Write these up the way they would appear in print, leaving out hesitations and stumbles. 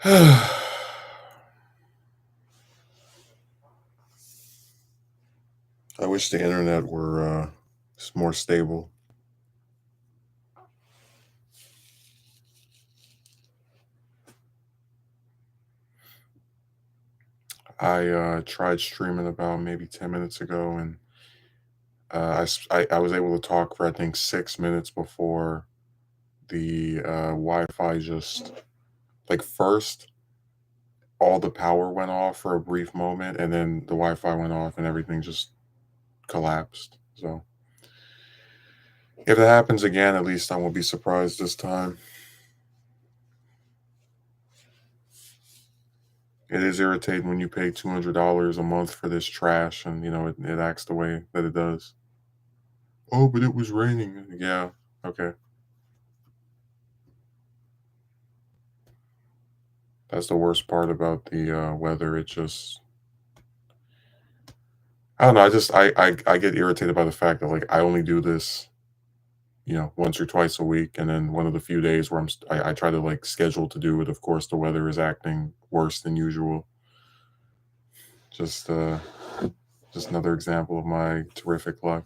I wish the internet were more stable. I tried streaming about maybe 10 minutes ago, and I was able to talk for I think 6 minutes before the Wi-Fi just like first all the power went off for a brief moment, and then the Wi-Fi went off, and everything just collapsed. So if it happens again, at least I won't be surprised this time. It is irritating when you pay $200 a month for this trash, and it acts the way that it does. Oh, but it was raining. Yeah, okay. That's the worst part about the weather. It just, I don't know. I get irritated by the fact that like I only do this, once or twice a week, and then one of the few days where I try to like schedule to do it. Of course, the weather is acting worse than usual. Just just another example of my terrific luck.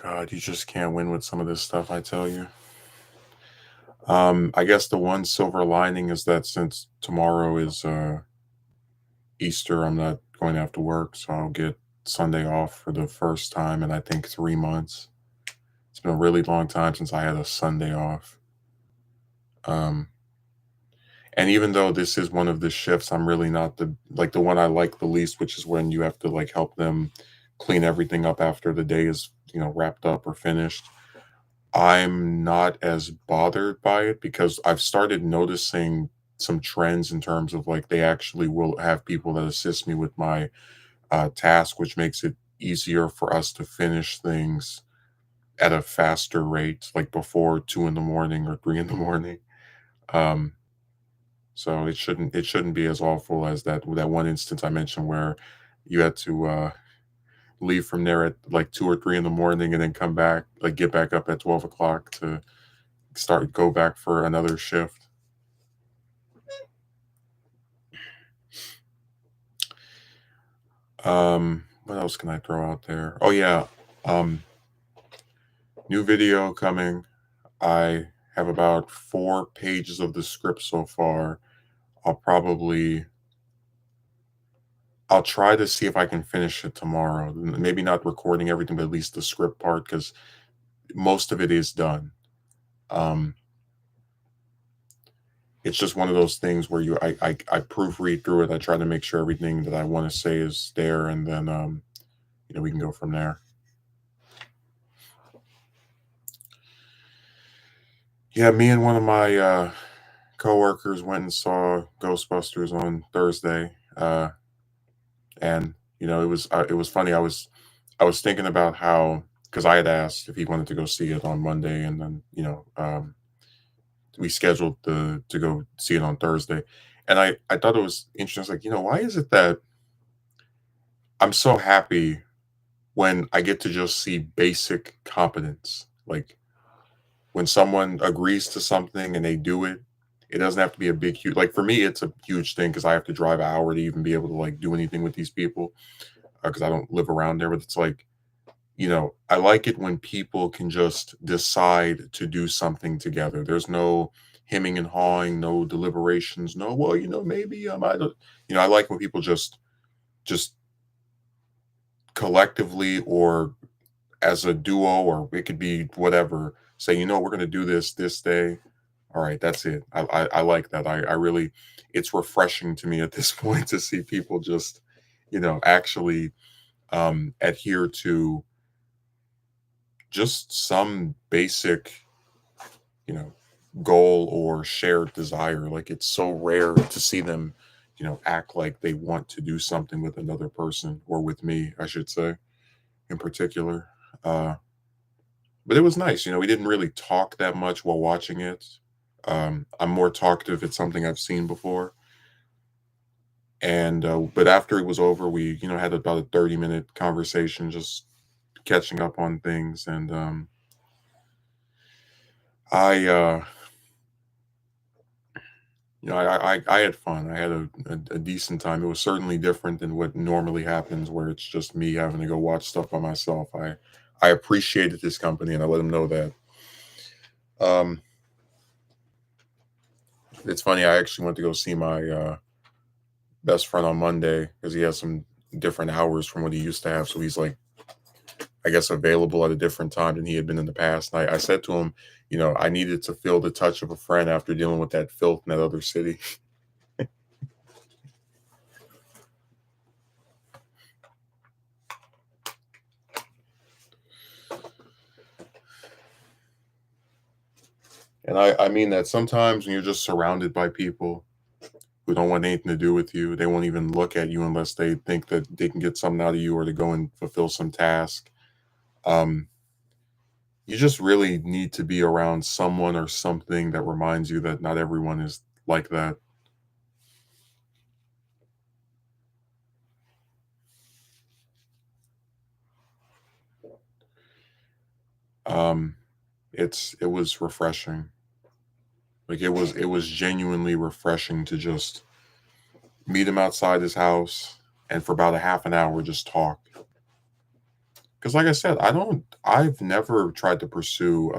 God, you just can't win with some of this stuff, I tell you. I guess the one silver lining is that since tomorrow is Easter, I'm not going to have to work, so I'll get Sunday off for the first time in I think 3 months. It's been a really long time since I had a Sunday off. Um, and even though this is one of the shifts, I'm really not the one I like the least, which is when you have to like help them clean everything up after the day is wrapped up or finished. I'm not as bothered by it because I've started noticing some trends in terms of like they actually will have people that assist me with my task, which makes it easier for us to finish things at a faster rate, like before 2 in the morning or 3 in the morning. Um, so it shouldn't be as awful as that one instance I mentioned where you had to leave from there at like 2 or 3 in the morning and then come back, like get back up at 12 o'clock to go back for another shift. What else can I throw out there? Oh yeah, um, new video coming. I have about 4 pages of the script so far. I'll probably I'll try to see if I can finish it tomorrow. Maybe not recording everything, but at least the script part, because most of it is done. Um, it's just one of those things where I proofread through it. I try to make sure everything that I want to say is there, and then we can go from there. Yeah, me and one of my coworkers went and saw Ghostbusters on Thursday, and it was funny. I was thinking about how because I had asked if he wanted to go see it on Monday, and then we scheduled to go see it on Thursday, and I thought it was interesting. I was like, why is it that I'm so happy when I get to just see basic competence, like when someone agrees to something and they do it, it doesn't have to be a big huge like for me it's a huge thing because I have to drive an hour to even be able to like do anything with these people because I don't live around there. But it's like, I like it when people can just decide to do something together. There's no hemming and hawing, no deliberations, no, well, maybe I don't, I like when people just collectively or as a duo or it could be whatever, say, we're gonna do this day. All right, that's it. I like that. I really it's refreshing to me at this point to see people just, actually adhere to just some basic, you know, goal or shared desire. Like it's so rare to see them, act like they want to do something with another person or with me, I should say, in particular. Uh, but it was nice. We didn't really talk that much while watching it. I'm more talkative. It's something I've seen before. And but after it was over, we had about a 30-minute conversation, just catching up on things, and I I had fun. I had a decent time. It was certainly different than what normally happens, where it's just me having to go watch stuff by myself. I appreciated this company, and I let them know that. Um, it's funny. I actually went to go see my best friend on Monday because he has some different hours from what he used to have. So he's like, I guess, available at a different time than he had been in the past. And I said to him, I needed to feel the touch of a friend after dealing with that filth in that other city. And I mean that sometimes when you're just surrounded by people who don't want anything to do with you, they won't even look at you unless they think that they can get something out of you or to go and fulfill some task. Um, you just really need to be around someone or something that reminds you that not everyone is like that. Um, it was refreshing. Like it was genuinely refreshing to just meet him outside his house and for about a half an hour just talk. Because like I said, I've never tried to pursue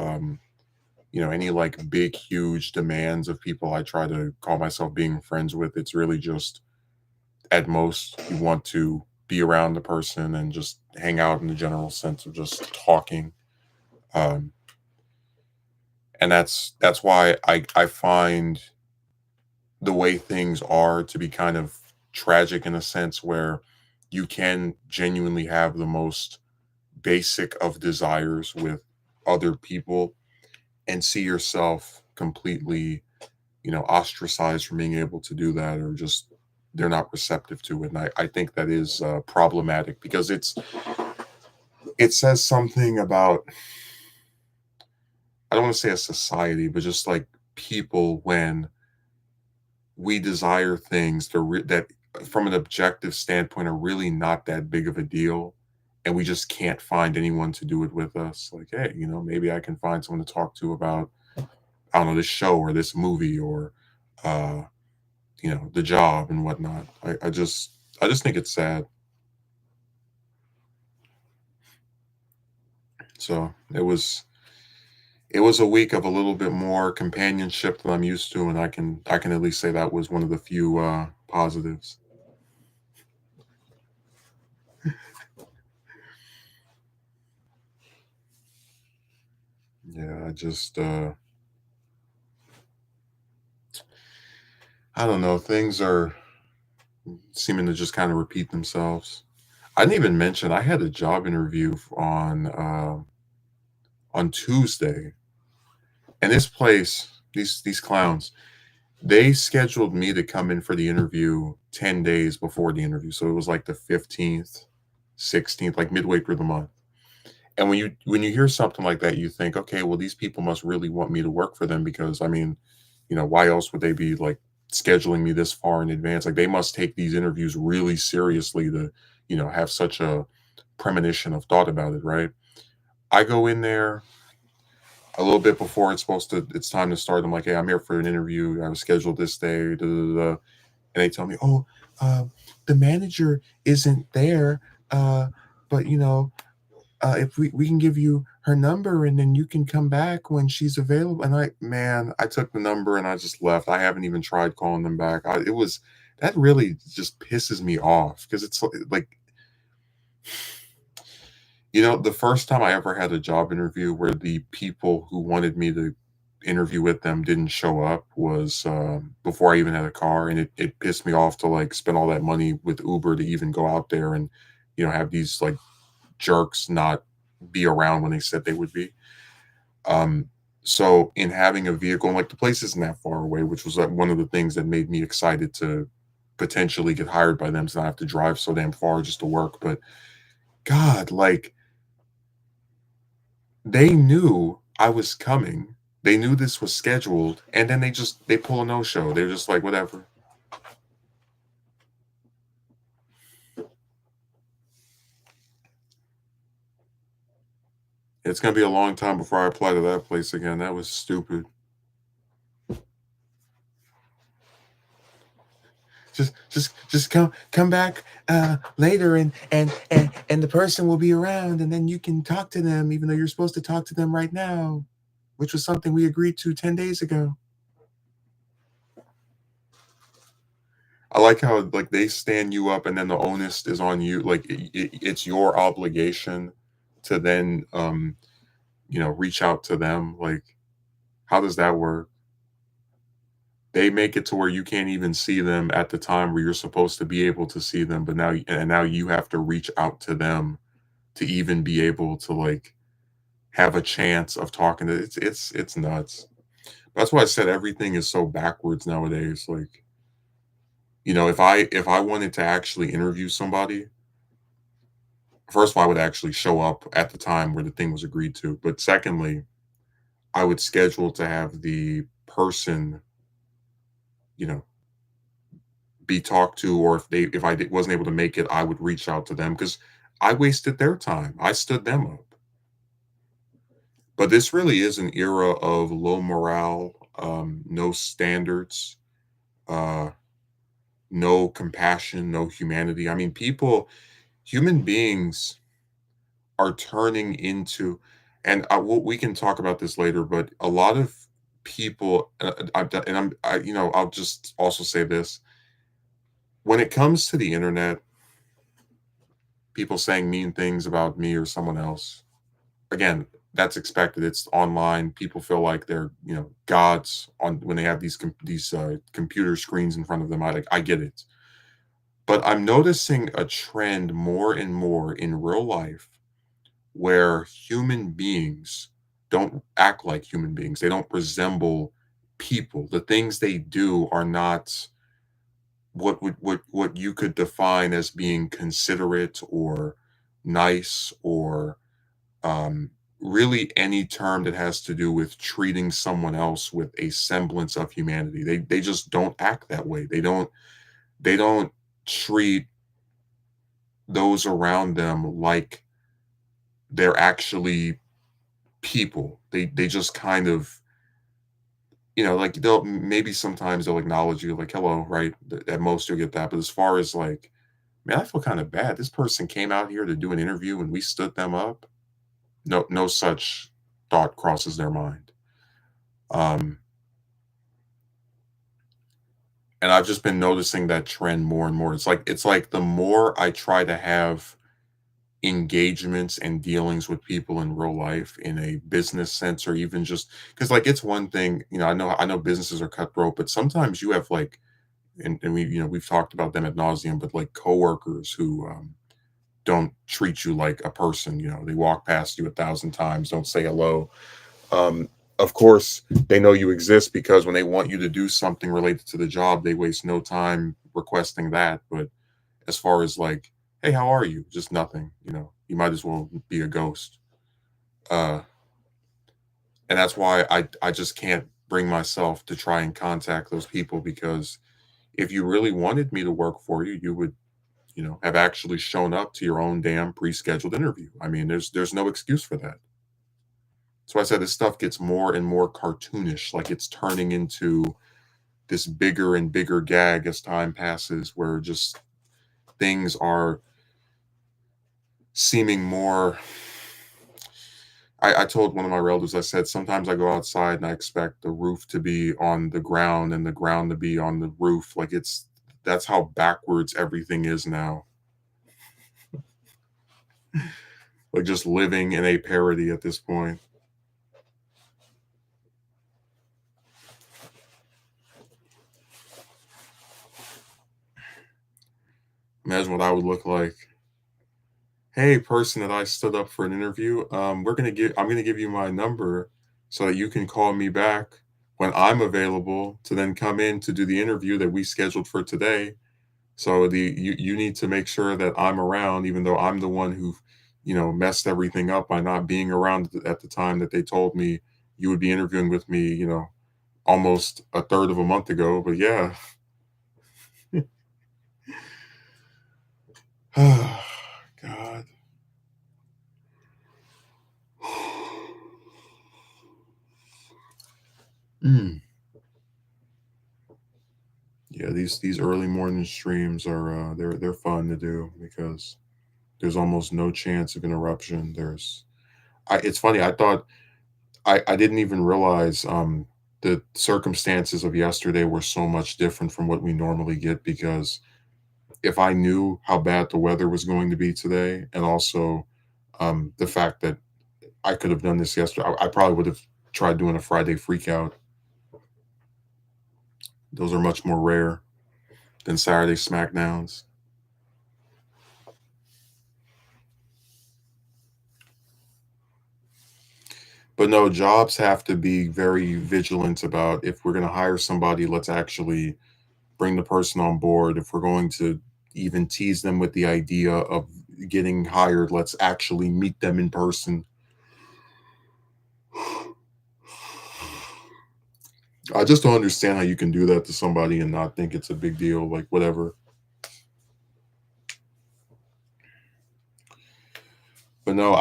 any like big huge demands of people I try to call myself being friends with. It's really just at most you want to be around the person and just hang out in the general sense of just talking. Um, and that's why I find the way things are to be kind of tragic in a sense where you can genuinely have the most basic of desires with other people and see yourself completely, ostracized from being able to do that, or just they're not receptive to it. And I think that is problematic because it says something about, I don't want to say a society, but just like people when we desire things that from an objective standpoint are really not that big of a deal, and we just can't find anyone to do it with us. Like, hey, maybe I can find someone to talk to about, I don't know, this show or this movie or uh the job and whatnot. I just think it's sad. So it was a week of a little bit more companionship than I'm used to, and I can at least say that was one of the few positives. Yeah, I don't know, things are seeming to just kind of repeat themselves. I didn't even mention I had a job interview on Tuesday, and this place, these clowns, they scheduled me to come in for the interview 10 days before the interview. So it was like the 15th, 16th, like midway through the month. And when you hear something like that, you think, okay, well, these people must really want me to work for them because I mean, why else would they be like scheduling me this far in advance? Like they must take these interviews really seriously to, have such a premonition of thought about it, right? I go in there a little bit before it's time to start. I'm like, hey, I'm here for an interview. I was scheduled this day. Da, da, da. And they tell me, "Oh, uh, the manager isn't there, uh, but if we can give you her number and then you can come back when she's available." And I took the number and I just left. I haven't even tried calling them back. That really just pisses me off because it's like, the first time I ever had a job interview where the people who wanted me to interview with them didn't show up was before I even had a car, and it pissed me off to like spend all that money with Uber to even go out there and have these like jerks not be around when they said they would be. Um, so in having a vehicle, and like the place isn't that far away, which was like one of the things that made me excited to potentially get hired by them, so I have to drive so damn far just to work. But God, like they knew I was coming. They knew this was scheduled, and then they pull a no-show. They're just like, "Whatever." It's gonna be a long time before I apply to that place again. That was stupid. Just come back later, and the person will be around, and then you can talk to them, even though you're supposed to talk to them right now, which was something we agreed to 10 days ago. I like how like they stand you up and then the onus is on you. Like it's your obligation to then reach out to them. Like how does that work? They make it to where you can't even see them at the time where you're supposed to be able to see them, but now you have to reach out to them to even be able to like have a chance of talking to it's nuts. That's why I said everything is so backwards nowadays. Like, if I wanted to actually interview somebody, first of all, I would actually show up at the time where the thing was agreed to. But secondly, I would schedule to have the person, you know, be talked to, or if wasn't able to make it, I would reach out to them because I wasted their time. I stood them up. But this really is an era of low morale, no standards, uh, no compassion, no humanity. I mean, human beings are turning into, and we can talk about this later, but a lot of people, and I'll just also say this: when it comes to the internet, people saying mean things about me or someone else, again, that's expected. It's online. People feel like they're, gods on when they have these computer screens in front of them. I get it, but I'm noticing a trend more and more in real life where human beings don't act like human beings. They don't resemble people. The things they do are not what you could define as being considerate or nice or um, really any term that has to do with treating someone else with a semblance of humanity. They just don't act that way. They don't treat those around them like they're actually people. They just kind of, like maybe sometimes they'll acknowledge you like hello, right? At most you'll get that. But as far as like, man, I feel kind of bad. This person came out here to do an interview and we stood them up. No such thought crosses their mind. Um, and I've just been noticing that trend more and more. It's like the more I try to have engagements and dealings with people in real life in a business sense, or even just because like it's one thing, I know businesses are cutthroat, but sometimes you have like, and we've talked about them at nauseum, but like coworkers who don't treat you like a person. They walk past you 1,000 times, don't say hello. um, of course, they know you exist because when they want you to do something related to the job, they waste no time requesting that. But as far as like, hey, how are you? Just nothing. You might as well be a ghost. Uh, and that's why I just can't bring myself to try and contact those people because if you really wanted me to work for you, you would, have actually shown up to your own damn pre-scheduled interview. I mean, there's no excuse for that. So I said this stuff gets more and more cartoonish, like it's turning into this bigger and bigger gag as time passes, where just things are seeming more. I told one of my relatives, I said, sometimes I go outside and I expect the roof to be on the ground and the ground to be on the roof. Like that's how backwards everything is now. Like just living in a parody at this point. Imagine what I would look like. Hey, person that I stood up for an interview, I'm gonna give you my number so that you can call me back when I'm available to then come in to do the interview that we scheduled for today. So you need to make sure that I'm around, even though I'm the one who, messed everything up by not being around at the time that they told me you would be interviewing with me, almost a third of a month ago. But yeah. God. Mm. Yeah, these early morning streams are they're fun to do because there's almost no chance of interruption. It's funny. I thought I didn't even realize the circumstances of yesterday were so much different from what we normally get because if I knew how bad the weather was going to be today, and also the fact that I could have done this yesterday, I probably would have tried doing a Friday freakout. Those are much more rare than Saturday Smackdowns. But no, jobs have to be very vigilant about if we're going to hire somebody, let's actually bring the person on board. If we're going to even tease them with the idea of getting hired, let's actually meet them in person. I just don't understand how you can do that to somebody and not think it's a big deal, like whatever. But no,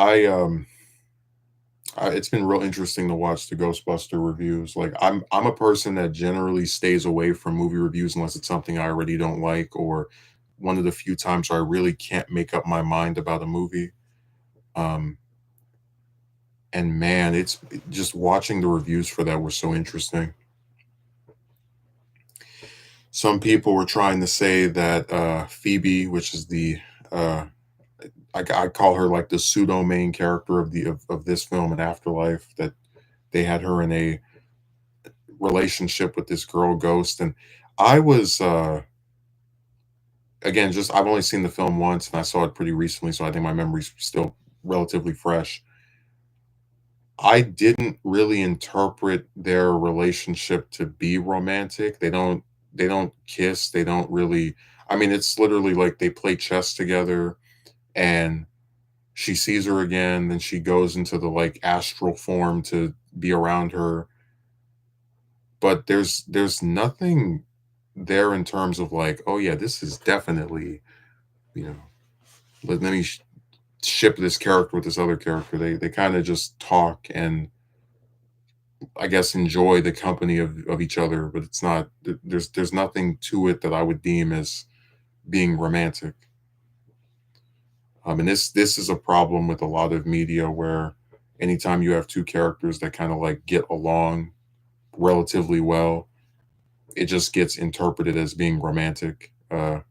it's been real interesting to watch the Ghostbuster reviews. Like I'm a person that generally stays away from movie reviews unless it's something I already don't like or one of the few times where I really can't make up my mind about a movie. Um, and man, just watching the reviews for that were so interesting. Some people were trying to say that Phoebe, which is uh, I call her like the pseudo main character of this film and Afterlife, that they had her in a relationship with this girl Ghost, and I was again just I've only seen the film once and I saw it pretty recently, so I think my memory's still relatively fresh. I didn't really interpret their relationship to be romantic. They don't kiss, they don't really I mean, it's literally like they play chess together and she sees her again, then she goes into the like astral form to be around her. But there's nothing there in terms of like, oh yeah, this is definitely, you know, let me ship this character with this other character. They kind of just talk and I guess enjoy the company of each other, but it's not there's nothing to it that I would deem as being romantic. And this is a problem with a lot of media where anytime you have two characters that kind of like get along relatively well, it just gets interpreted as being romantic. And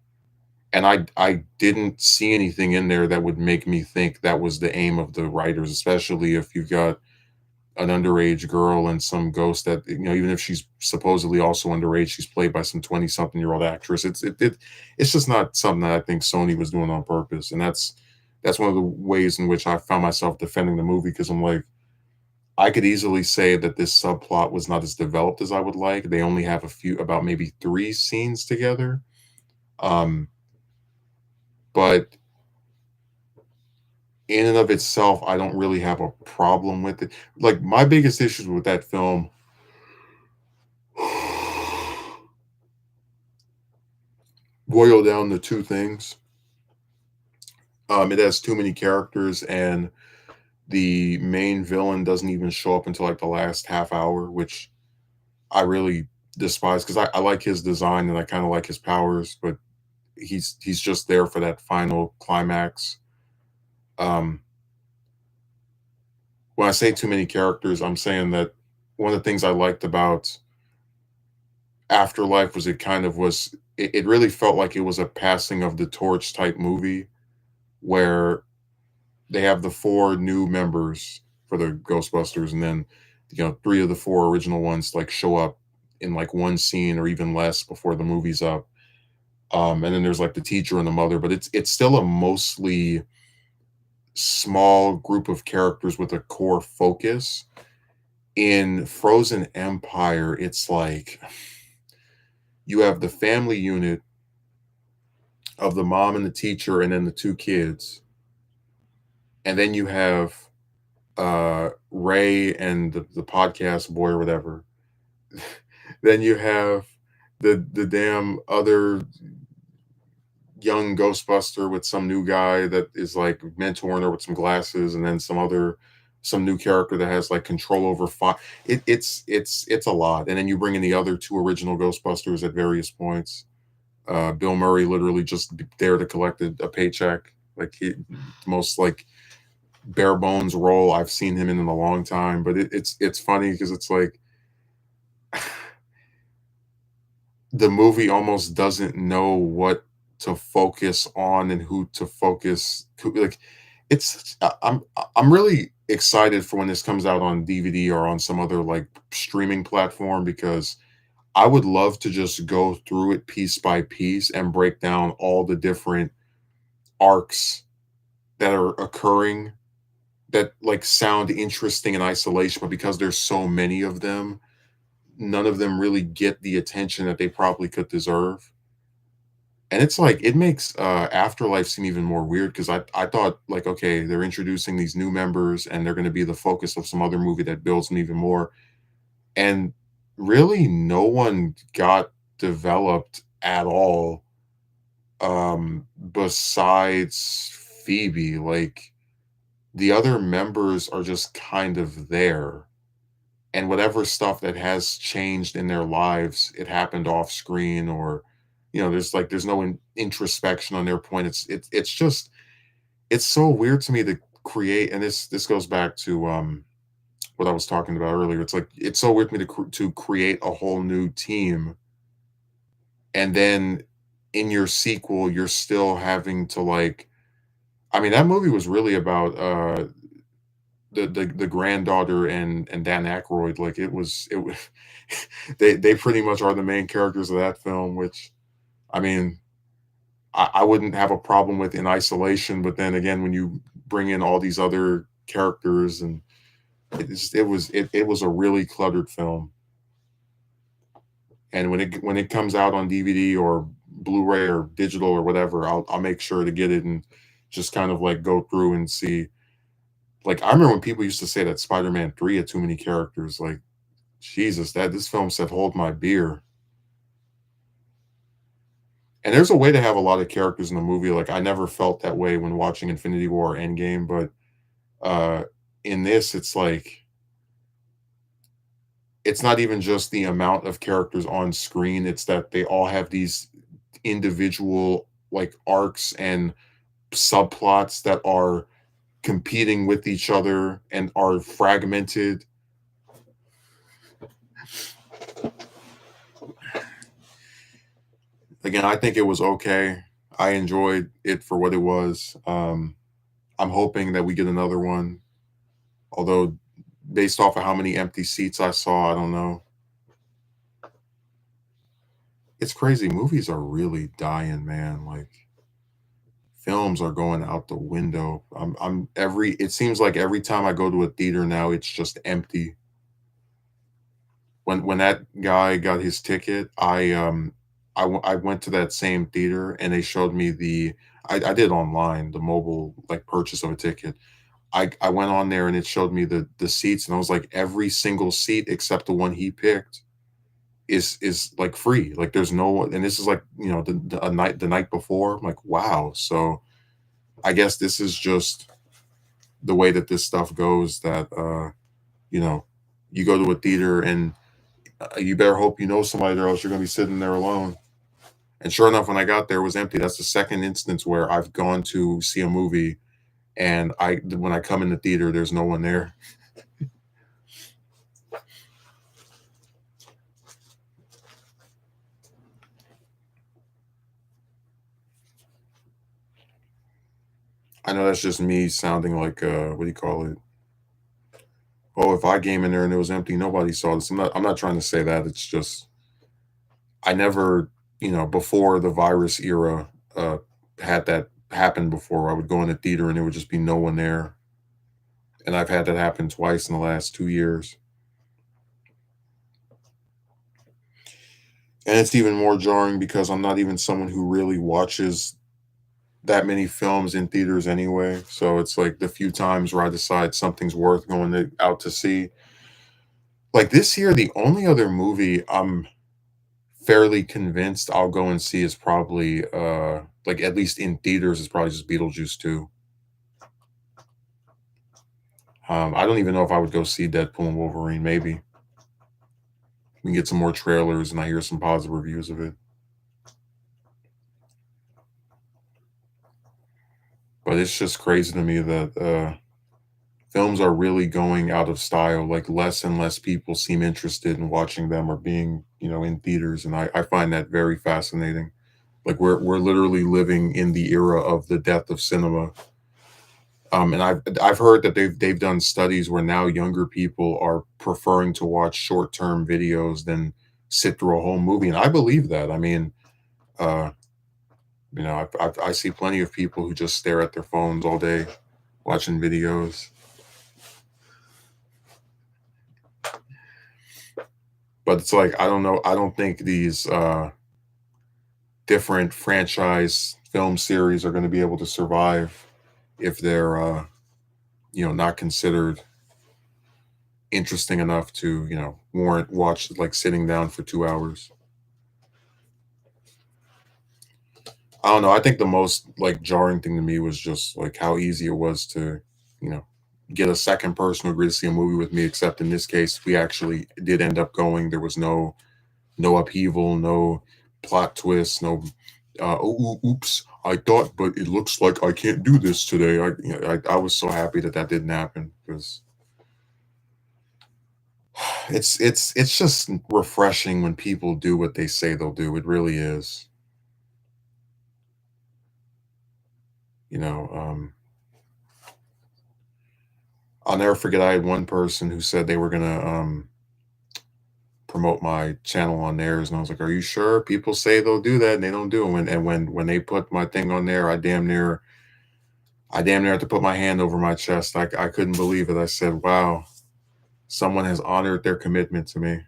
I didn't see anything in there that would make me think that was the aim of the writers, especially if you've got an underage girl and some ghost that even if she's supposedly also underage, she's played by some 20-something-year-old actress. It's just not something that I think Sony was doing on purpose, and that's one of the ways in which I found myself defending the movie because I'm like, I could easily say that this subplot was not as developed as I would like. They only have about maybe three scenes together. Um, but in and of itself, I don't really have a problem with it. Like my biggest issues with that film boil down to two things. It has too many characters, and the main villain doesn't even show up until like the last half hour, which I really despise because I like his design and I kind of like his powers, but he's just there for that final climax. Um, when I say too many characters, I'm saying that one of the things I liked about Afterlife was it really felt like it was a passing of the torch type movie where they have the four new members for the Ghostbusters, and then three of the four original ones like show up in like one scene or even less before the movie's up. And then there's like the teacher and the mother, but it's still a mostly small group of characters with a core focus. In Frozen Empire, it's like you have the family unit of the mom and the teacher and then the two kids. And then you have Ray and the podcast boy or whatever. Then you have the damn other young Ghostbuster with some new guy that is like mentoring her with some glasses, and then some other some new character that has like control over fire. It's a lot, and then you bring in the other two original Ghostbusters at various points. Bill Murray literally just there to collect a paycheck. Like the most like bare bones role I've seen him in a long time. But it's funny because it's like the movie almost doesn't know what to focus on and who to focus. Like I'm really excited for when this comes out on DVD or on some other like streaming platform because I would love to just go through it piece by piece and break down all the different arcs that are occurring that like sound interesting in isolation, but because there's so many of them, none of them really get the attention that they probably could deserve. And it's like it makes Afterlife seem even more weird because I thought like okay they're introducing these new members and they're going to be the focus of some other movie that builds them even more, and really no one got developed at all besides Phoebe. Like the other members are just kind of there, and whatever stuff that has changed in their lives, it happened off screen or there's no introspection on their point. It's just it's so weird to me to create, and this goes back to what I was talking about earlier. It's like it's so weird to me to create a whole new team, and then in your sequel, you're still having to like. I mean, that movie was really about the granddaughter and Dan Aykroyd. Like it was they pretty much are the main characters of that film, which I mean I wouldn't have a problem with in isolation, but then again, when you bring in all these other characters and it was a really cluttered film. And when it comes out on DVD or Blu-ray or digital or whatever, I'll make sure to get it and just kind of like go through and see. Like I remember when people used to say that Spider-Man 3 had too many characters. Like Jesus, that this film said hold my beer. And there's a way to have a lot of characters in the movie. Like I never felt that way when watching Infinity War or Endgame, but uh in this it's like it's not even just the amount of characters on screen, it's that they all have these individual like arcs and subplots that are competing with each other and are fragmented. Again, I think it was okay. I enjoyed it for what it was. I'm hoping that we get another one, although based off of how many empty seats I saw, I don't know. It's crazy. Movies are really dying, man. Like films are going out the window. I'm every it seems like every time I go to a theater now, it's just empty. When that guy got his ticket, I went to that same theater and they showed me I did online, the mobile like purchase of a ticket. I went on there and it showed me the seats and I was like every single seat except the one he picked is like free. Like there's no and this is like, the night before. I'm like, wow. So I guess this is just the way that this stuff goes that you know, you go to a theater and you better hope you know somebody or else you're going to be sitting there alone. And sure enough, when I got there, it was empty. That's the second instance where I've gone to see a movie and when I come in the theater, there's no one there. I know that's just me sounding like what do you call it? Oh, if I came in there and it was empty, nobody saw this. I'm not trying to say that. It's just I never, before the virus era, had that happen before. I would go in the theater and there would just be no one there. And I've had that happen twice in the last 2 years. And it's even more jarring because I'm not even someone who really watches that many films in theaters anyway. So it's like the few times where I decide something's worth out to see. Like this year, the only other movie I'm fairly convinced I'll go and see is probably like at least in theaters is probably just Beetlejuice 2. I don't even know if I would go see Deadpool and Wolverine. Maybe we can get some more trailers and I hear some positive reviews of it. But it's just crazy to me that films are really going out of style. Like less and less people seem interested in watching them or being, in theaters, and I find that very fascinating. Like we're literally living in the era of the death of cinema. And I've heard that they've done studies where now younger people are preferring to watch short term videos than sit through a whole movie, and I believe that. I mean, uh, I see plenty of people who just stare at their phones all day watching videos. But it's like I don't know. I don't think these different franchise film series are going to be able to survive if they're not considered interesting enough to warrant watch like sitting down for 2 hours. I don't know. I think the most like jarring thing to me was just like how easy it was to you know get a second person who agreed to see a movie with me. Except in this case, we actually did end up going. There was no upheaval, no plot twist, no oops, I thought, but it looks like I can't do this today. I was so happy that that didn't happen because it's just refreshing when people do what they say they'll do. It really is. You know, I'll never forget. I had one person who said they were gonna promote my channel on theirs, and I was like, "Are you sure?" People say they'll do that, and they don't do it. And when they put my thing on there, I damn near had to put my hand over my chest. I couldn't believe it. I said, "Wow, someone has honored their commitment to me."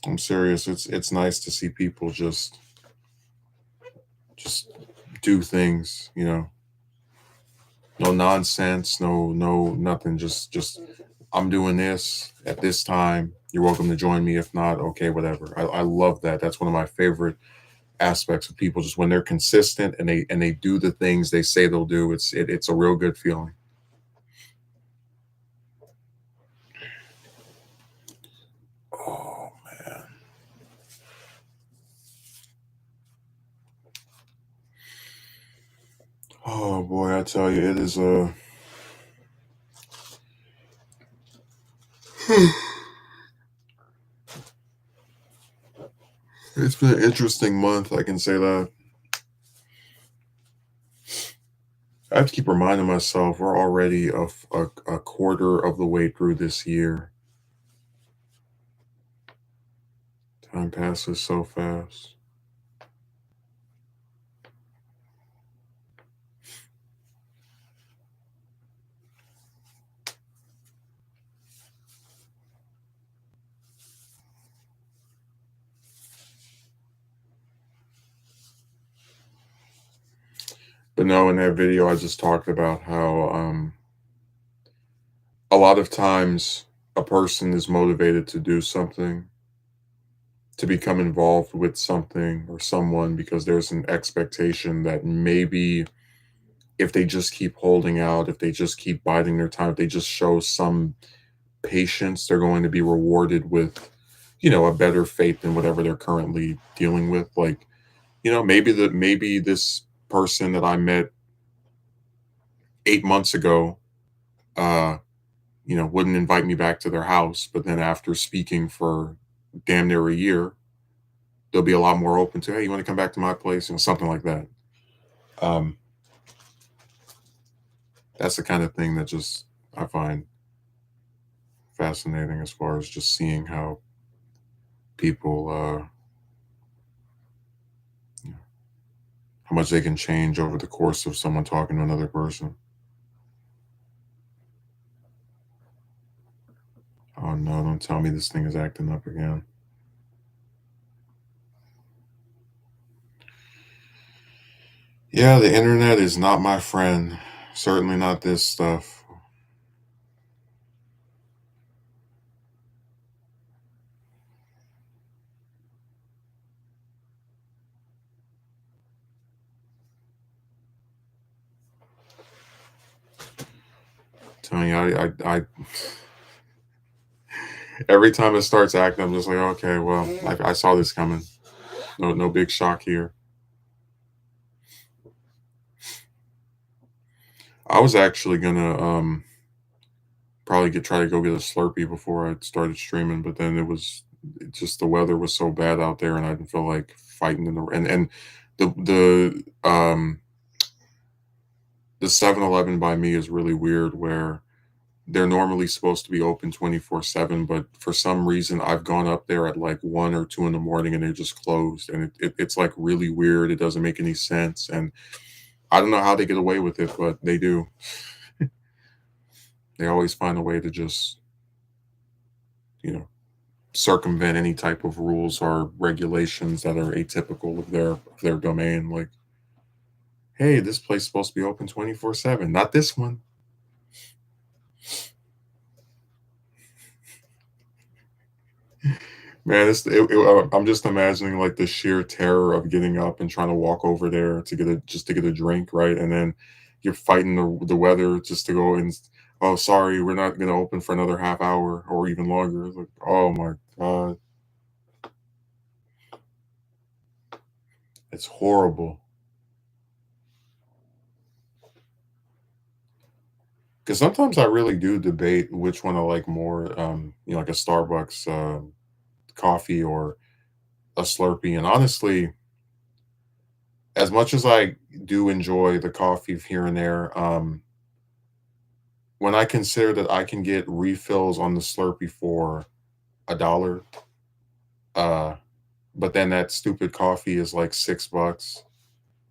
I'm serious. It's nice to see people just do things, no nonsense, no nothing. Just I'm doing this at this time. You're welcome to join me. If not, okay, whatever. I love that. That's one of my favorite aspects of people. Just when they're consistent and they do the things they say they'll do. It's a real good feeling. Oh man. Oh boy, I tell you, it is a. It's been an interesting month. I can say that. I have to keep reminding myself we're already a quarter of the way through this year. Time passes so fast. But no, in that video, I just talked about how a lot of times a person is motivated to do something, to become involved with something or someone because there's an expectation that maybe if they just keep holding out, if they just keep biding their time, if they just show some patience, they're going to be rewarded with, a better fate than whatever they're currently dealing with. Like, maybe this person that I met 8 months ago, uh, wouldn't invite me back to their house. But then after speaking for damn near a year, they'll be a lot more open to, hey, you want to come back to my place? Something like that. Um, that's the kind of thing that just I find fascinating as far as just seeing how people, you know, how much they can change over the course of someone talking to another person. Oh no, don't tell me this thing is acting up again. Yeah, the internet is not my friend. Certainly not this stuff. telling you, every time it starts acting, I'm just like, okay, well, I saw this coming. No big shock here. I was actually gonna probably try to go get a Slurpee before I started streaming, but then it just the weather was so bad out there, and I didn't feel like fighting in the and the 7-Eleven by me is really weird where they're normally supposed to be open 24/7, but for some reason I've gone up there at like 1 or 2 in the morning and they're just closed, and it's like really weird. It doesn't make any sense, and I don't know how they get away with it, but they do. They always find a way to just, you know, circumvent any type of rules or regulations that are atypical of their domain. Like, hey, this place is supposed to be open 24/7, not this one. Man, I'm just imagining like the sheer terror of getting up and trying to walk over there to get a drink, right? And then you're fighting the weather just to go and, oh, sorry, we're not gonna open for another half hour or even longer. It's like, oh my god, it's horrible. Because sometimes I really do debate which one I like more, like a Starbucks coffee or a Slurpee. And honestly, as much as I do enjoy the coffee here and there, when I consider that I can get refills on the Slurpee for $1, uh, but then that stupid coffee is like $6,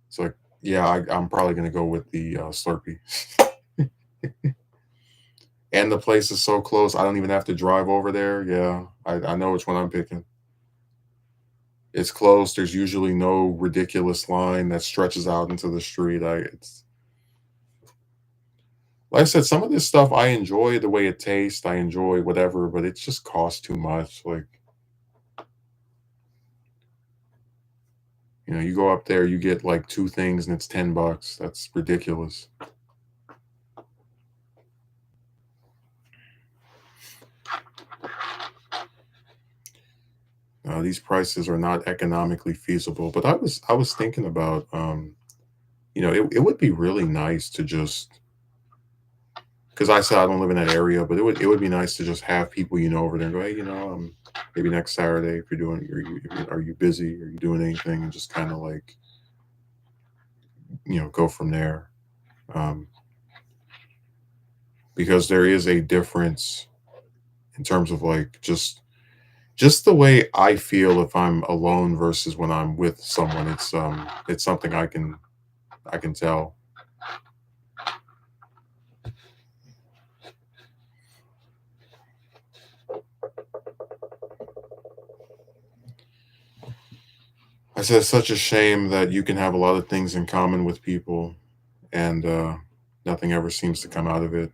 it's like, yeah, I'm probably gonna go with the Slurpee. And the place is so close, I don't even have to drive over there. Yeah, I know which one I'm picking. It's close. There's usually no ridiculous line that stretches out into the street. It's like I said, some of this stuff I enjoy the way it tastes. I enjoy whatever, but it just costs too much. Like, you go up there, you get like two things, and it's $10. That's ridiculous. These prices are not economically feasible. But I was thinking about, it would be really nice to just, because I said I don't live in that area, but it would be nice to just have people over there and go, hey, maybe next Saturday, if you're doing, are you busy? Are you doing anything? And just kind of like, go from there. Um, because there is a difference in terms of like just the way I feel if I'm alone versus when I'm with someone. It's something I can tell. I said it's such a shame that you can have a lot of things in common with people and nothing ever seems to come out of it.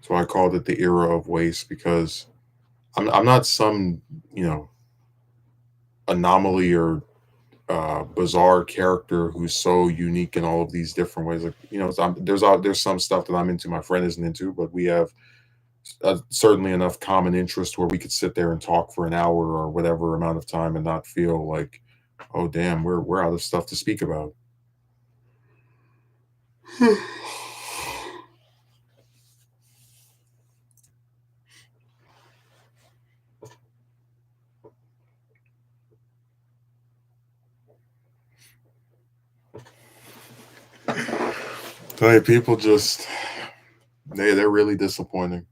So I called it the era of waste because I'm not some, you know, anomaly or bizarre character who's so unique in all of these different ways. Like, there's some stuff that I'm into, my friend isn't into, but we have certainly enough common interest where we could sit there and talk for an hour or whatever amount of time and not feel like, oh damn, we're out of stuff to speak about. Hey, people just they're really disappointing.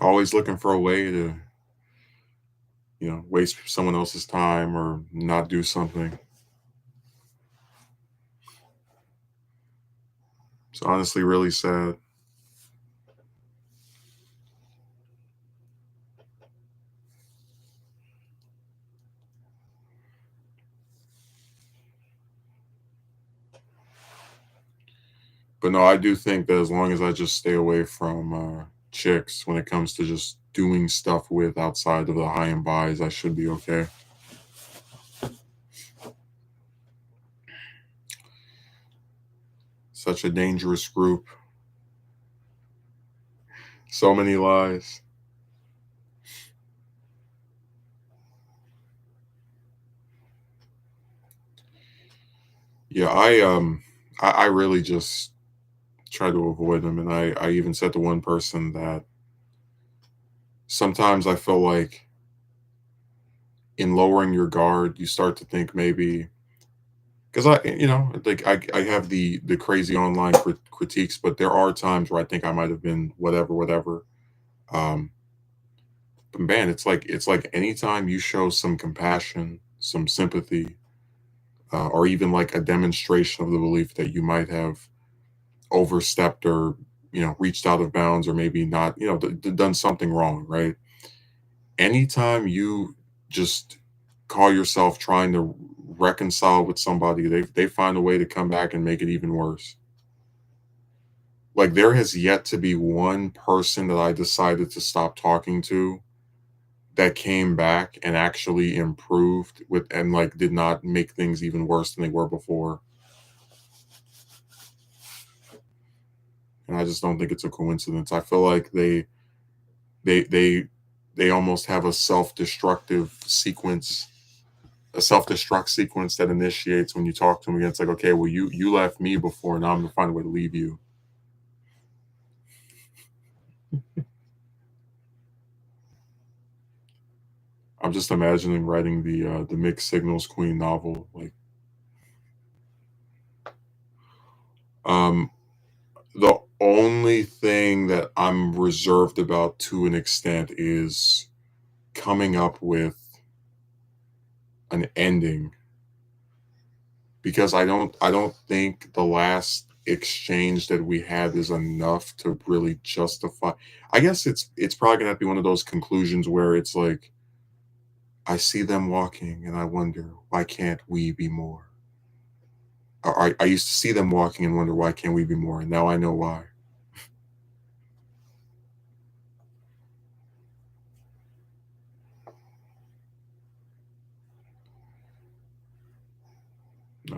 Always looking for a way to, waste someone else's time or not do something. It's honestly really sad. But no, I do think that as long as I just stay away from chicks when it comes to just doing stuff with outside of the high and buys, I should be okay. such a dangerous group. So many lies. Yeah, I really just try to avoid them, and I even said to one person that sometimes I feel like in lowering your guard, you start to think maybe because like I have the crazy online critiques, but there are times where I think I might have been whatever, whatever. Um, but man, it's like anytime you show some compassion, some sympathy, or even like a demonstration of the belief that you might have overstepped or reached out of bounds or maybe not done something wrong, right? Anytime you just call yourself trying to reconcile with somebody, they find a way to come back and make it even worse. Like there has yet to be one person that I decided to stop talking to that came back and actually improved with and like did not make things even worse than they were before. And I just don't think it's a coincidence. I feel like they they they almost have a self-destructive sequence, a self-destruct sequence that initiates when you talk to them again. It's like, okay, well, you left me before, now I'm gonna find a way to leave you. I'm just imagining writing the mixed signals queen novel. Like, um, the only thing that I'm reserved about to an extent is coming up with an ending because I don't think the last exchange that we had is enough to really justify. I guess it's probably gonna have to be one of those conclusions where it's like I see them walking and I wonder why can't we be more. I used to see them walking and wonder why can't we be more, and now I know why.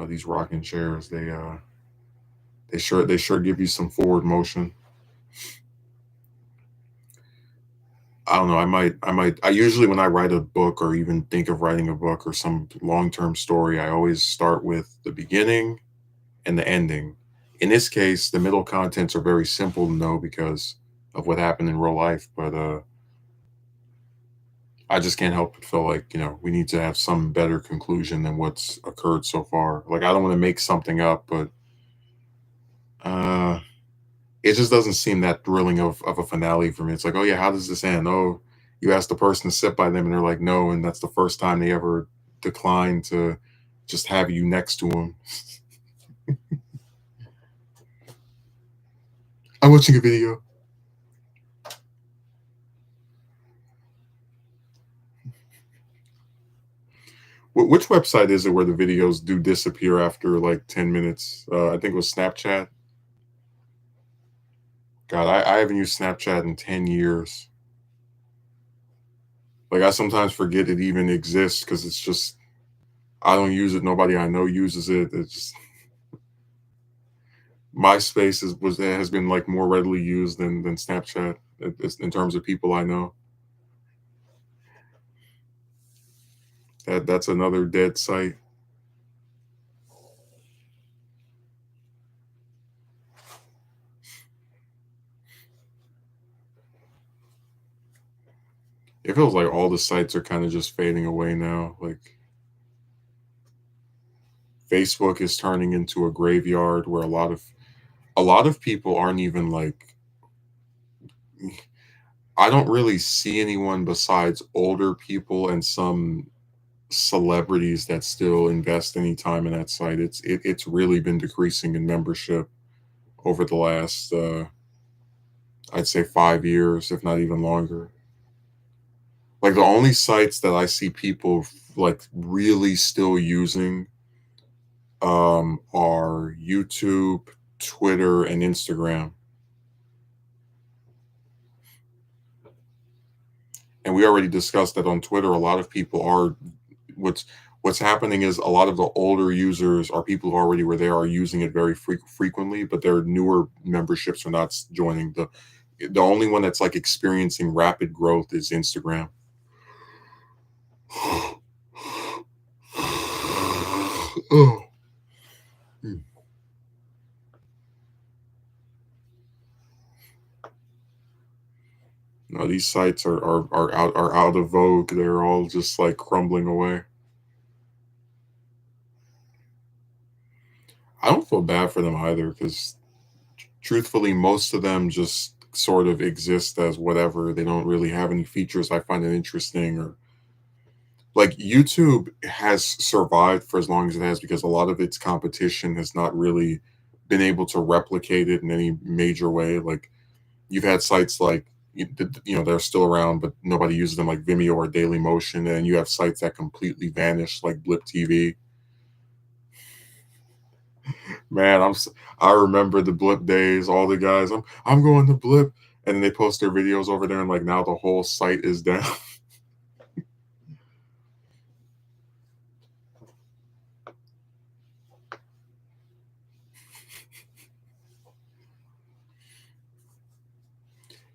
These rocking chairs, they sure give you some forward motion. I don't know. I usually when I write a book or even think of writing a book or some long term story, I always start with the beginning and the ending. In this case, the middle contents are very simple to know because of what happened in real life. But I just can't help but feel like we need to have some better conclusion than what's occurred so far. Like I don't want to make something up, but uh, it just doesn't seem that thrilling of a finale for me. It's like, oh yeah, how does this end? Oh, you ask the person to sit by them, and they're like, no, and that's the first time they ever decline to just have you next to them. I'm watching a video. Which website is it where the videos do disappear after like 10 minutes? I think it was Snapchat. God, I haven't used Snapchat in 10 years. Like I sometimes forget it even exists because it's just I don't use it. Nobody I know uses it. It's just MySpace has been like more readily used than Snapchat in terms of people I know. That's another dead site. It feels like all the sites are kind of just fading away now. Like Facebook is turning into a graveyard where a lot of people aren't even like I don't really see anyone besides older people and some celebrities that still invest any time in that site. It's really been decreasing in membership over the last I'd say 5 years, if not even longer. Like the only sites that I see people like really still using are YouTube, Twitter, and Instagram. And we already discussed that on Twitter, a lot of people are what's what's happening is a lot of the older users are people who already were there are using it very frequently, but their newer memberships are not joining. The only one that's like experiencing rapid growth is Instagram. Oh. No, these sites are out of vogue. They're all just like crumbling away. I don't feel bad for them either, because truthfully, most of them just sort of exist as whatever. They don't really have any features I find it interesting, or like YouTube has survived for as long as it has because a lot of its competition has not really been able to replicate it in any major way. Like you've had sites like they're still around, but nobody uses them, like Vimeo or Daily Motion, and you have sites that completely vanished, like Blip TV. Man, I remember the Blip days. All the guys, I'm going to Blip, and then they post their videos over there, and like now the whole site is down.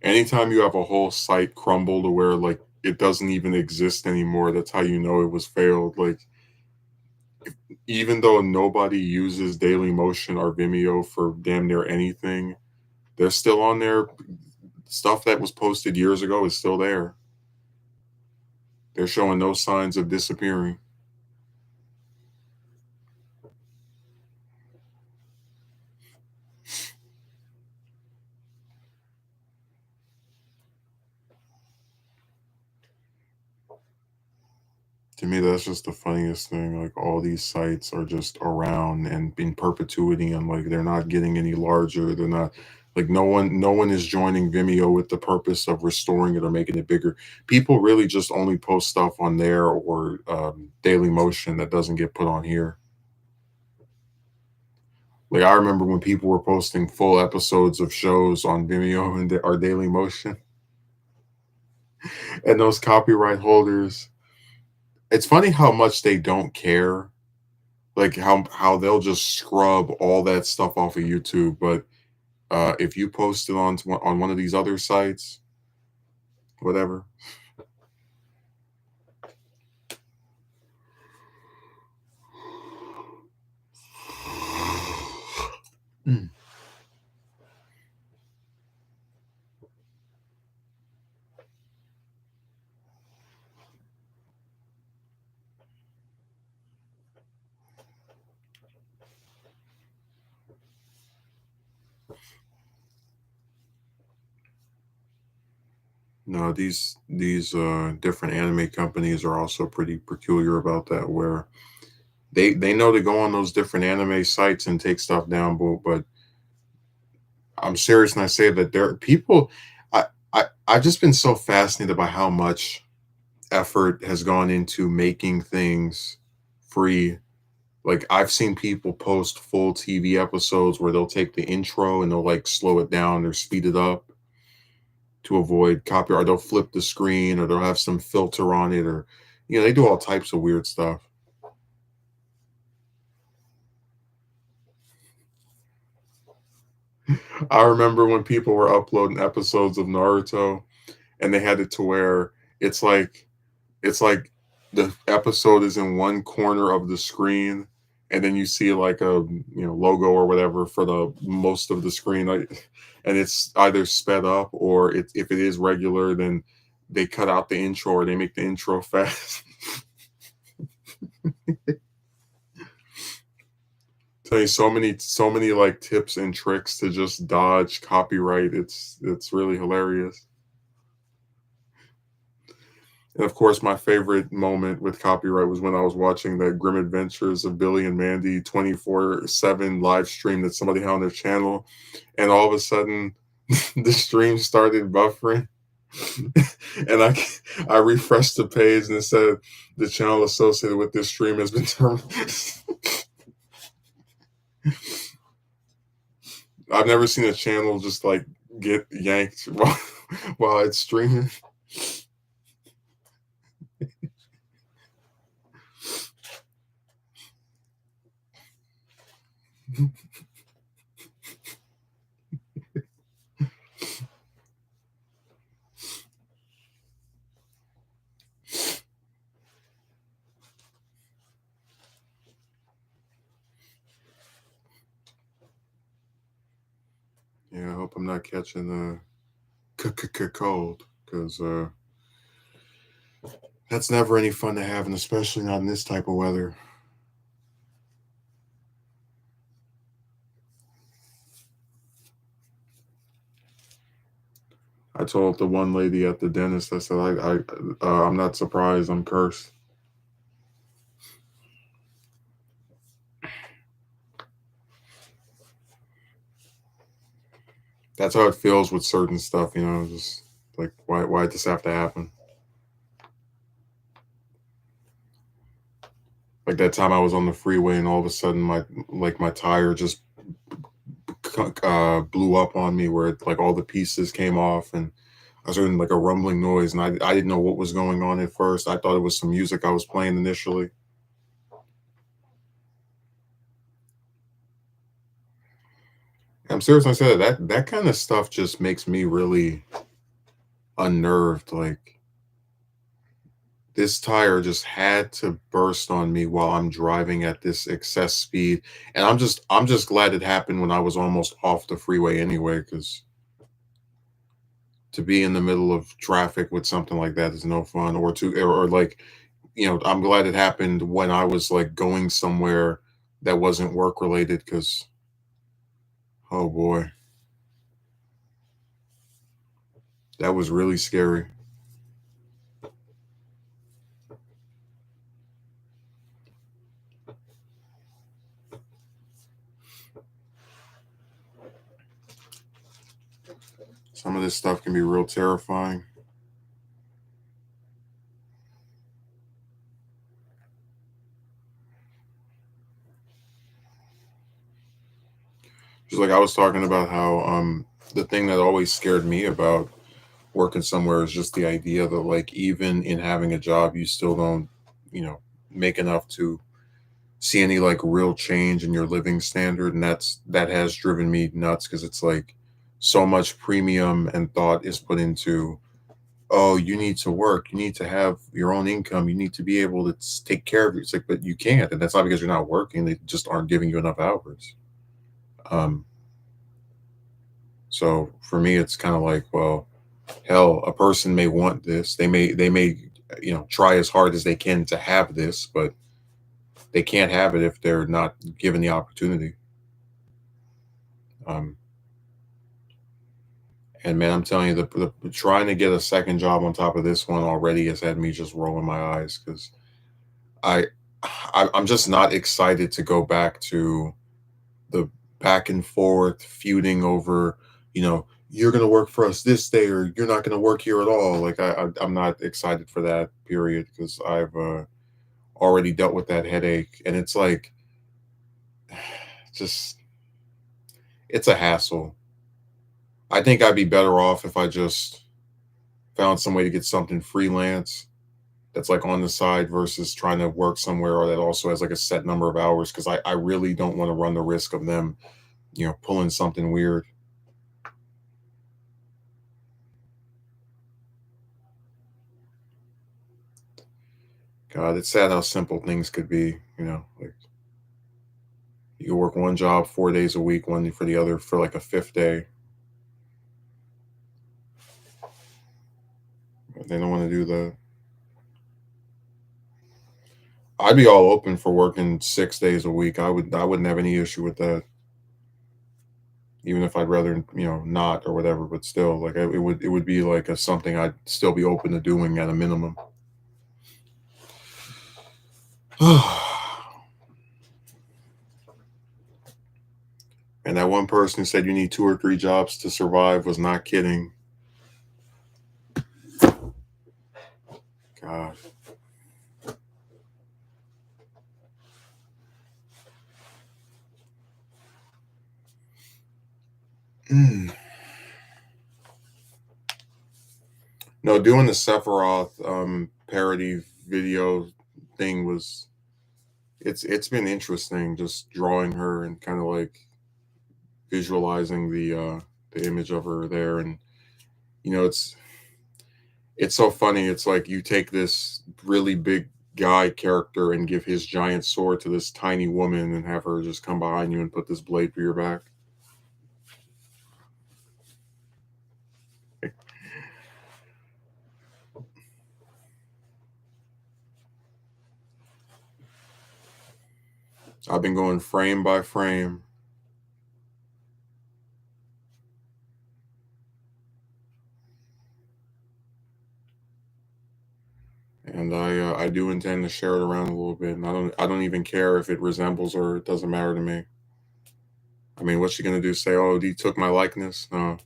Anytime you have a whole site crumble to where like it doesn't even exist anymore, that's how you know it was failed. Like even though nobody uses Daily Motion or Vimeo for damn near anything, they're still on there. Stuff that was posted years ago is still there. They're showing no signs of disappearing. To me, that's just the funniest thing. Like all these sites are just around and in perpetuity, and like they're not getting any larger. They're not like no one is joining Vimeo with the purpose of restoring it or making it bigger. People really just only post stuff on there or Daily Motion that doesn't get put on here. Like I remember when people were posting full episodes of shows on Vimeo and our Daily Motion, and those copyright holders. It's funny how much they don't care, like how they'll just scrub all that stuff off of YouTube. But if you post it on one of these other sites, whatever. Mm. No, these different anime companies are also pretty peculiar about that, where they know to go on those different anime sites and take stuff down, but I'm serious when I say that there are people. I've just been so fascinated by how much effort has gone into making things free. Like I've seen people post full TV episodes where they'll take the intro and they'll like slow it down or speed it up to avoid copyright, or they'll flip the screen, or they'll have some filter on it, or they do all types of weird stuff. I remember when people were uploading episodes of Naruto and they had it to where it's like it's like the episode is in one corner of the screen, and then you see like a logo or whatever for the most of the screen, like, and it's either sped up, or if it is regular, then they cut out the intro or they make the intro fast. Tell you so many like tips and tricks to just dodge copyright. It's really hilarious. And of course, my favorite moment with copyright was when I was watching that Grim Adventures of Billy and Mandy 24/7 live stream that somebody had on their channel. And all of a sudden, the stream started buffering. And I refreshed the page and it said the channel associated with this stream has been terminated. I've never seen a channel just like get yanked while it's streaming. Yeah, I hope I'm not catching the cold because that's never any fun to have, and especially not in this type of weather. I told the one lady at the dentist, I said, I'm not surprised. I'm cursed. That's how it feels with certain stuff, just like, why does this have to happen? Like that time I was on the freeway and all of a sudden my tire just blew up on me where like all the pieces came off and I was hearing like a rumbling noise and I didn't know what was going on at first. I thought it was some music I was playing initially. I'm serious when I said that kind of stuff just makes me really unnerved. Like this tire just had to burst on me while I'm driving at this excess speed. And I'm just glad it happened when I was almost off the freeway anyway, because to be in the middle of traffic with something like that is no fun. Or like, I'm glad it happened when I was like going somewhere that wasn't work related because oh boy, that was really scary. Some of this stuff can be real terrifying. Just like I was talking about how the thing that always scared me about working somewhere is just the idea that like even in having a job you still don't, you know, make enough to see any like real change in your living standard, and that has driven me nuts because it's like so much premium and thought is put into, oh, you need to work, you need to have your own income, you need to be able to take care of you. It's like, but you can't, and that's not because you're not working, they just aren't giving you enough hours. um so for me it's kind of like, well, hell, a person may want this, they may try as hard as they can to have this, but they can't have it if they're not given the opportunity. um And man, I'm telling you, the trying to get a second job on top of this one already has had me just rolling my eyes because I, I'm just not excited to go back to the back and forth feuding over, you're gonna work for us this day or you're not gonna work here at all. Like I'm not excited for that period because I've already dealt with that headache, and it's like just it's a hassle. I think I'd be better off if I just found some way to get something freelance that's like on the side versus trying to work somewhere or that also has like a set number of hours because I really don't want to run the risk of them, pulling something weird. God, it's sad how simple things could be, like you can work one job 4 days a week, one for the other for like a fifth day. But they don't want to do that. I'd be all open for working 6 days a week. I wouldn't have any issue with that. Even if I'd rather, not or whatever, but still, like it would be like a something I'd still be open to doing at a minimum. And that one person who said you need two or three jobs to survive was not kidding. God. Mm. No, doing the Sephiroth parody video thing was It's been interesting just drawing her and kind of like visualizing the image of her there, and you know it's so funny. It's like you take this really big guy character and give his giant sword to this tiny woman and have her just come behind you and put this blade through your back. I've been going frame by frame, and I do intend to share it around a little bit. And I don't even care if it resembles her. It doesn't matter to me. I mean, what's she gonna do? Say, "Oh, he took my likeness"? No.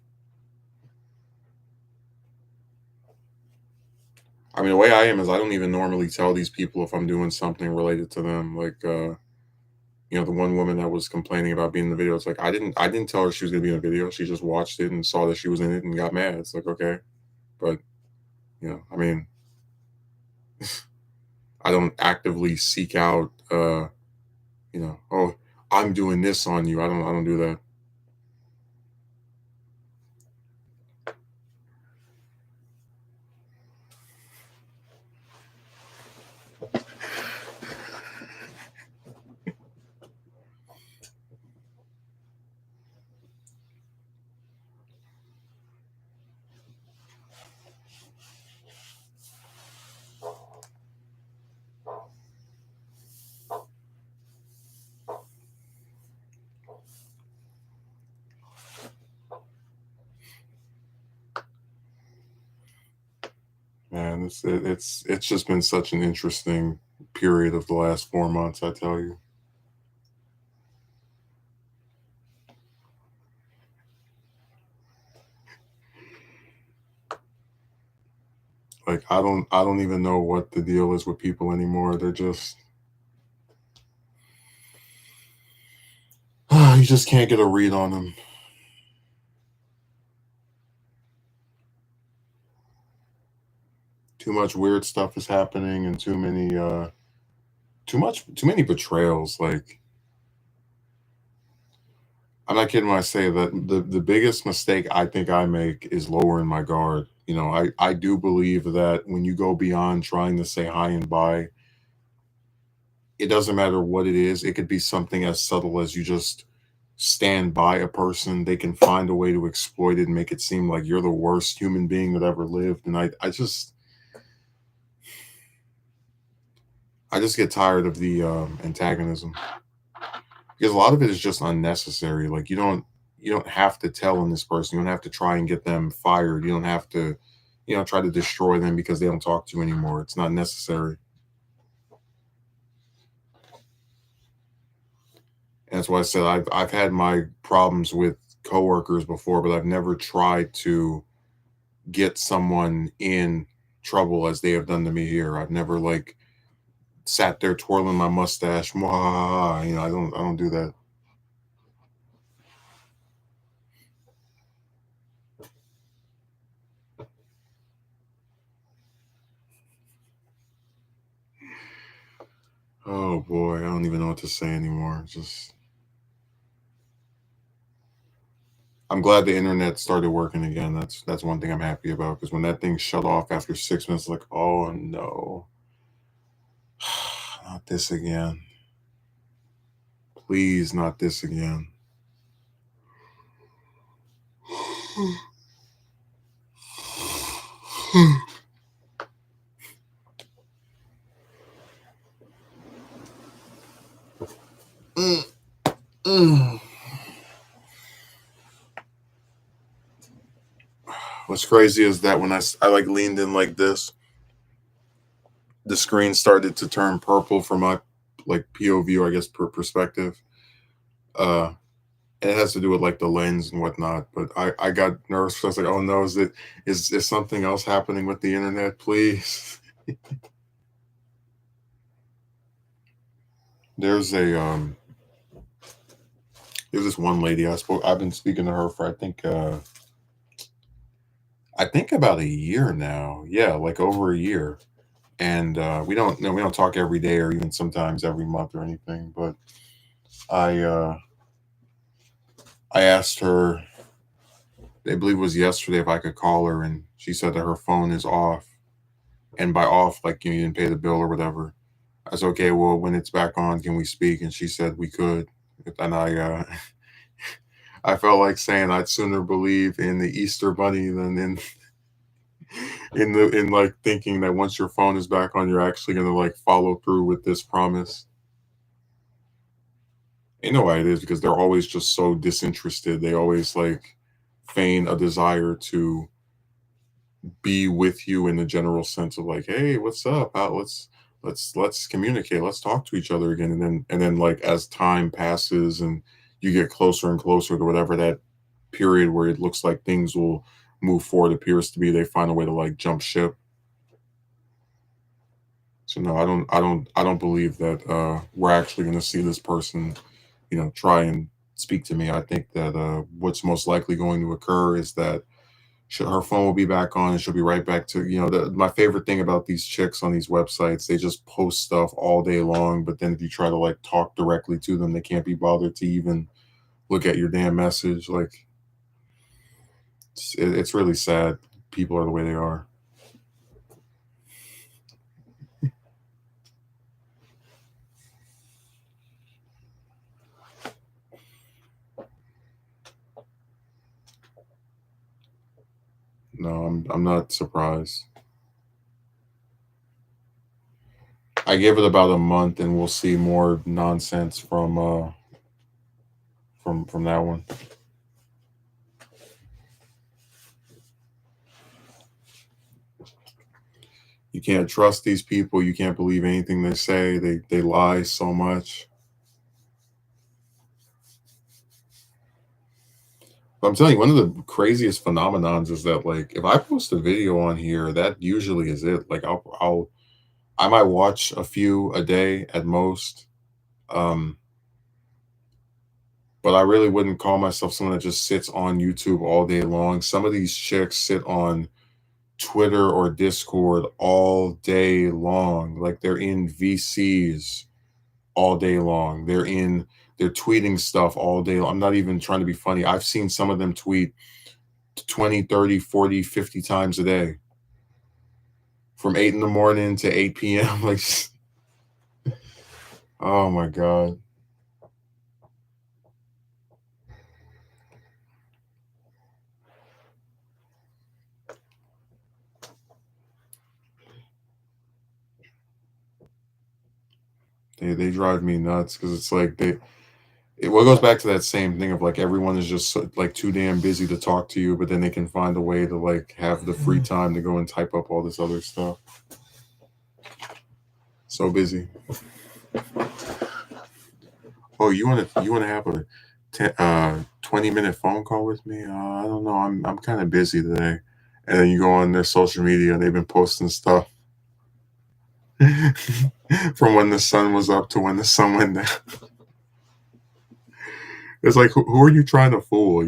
I mean, the way I am is I don't even normally tell these people if I'm doing something related to them. Like, the one woman that was complaining about being in the video. It's like I didn't tell her she was gonna be in the video. She just watched it and saw that she was in it and got mad. It's like, okay, but I mean, I don't actively seek out, oh, I'm doing this on you. I don't do that. Man, it's just been such an interesting period of the last 4 months. I tell you, like I don't even know what the deal is with people anymore. They're just you just can't get a read on them. Too much weird stuff is happening, and too many betrayals. Like, I'm not kidding when I say that the biggest mistake I think I make is lowering my guard. I do believe that when you go beyond trying to say hi and bye, it doesn't matter what it is. It could be something as subtle as you just stand by a person. They can find a way to exploit it and make it seem like you're the worst human being that ever lived. And I just get tired of the antagonism, because a lot of it is just unnecessary. Like, you don't have to tell on this person. You don't have to try and get them fired. You don't have to, try to destroy them because they don't talk to you anymore. It's not necessary. And that's why I said I've had my problems with coworkers before, but I've never tried to get someone in trouble as they have done to me here. I've never like sat there twirling my mustache. Mwah, I don't do that. Oh boy, I don't even know what to say anymore. Just I'm glad the internet started working again. That's one thing I'm happy about, because when that thing shut off after 6 minutes, like, oh no, not this again. Please, not this again. Mm, mm. What's crazy is that when I like leaned in like this, the screen started to turn purple from my like POV, or I guess perspective. Uh, and it has to do with like the lens and whatnot. But I got nervous. I was like, oh no, is something else happening with the internet? Please. There's a there's this one lady I've been speaking to her for I think about a year now. Yeah, like over a year. and we don't talk every day or even sometimes every month or anything. But I uh, I asked her, I believe it was yesterday, if I could call her, and she said that her phone is off. And by off, like you didn't pay the bill or whatever. I said, okay, well, when it's back on, can we speak? And she said we could. And I felt like saying I'd sooner believe in the Easter Bunny than in like thinking that once your phone is back on, you're actually gonna like follow through with this promise. You know why it is, because they're always just so disinterested. They always like feign a desire to be with you in the general sense of like, hey, what's up? Let's communicate. Let's talk to each other again. And then like as time passes and you get closer and closer to whatever that period where it looks like things will move forward appears to be, they find a way to like jump ship. So no, I don't believe that we're actually going to see this person, try and speak to me. I think that what's most likely going to occur is that her phone will be back on and she'll be right back to, my favorite thing about these chicks on these websites, they just post stuff all day long, but then if you try to like talk directly to them, they can't be bothered to even look at your damn message. Like it's really sad. People are the way they are. No, I'm not surprised. I give it about a month and we'll see more nonsense from that one. You can't trust these people. You can't believe anything they say. They lie so much. But I'm telling you, one of the craziest phenomenons is that like if I post a video on here, that usually is it. Like I might watch a few a day at most. Um, but I really wouldn't call myself someone that just sits on YouTube all day long. Some of these chicks sit on Twitter or Discord all day long. Like they're in VCs all day long. They're tweeting stuff all day long. I'm not even trying to be funny. I've seen some of them tweet 20, 30, 40, 50 times a day from 8 in the morning to 8 p.m. Like, oh my God. They drive me nuts because it's like well, it goes back to that same thing of like everyone is just like too damn busy to talk to you, but then they can find a way to like have the free time to go and type up all this other stuff. So busy. Oh, you want to have a 20-minute phone call with me? I don't know. I'm kind of busy today. And then you go on their social media and they've been posting stuff from when the sun was up to when the sun went down. It's like who are you trying to fool?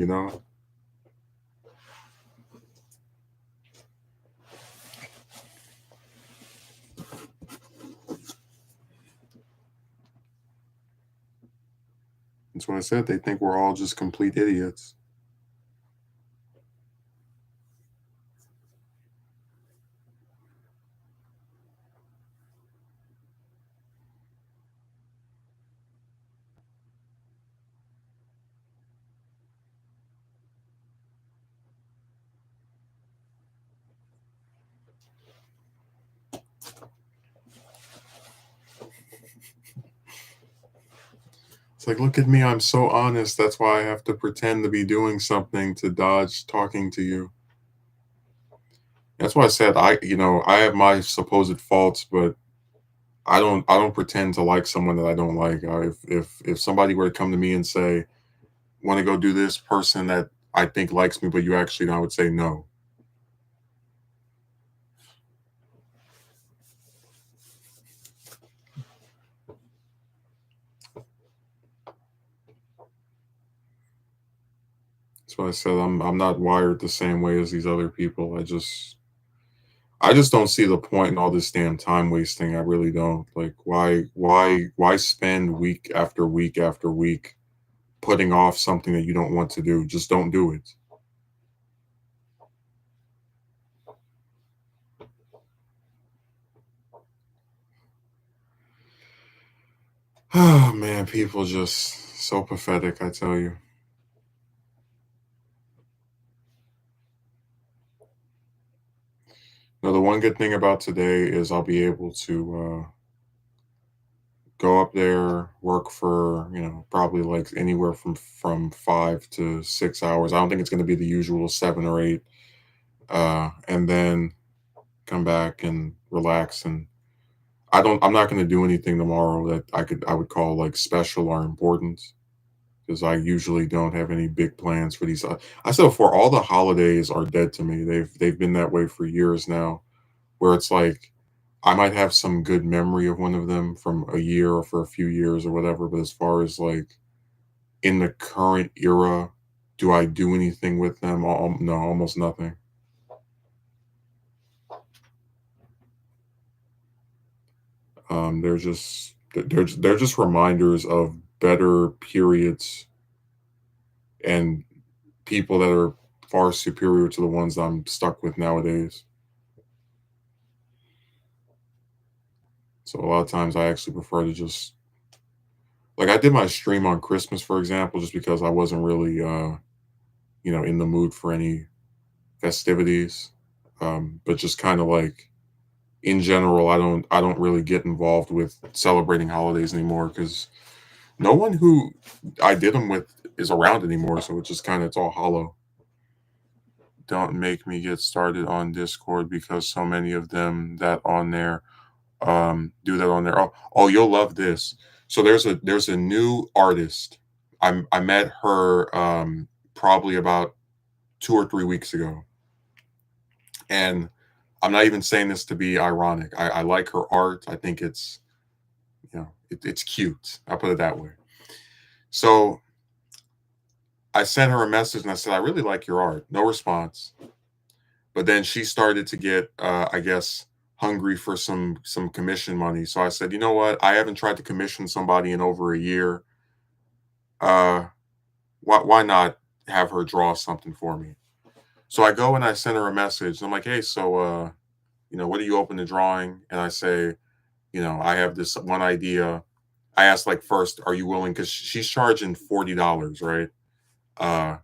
That's what I said. They think we're all just complete idiots. It's like, look at me. I'm so honest. That's why I have to pretend to be doing something to dodge talking to you. That's why I said I have my supposed faults, but I don't pretend to like someone that I don't like. If somebody were to come to me and say, "Want to go do this person that I think likes me, but you actually don't," I would say no. So I said I'm not wired the same way as these other people. I just I just don't see the point in all this damn time wasting. I really don't. Like, why spend week after week after week putting off something that you don't want to do? Just don't do it. Oh man, people just so pathetic, I tell you. No, the one good thing about today is I'll be able to go up there, work for, probably like anywhere from 5 to 6 hours. I don't think it's going to be the usual 7 or 8, and then come back and relax. And I'm not going to do anything tomorrow that I would call like special or important, because I usually don't have any big plans for these. I said before, all the holidays are dead to me. They've been that way for years now, where it's like I might have some good memory of one of them from a year or for a few years or whatever, but as far as like in the current era, do I do anything with them? No, almost nothing. They're just reminders of better periods and people that are far superior to the ones I'm stuck with nowadays. So a lot of times I actually prefer to just like I did my stream on Christmas, for example, just because I wasn't really in the mood for any festivities. But just kind of like in general, I don't really get involved with celebrating holidays anymore because no one who I did them with is around anymore. So it's just kind of it's all hollow. Don't make me get started on Discord because so many of them that on there do that on there. Oh, you'll love this. So there's a new artist. I met her probably about 2 or 3 weeks ago, and I'm not even saying this to be ironic. I like her art. I think it's it's cute. I'll put it that way. So I sent her a message and I said I really like your art. No response. But then she started to get, I guess, hungry for some commission money. So I said, you know what? I haven't tried to commission somebody in over a year. Uh, why not have her draw something for me? So I go and I send her a message. I'm like, hey, so what are you open to drawing? And I say, I have this one idea. I asked like first, are you willing? Because she's charging $40, right? Uh,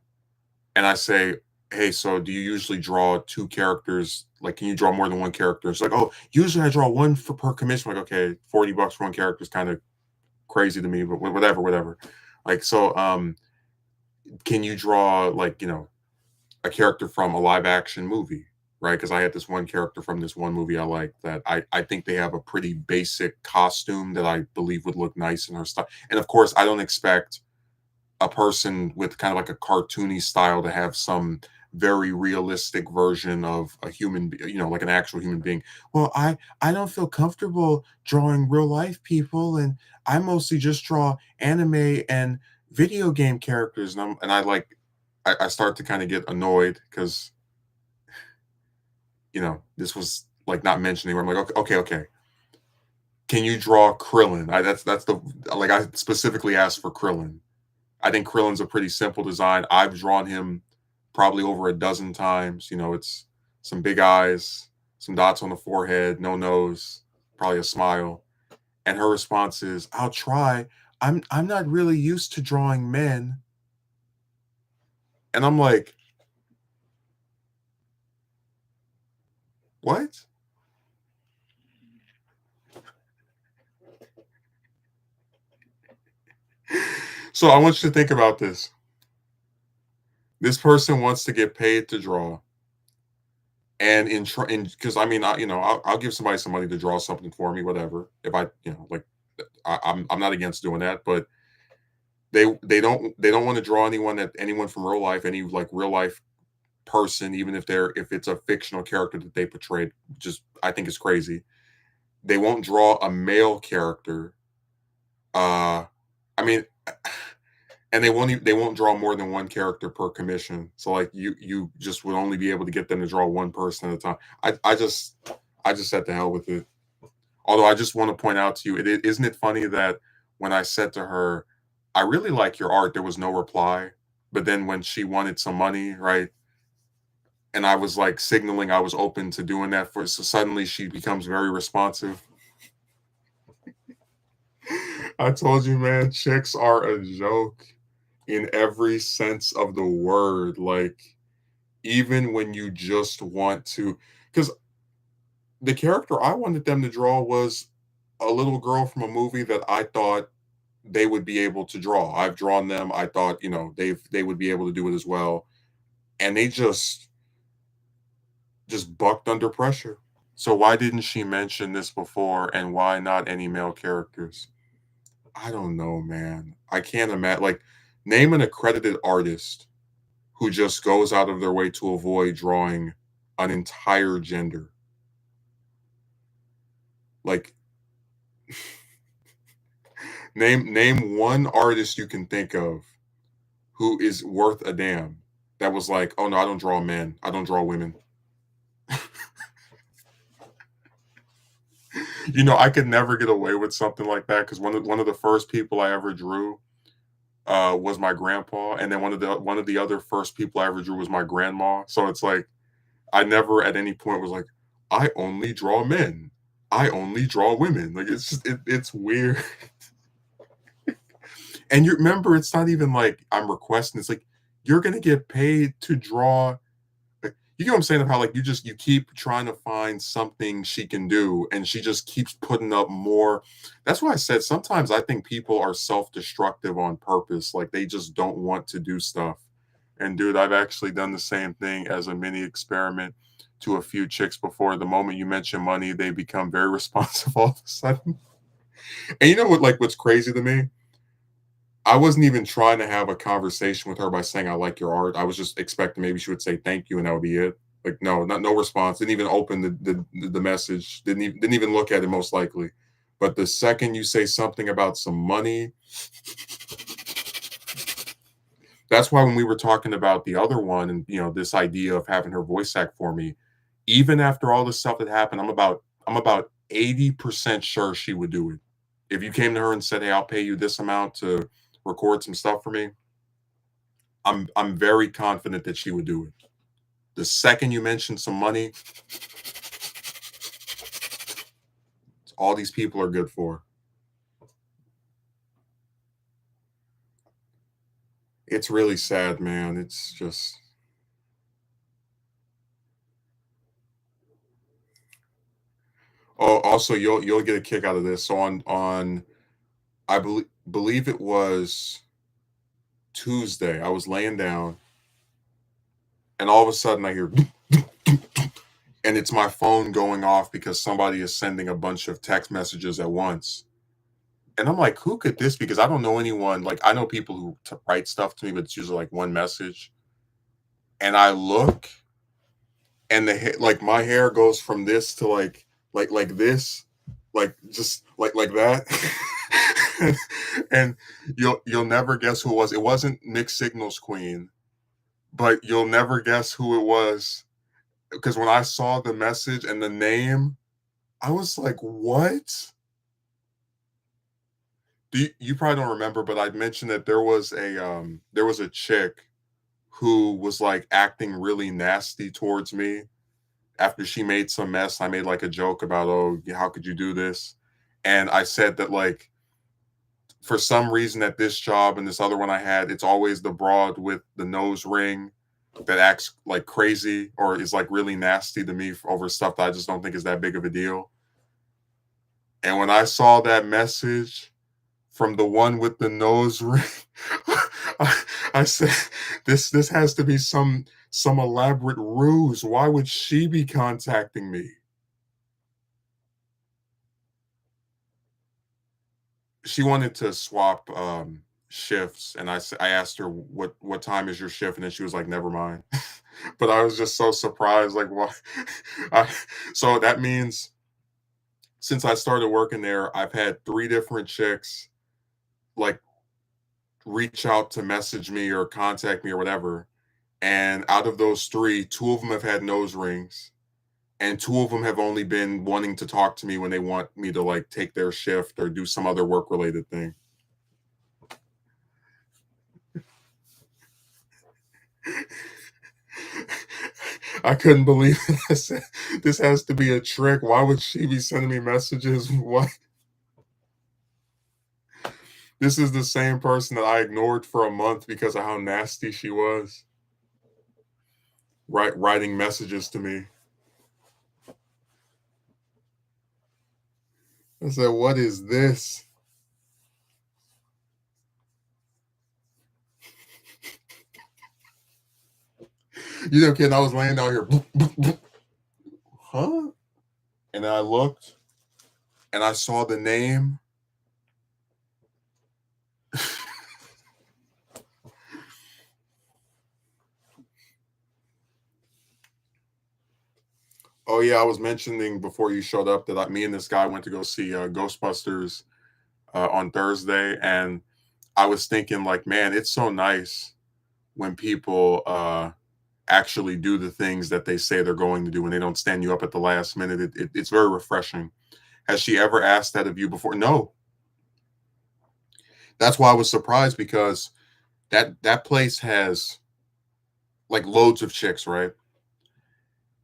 and I say, hey, so do you usually draw two characters? Like, can you draw more than one character? She's like, oh, usually I draw one for per commission. I'm like, okay, $40 for one character is kind of crazy to me, but whatever, whatever. Like, so can you draw like, a character from a live action movie? Right. Because I had this one character from this one movie I like that I think they have a pretty basic costume that I believe would look nice in her stuff. And of course, I don't expect a person with kind of like a cartoony style to have some very realistic version of a like an actual human being. Well, I don't feel comfortable drawing real life people, and I mostly just draw anime and video game characters. And I like I start to kind of get annoyed because this was like not mentioned anywhere. I'm like, okay, okay, okay. Can you draw Krillin? That's the like I specifically asked for Krillin. I think Krillin's a pretty simple design. I've drawn him probably over a dozen times. It's some big eyes, some dots on the forehead, no nose, probably a smile. And her response is, "I'll try. I'm not really used to drawing men." And I'm like, "What?" So I want you to think about this. This person wants to get paid to draw, and because I mean, I'll give somebody some money to draw something for me, whatever. If I, like, I'm not against doing that, but they don't want to draw anyone from real life, any like real life person, even if it's a fictional character that they portrayed. Just I think it's crazy. They won't draw a male character. I mean, and they won't draw more than one character per commission. So like you just would only be able to get them to draw one person at a time. I just said to hell with it. Although I just want to point out to you, isn't it funny that when I said to her, I really like your art, there was no reply. But then when she wanted some money, right? And I was like signaling I was open to doing that for, so suddenly she becomes very responsive. I told you, man, chicks are a joke in every sense of the word. Like, even when you just want to, because the character I wanted them to draw was a little girl from a movie that I thought they would be able to draw. I've drawn them. I thought, they would be able to do it as well. And they just bucked under pressure. So why didn't she mention this before, and why not any male characters? I don't know, man. I can't imagine. Like, name an accredited artist who just goes out of their way to avoid drawing an entire gender. Like, name one artist you can think of who is worth a damn that was like, oh no, I don't draw men, I don't draw women. I could never get away with something like that because one of the first people I ever drew was my grandpa, and then one of the other first people I ever drew was my grandma. So it's like I never at any point was like, I only draw men. I only draw women. Like it's weird. And you remember, it's not even like I'm requesting. It's like you're gonna get paid to draw. Like, you get what I'm saying? Of how like you keep trying to find something she can do, and she just keeps putting up more. That's why I said sometimes I think people are self-destructive on purpose. Like they just don't want to do stuff. And dude, I've actually done the same thing as a mini experiment to a few chicks before. The moment you mention money, they become very responsive all of a sudden. And you know what? Like what's crazy to me? I wasn't even trying to have a conversation with her by saying I like your art. I was just expecting maybe she would say thank you and that would be it. Like no response. Didn't even open the message. Didn't even look at it most likely. But the second you say something about some money, that's why when we were talking about the other one and this idea of having her voice act for me, even after all the stuff that happened, I'm about 80% sure she would do it. If you came to her and said, "Hey, I'll pay you this amount to record some stuff for me," I'm very confident that she would do it. The second you mention some money, all these people are good for. It's really sad, man. It's just oh, also you'll get a kick out of this. So on I believe it was Tuesday, I was laying down and all of a sudden I hear and it's my phone going off because somebody is sending a bunch of text messages at once. And I'm like, who could this be? Because I don't know anyone. Like, I know people who write stuff to me, but it's usually like one message. And I look, and like my hair goes from this to like this, like just like that. And you'll never guess who it was. It wasn't Mixed Signals Queen, but you'll never guess who it was because when I saw the message and the name, I was like, what? You probably don't remember, but I mentioned that there was a chick who was like acting really nasty towards me after she made some mess. I made like a joke about, oh, how could you do this? And I said that like for some reason at this job and this other one I had, it's always the broad with the nose ring that acts like crazy or is like really nasty to me over stuff that I just don't think is that big of a deal. And when I saw that message from the one with the nose ring, I said, "This has to be some elaborate ruse. Why would she be contacting me?" She wanted to swap shifts, and I asked her what time is your shift, and then she was like, "Never mind." But I was just so surprised, like, what? I, so that means since I started working there, I've had three different chicks like reach out to message me or contact me or whatever. And out of those three, two of them have had nose rings, and two of them have only been wanting to talk to me when they want me to like take their shift or do some other work related thing. I couldn't believe it. I said, this has to be a trick. Why would she be sending me messages? What? This is the same person that I ignored for a month because of how nasty she was. Writing messages to me. I said, what is this? You know, kid, I was laying down here. Huh? And then I looked and I saw the name. Oh yeah, I was mentioning before you showed up that me and this guy went to go see Ghostbusters on Thursday, and I was thinking like, man, it's so nice when people actually do the things that they say they're going to do, when they don't stand you up at the last minute. It's very refreshing. Has she ever asked that of you before? No. That's why I was surprised, because that place has like loads of chicks, right?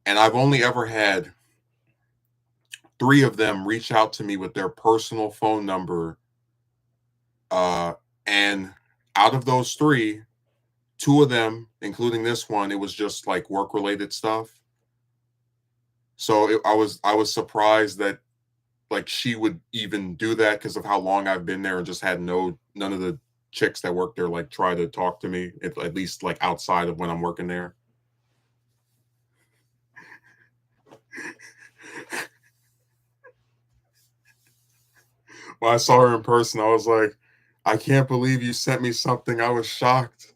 And I've only ever had three of them reach out to me with their personal phone number. And out of those three, two of them, including this one, it was just like work related stuff. So I was surprised that like she would even do that, because of how long I've been there, and just had none of the chicks that work there like try to talk to me, at least like outside of when I'm working there. When I saw her in person, I was like, I can't believe you sent me something. I was shocked.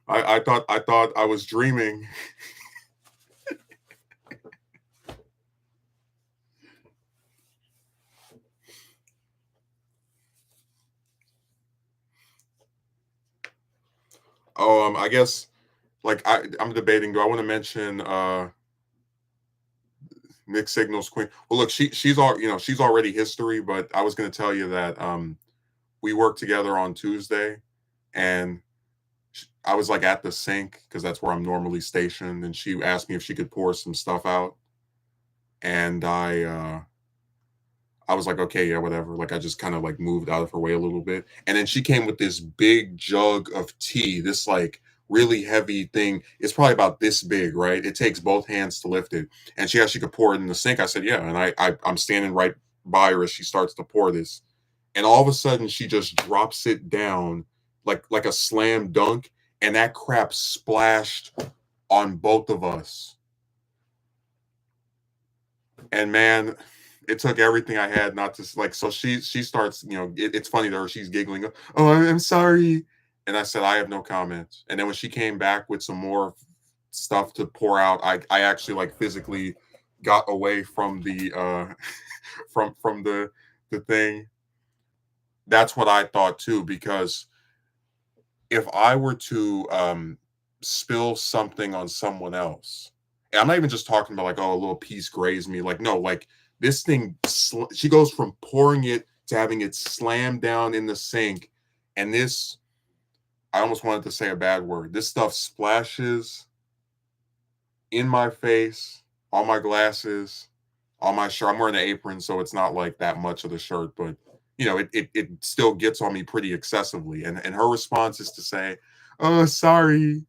I thought I was dreaming. Oh, I guess like I'm debating. Do I want to mention Nick Signal's queen? Well, look, she's already history. But I was going to tell you that we worked together on Tuesday, and I was like at the sink because that's where I'm normally stationed, and she asked me if she could pour some stuff out, and I was like, okay, yeah, whatever. Like, I just kind of like moved out of her way a little bit. And then she came with this big jug of tea, this like really heavy thing. It's probably about this big, right? It takes both hands to lift it. And she actually could pour it in the sink. I said, yeah. And I'm standing right by her as she starts to pour this. And all of a sudden she just drops it down like a slam dunk. And that crap splashed on both of us. And man, it took everything I had not to like. So she starts, it's funny to her. She's giggling. Oh, I'm sorry. And I said, I have no comments. And then when she came back with some more stuff to pour out, I actually like physically got away from the from the thing. That's what I thought too, because if I were to spill something on someone else, and I'm not even just talking about like, oh, a little piece grazed me. Like, no, like this thing, she goes from pouring it to having it slammed down in the sink. And this, I almost wanted to say a bad word. This stuff splashes in my face, on my glasses, on my shirt. I'm wearing an apron, so it's not like that much of the shirt, but it still gets on me pretty excessively. And her response is to say, oh, sorry.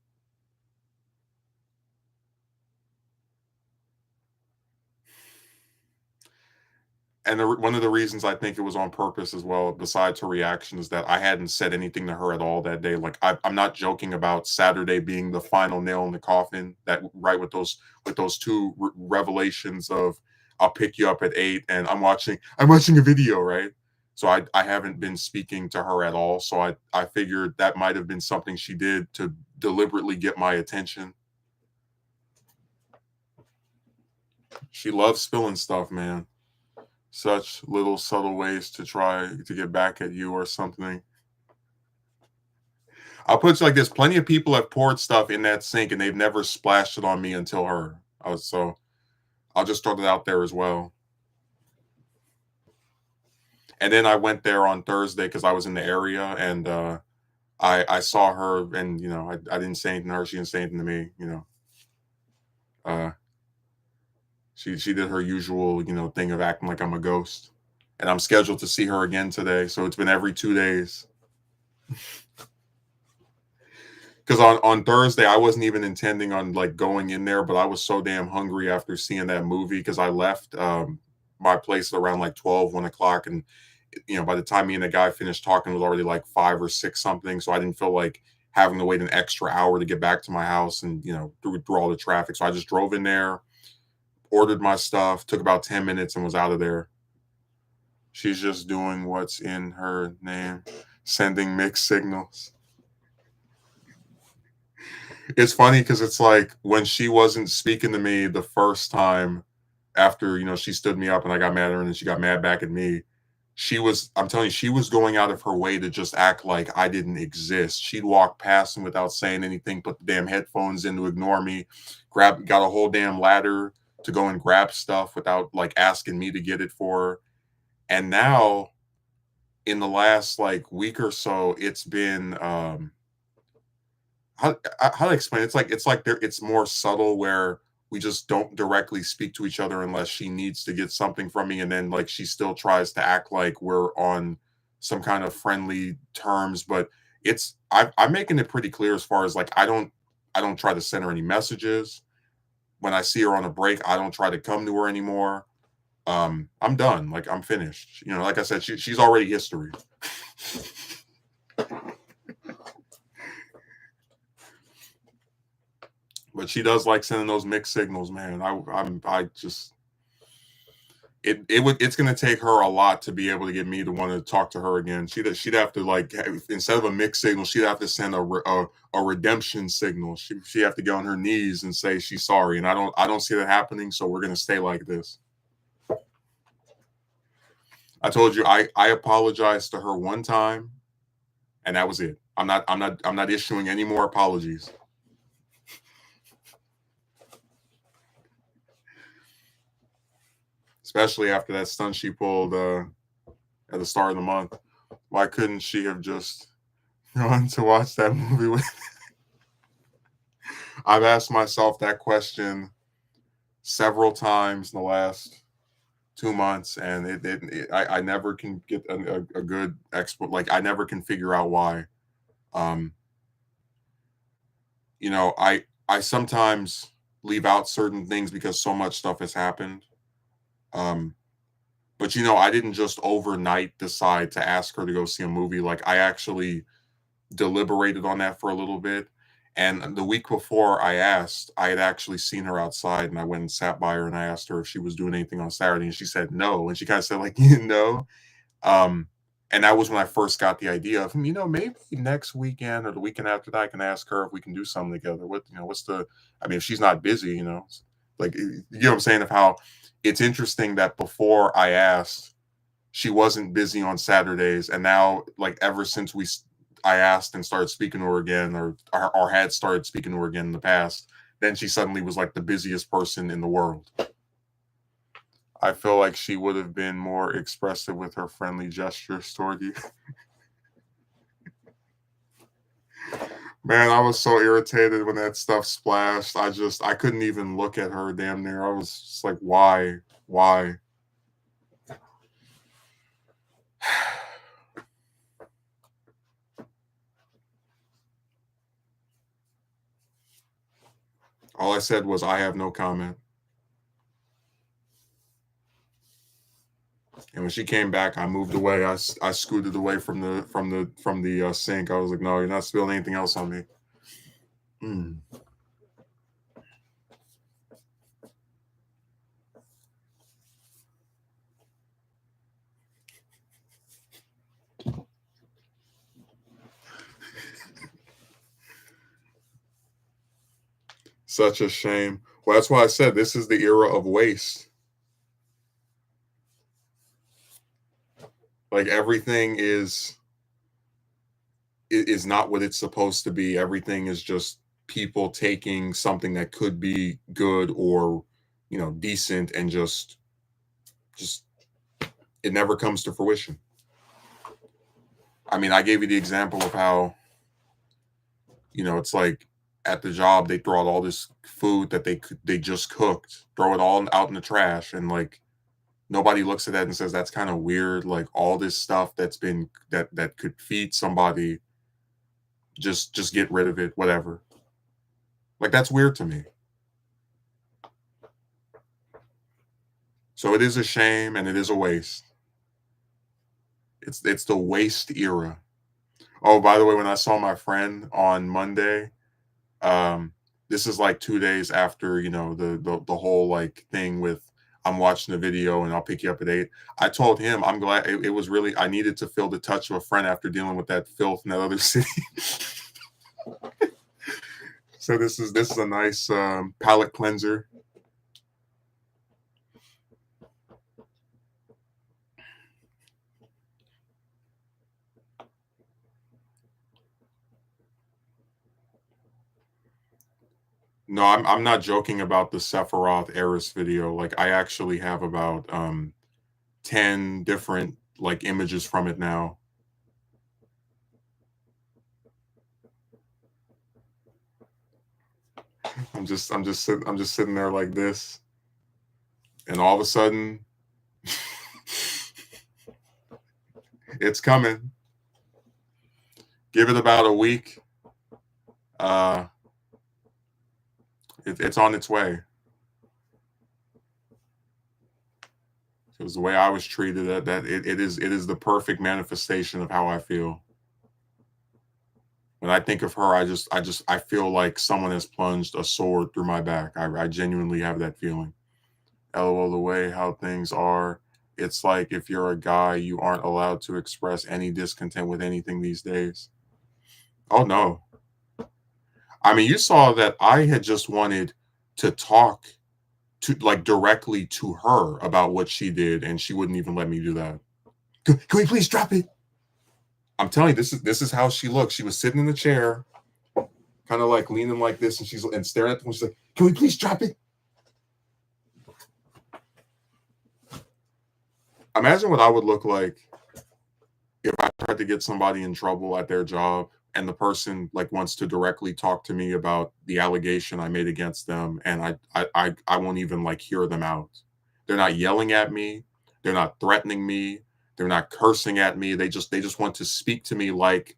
And one of the reasons I think it was on purpose as well, besides her reaction, is that I hadn't said anything to her at all that day. Like I'm not joking about Saturday being the final nail in the coffin. That right, with those two revelations of I'll pick you up at 8, and I'm watching a video, right? So I haven't been speaking to her at all. So I figured that might have been something she did to deliberately get my attention. She loves spilling stuff, man. Such little subtle ways to try to get back at you or something. I'll put it like this: plenty of people have poured stuff in that sink and they've never splashed it on me until her. So I'll just throw that out there as well. And then I went there on Thursday because I was in the area, and I saw her, and I didn't say anything to her. She didn't say anything to me. Uh, she did her usual thing of acting like I'm a ghost, and I'm scheduled to see her again today. So it's been every 2 days. Because on Thursday I wasn't even intending on like going in there, but I was so damn hungry after seeing that movie because I left my place around like 12, 1 o'clock, and by the time me and the guy finished talking, it was already like 5 or 6 something. So I didn't feel like having to wait an extra hour to get back to my house and through all the traffic. So I just drove in there, ordered my stuff, took about 10 minutes, and was out of there. She's just doing what's in her name, sending mixed signals. It's funny because it's like when she wasn't speaking to me the first time after, she stood me up and I got mad at her and then she got mad back at me. I'm telling you, she was going out of her way to just act like I didn't exist. She'd walk past him without saying anything, put the damn headphones in to ignore me, got a whole damn ladder to go and grab stuff without like asking me to get it for her. And now in the last like week or so, it's been how to explain it? It's like it's more subtle where we just don't directly speak to each other unless she needs to get something from me, and then like she still tries to act like we're on some kind of friendly terms. But I'm making it pretty clear as far as like I don't try to send her any messages. When I see her on a break, I don't try to come to her anymore. I'm done. Like I'm finished. Like I said, she's already history. But she does like sending those mixed signals, man. I just it's gonna take her a lot to be able to get me to want to talk to her again. She'd have to like instead of a mixed signal, she'd have to send a redemption signal. She have to get on her knees and say she's sorry, and I don't see that happening. So we're gonna stay like this. I told you I apologized to her one time, and that was it. I'm not issuing any more apologies. Especially after that stunt she pulled at the start of the month. Why couldn't she have just gone to watch that movie with? I've asked myself that question several times in the last 2 months, and I never can get a good expert. Like I never can figure out why. Um, I sometimes leave out certain things because so much stuff has happened. Um, but I didn't just overnight decide to ask her to go see a movie. Like I actually deliberated on that for a little bit. And the week before I asked, I had actually seen her outside and I went and sat by her and I asked her if she was doing anything on Saturday. And she said no. And she kind of said, like, Um, and that was when I first got the idea of, maybe next weekend or the weekend after that, I can ask her if we can do something together. I mean, if she's not busy, like, what I'm saying, of how it's interesting that before I asked, she wasn't busy on Saturdays. And now, like, ever since I asked and started speaking to her again, or had started speaking to her again in the past, then she suddenly was like the busiest person in the world. I feel like she would have been more expressive with her friendly gestures toward you. Man, I was so irritated when that stuff splashed. I couldn't even look at her damn near. I was just like, why? Why? All I said was, I have no comment. And when she came back, I moved away. I scooted away from the sink. I was like, no, you're not spilling anything else on me. Mm. Such a shame. Well, that's why I said this is the era of waste. Like everything is not what it's supposed to be. Everything is just people taking something that could be good or, decent and just it never comes to fruition. I mean, I gave you the example of how, it's like at the job they throw out all this food that they just cooked, throw it all out in the trash, and like nobody looks at that and says that's kind of weird. Like all this stuff that could feed somebody, just get rid of it, whatever. Like that's weird to me. So it is a shame and it is a waste. It's the waste era. Oh, by the way, when I saw my friend on Monday, um, this is like 2 days after the whole like thing with I'm watching the video and I'll pick you up at 8. I told him I'm glad it was really I needed to feel the touch of a friend after dealing with that filth in that other city. So this is a nice palate cleanser. No, I'm not joking about the Sephiroth Eris video. Like I actually have about 10 different like images from it now. I'm just sitting there like this, and all of a sudden it's coming. Give it about a week. Uh it's on its way. Because the way I was treated, that it is the perfect manifestation of how I feel. When I think of her, I feel like someone has plunged a sword through my back. I genuinely have that feeling. LOL, the way how things are, it's like if you're a guy, you aren't allowed to express any discontent with anything these days. Oh no. I mean, you saw that I had just wanted to talk to like directly to her about what she did, and she wouldn't even let me do that. Can we please drop it? I'm telling you, this is how she looked. She was sitting in the chair, kind of like leaning like this, and she's and staring at the phone. She's like, "Can we please drop it?" Imagine what I would look like if I tried to get somebody in trouble at their job, and the person like wants to directly talk to me about the allegation I made against them, and I won't even like hear them out. They're not yelling at me. They're not threatening me. They're not cursing at me. They just want to speak to me like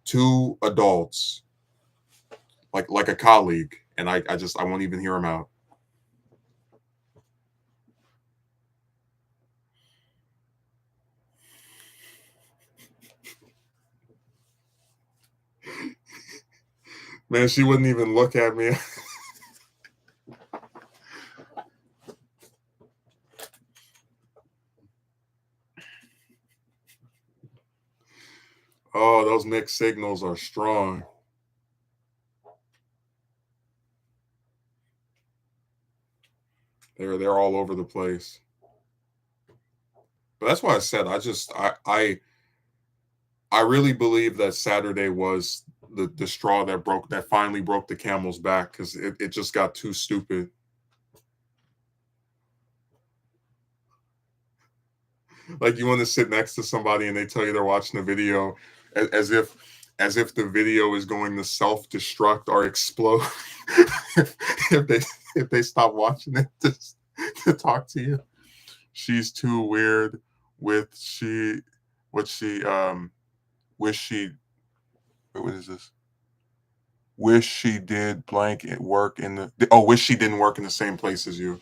two adults, like a colleague, and I won't even hear them out. Man, she wouldn't even look at me. Oh, those mixed signals are strong. They're all over the place. But that's why I said I really believe that Saturday was the straw that finally broke the camel's back because it just got too stupid. Like you want to sit next to somebody and they tell you they're watching a video as if the video is going to self-destruct or explode if they if they stop watching it to talk to you. She's too weird with she what she wish she what is this? Wish she did blank at work in the wish she didn't work in the same place as you.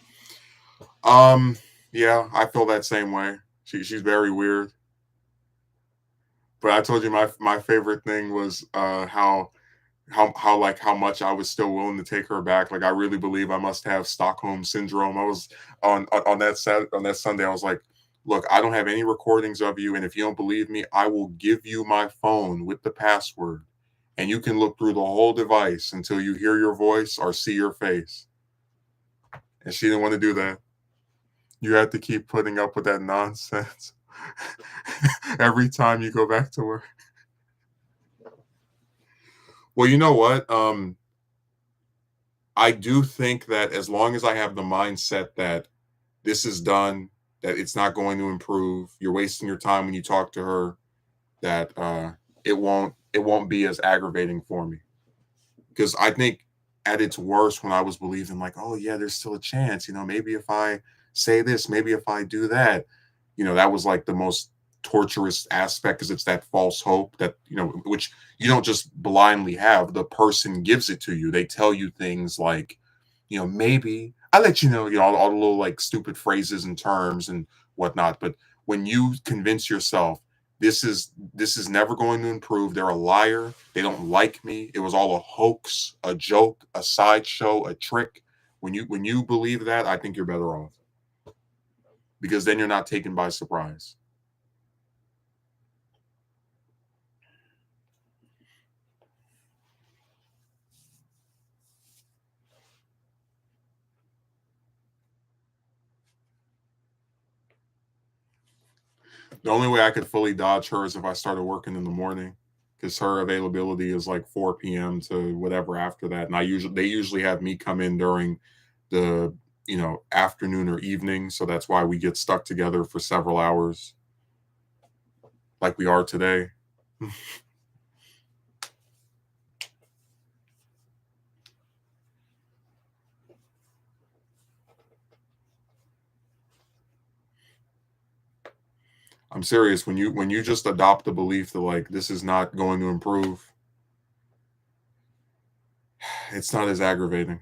Um yeah, I feel that same way. She's very weird. But I told you my favorite thing was how like how much I was still willing to take her back. Like I really believe I must have Stockholm syndrome. I was on that Sunday. I was like, look, I don't have any recordings of you, and if you don't believe me, I will give you my phone with the password, and you can look through the whole device until you hear your voice or see your face. And she didn't want to do that. You had to keep putting up with that nonsense. every time you go back to work. Well, you know what? I do think that as long as I have the mindset that this is done, that it's not going to improve, you're wasting your time when you talk to her, that it won't be as aggravating for me. Because I think at its worst when I was believing like, oh yeah, there's still a chance, maybe if I say this, maybe if I do that, that was like the most torturous aspect because it's that false hope that, which you don't just blindly have. The person gives it to you. They tell you things like, maybe I let all the little like stupid phrases and terms and whatnot. But when you convince yourself this is never going to improve. They're a liar. They don't like me. It was all a hoax, a joke, a sideshow, a trick. When you believe that, I think you're better off because then you're not taken by surprise. The only way I could fully dodge her is if I started working in the morning because her availability is like 4 p.m. to whatever after that. And they usually have me come in during the afternoon or evening. So that's why we get stuck together for several hours like we are today. I'm serious. When you just adopt the belief that like this is not going to improve, it's not as aggravating.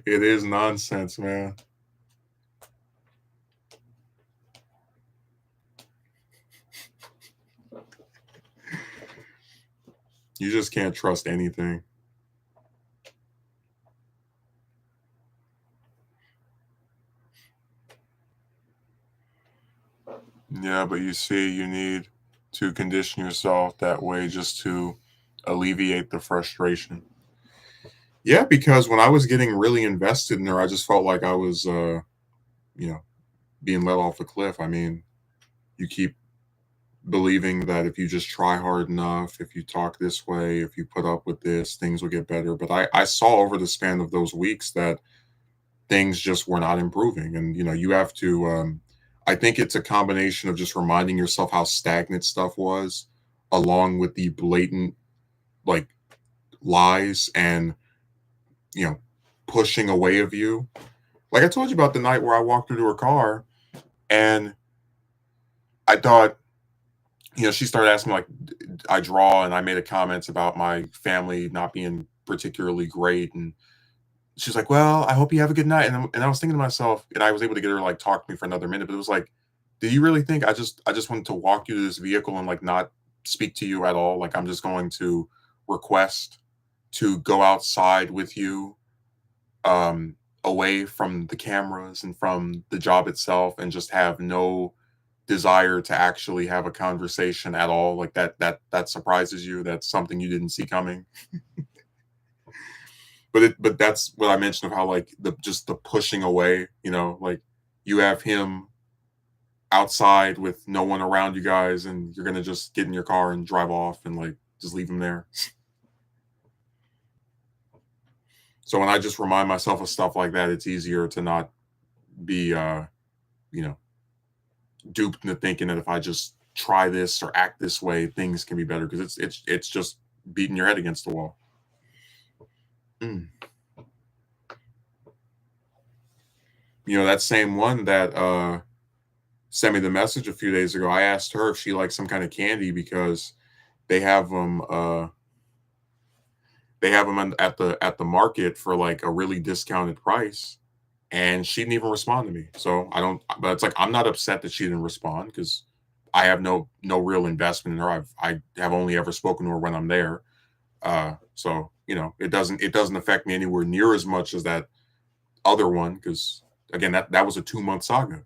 It is nonsense, man. You just can't trust anything. Yeah, but you see, you need to condition yourself that way just to alleviate the frustration. Yeah, because when I was getting really invested in her, I just felt like I was, you know, being let off a cliff. I mean, you keep believing that if you just try hard enough, if you talk this way, if you put up with this, things will get better. But I saw over the span of those weeks that things just were not improving. And, you have to, I think it's a combination of just reminding yourself how stagnant stuff was, along with the blatant, like, lies and, you know, pushing away of you. Like I told you about the night where I walked into her car and I thought, she started asking me, like, I draw, and I made a comments about my family not being particularly great. And she's like, "Well, I hope you have a good night." And I was thinking to myself, and I was able to get her to like talk to me for another minute, but it was like, do you really think I just wanted to walk you to this vehicle and like not speak to you at all? Like I'm just going to request to go outside with you, away from the cameras and from the job itself, and just have no desire to actually have a conversation at all. Like that surprises you. That's something you didn't see coming. But that's what I mentioned of how like the pushing away, like you have him outside with no one around you guys, and you're gonna just get in your car and drive off and like just leave him there. So when I just remind myself of stuff like that, it's easier to not be you know, duped into thinking that if I just try this or act this way, things can be better because it's just beating your head against the wall. Mm. That same one that sent me the message a few days ago. I asked her if she likes some kind of candy because they have them. They have them at the market for like a really discounted price, and she didn't even respond to me. So I don't. But it's like I'm not upset that she didn't respond because I have no real investment in her. I have only ever spoken to her when I'm there. So it doesn't affect me anywhere near as much as that other one because again that was a 2 month saga.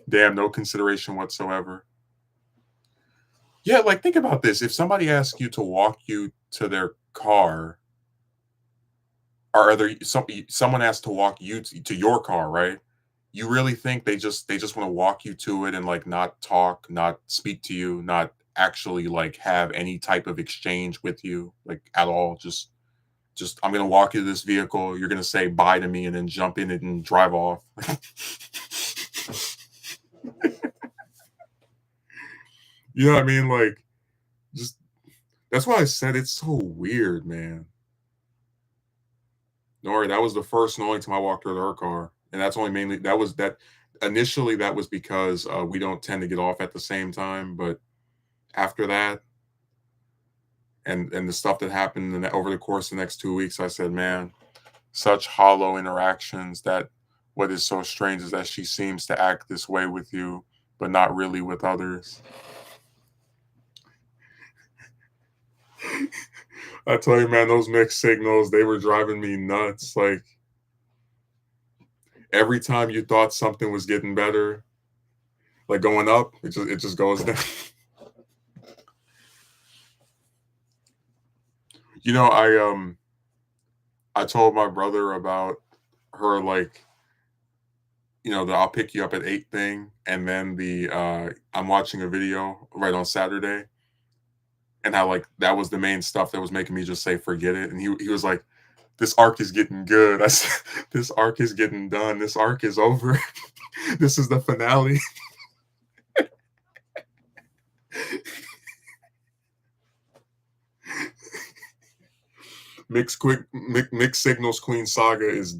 Damn, no consideration whatsoever. Yeah, like think about this. If somebody asks you to walk you to their car, or other someone has to walk you to your car, right? You really think they just want to walk you to it and like not talk, not speak to you, not actually like have any type of exchange with you, like at all? Just I'm gonna walk you to this vehicle. You're gonna say bye to me and then jump in it and drive off. You know what I mean? Like just that's why I said it's so weird, man. Nori, that was the first and only time I walked her to her car, and that's only mainly that initially that was because we don't tend to get off at the same time, but after that, and the stuff that happened over the course of the next 2 weeks, I said, man, such hollow interactions. That what is so strange is that she seems to act this way with you, but not really with others. I tell you, man, those mixed signals, they were driving me nuts. Like every time you thought something was getting better, like going up, it just goes down. You know, I told my brother about her, like, the I'll pick you up at 8 thing, and then the I'm watching a video right on Saturday, and how like that was the main stuff that was making me just say forget it. And he was like, this arc is getting good. I said, this arc is getting done. This arc is over. This is the finale. Mixed signals Queen Saga is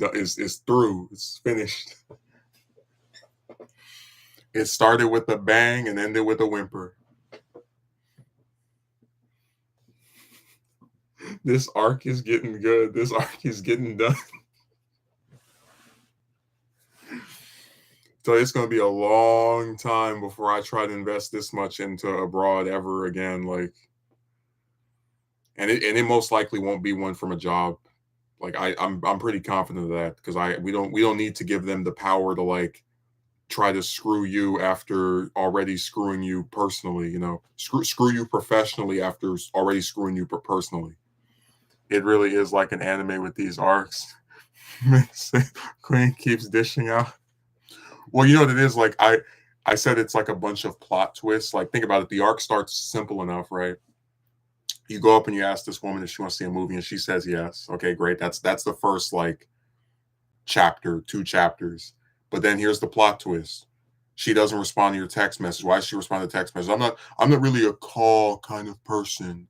through. It's finished. It started with a bang and ended with a whimper. This arc is getting good. This arc is getting done. So it's going to be a long time before I try to invest this much into abroad ever again. Like, and it most likely won't be one from a job. Like I'm pretty confident of that because we don't need to give them the power to like try to screw you after already screwing you personally. Screw you professionally after already screwing you personally. It really is like an anime with these arcs. Queen keeps dishing out. Well, you know what it is. Like I said, it's like a bunch of plot twists. Like think about it. The arc starts simple enough, right? You go up and you ask this woman if she wants to see a movie, and she says yes. Okay, great. That's the first like chapter, 2 chapters. But then here's the plot twist. She doesn't respond to your text message. Why does she respond to text message? I'm not really a call kind of person.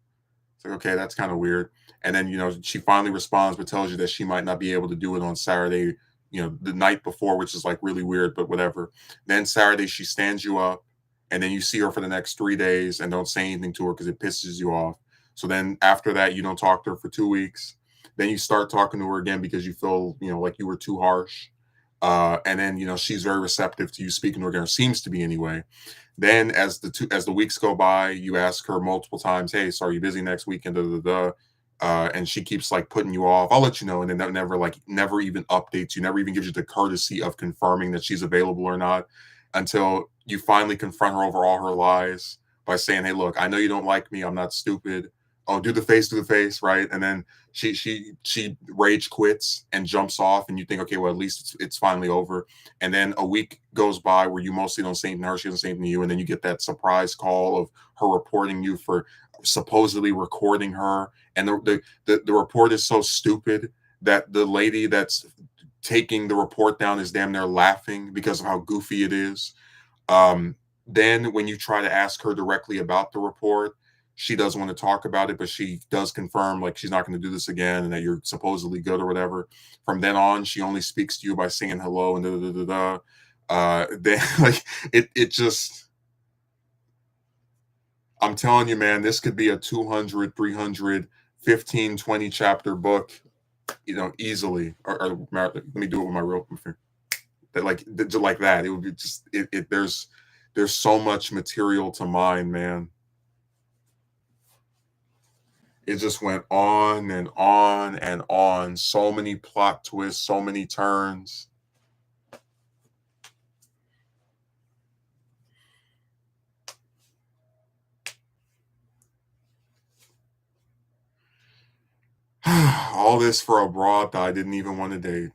It's like, okay, that's kind of weird. And then, she finally responds, but tells you that she might not be able to do it on Saturday, the night before, which is like really weird, but whatever. Then Saturday, she stands you up, and then you see her for the next 3 days and don't say anything to her because it pisses you off. So then after that, you don't talk to her for 2 weeks. Then you start talking to her again because you feel, like you were too harsh. And then, she's very receptive to you speaking to her again, or seems to be anyway. Then as the weeks go by, you ask her multiple times, "Hey, so are you busy next weekend?" Da, da, da. And she keeps like putting you off. I'll let you know, and then that never even updates you, never even gives you the courtesy of confirming that she's available or not, until you finally confront her over all her lies by saying, "Hey, look, I know you don't like me. I'm not stupid. Oh, do the face, right?" And then she rage quits and jumps off, and you think, okay, well, at least it's finally over. And then a week goes by where you mostly don't say anything to her, she doesn't say anything to you, and then you get that surprise call of her reporting you for supposedly recording her. And the report is so stupid that the lady that's taking the report down is damn near laughing because of how goofy it is. Then when you try to ask her directly about the report, she doesn't want to talk about it, but she does confirm like she's not going to do this again and that you're supposedly good or whatever. From then on, she only speaks to you by saying hello and da da da da. Then like it just, I'm telling you, man, this could be a 200, 300, 15, 20 chapter book, easily. Or let me do it with my real that like that. It would be just there's so much material to mine, man. It just went on and on and on. So many plot twists, so many turns. All this for a broad that I didn't even want to date.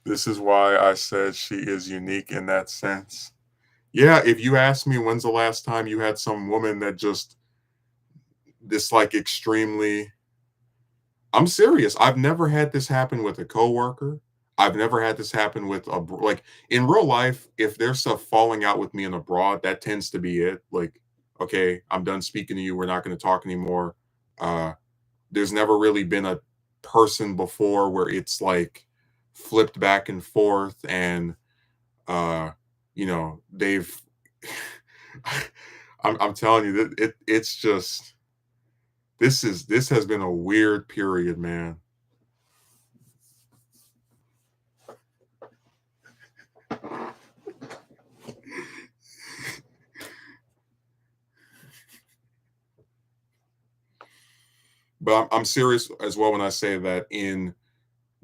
This is why I said she is unique in that sense. Yeah, if you ask me when's the last time you had some woman that just this like extremely I'm serious. I've never had this happen with a coworker. I've never had this happen with a like in real life. If there's stuff falling out with me and abroad, that tends to be it. Like, okay, I'm done speaking to you. We're not going to talk anymore. Uh, there's never really been a person before where it's like flipped back and forth, and uh, they've. I'm telling you that it's just this has been a weird period, man. But I'm serious as well when I say that in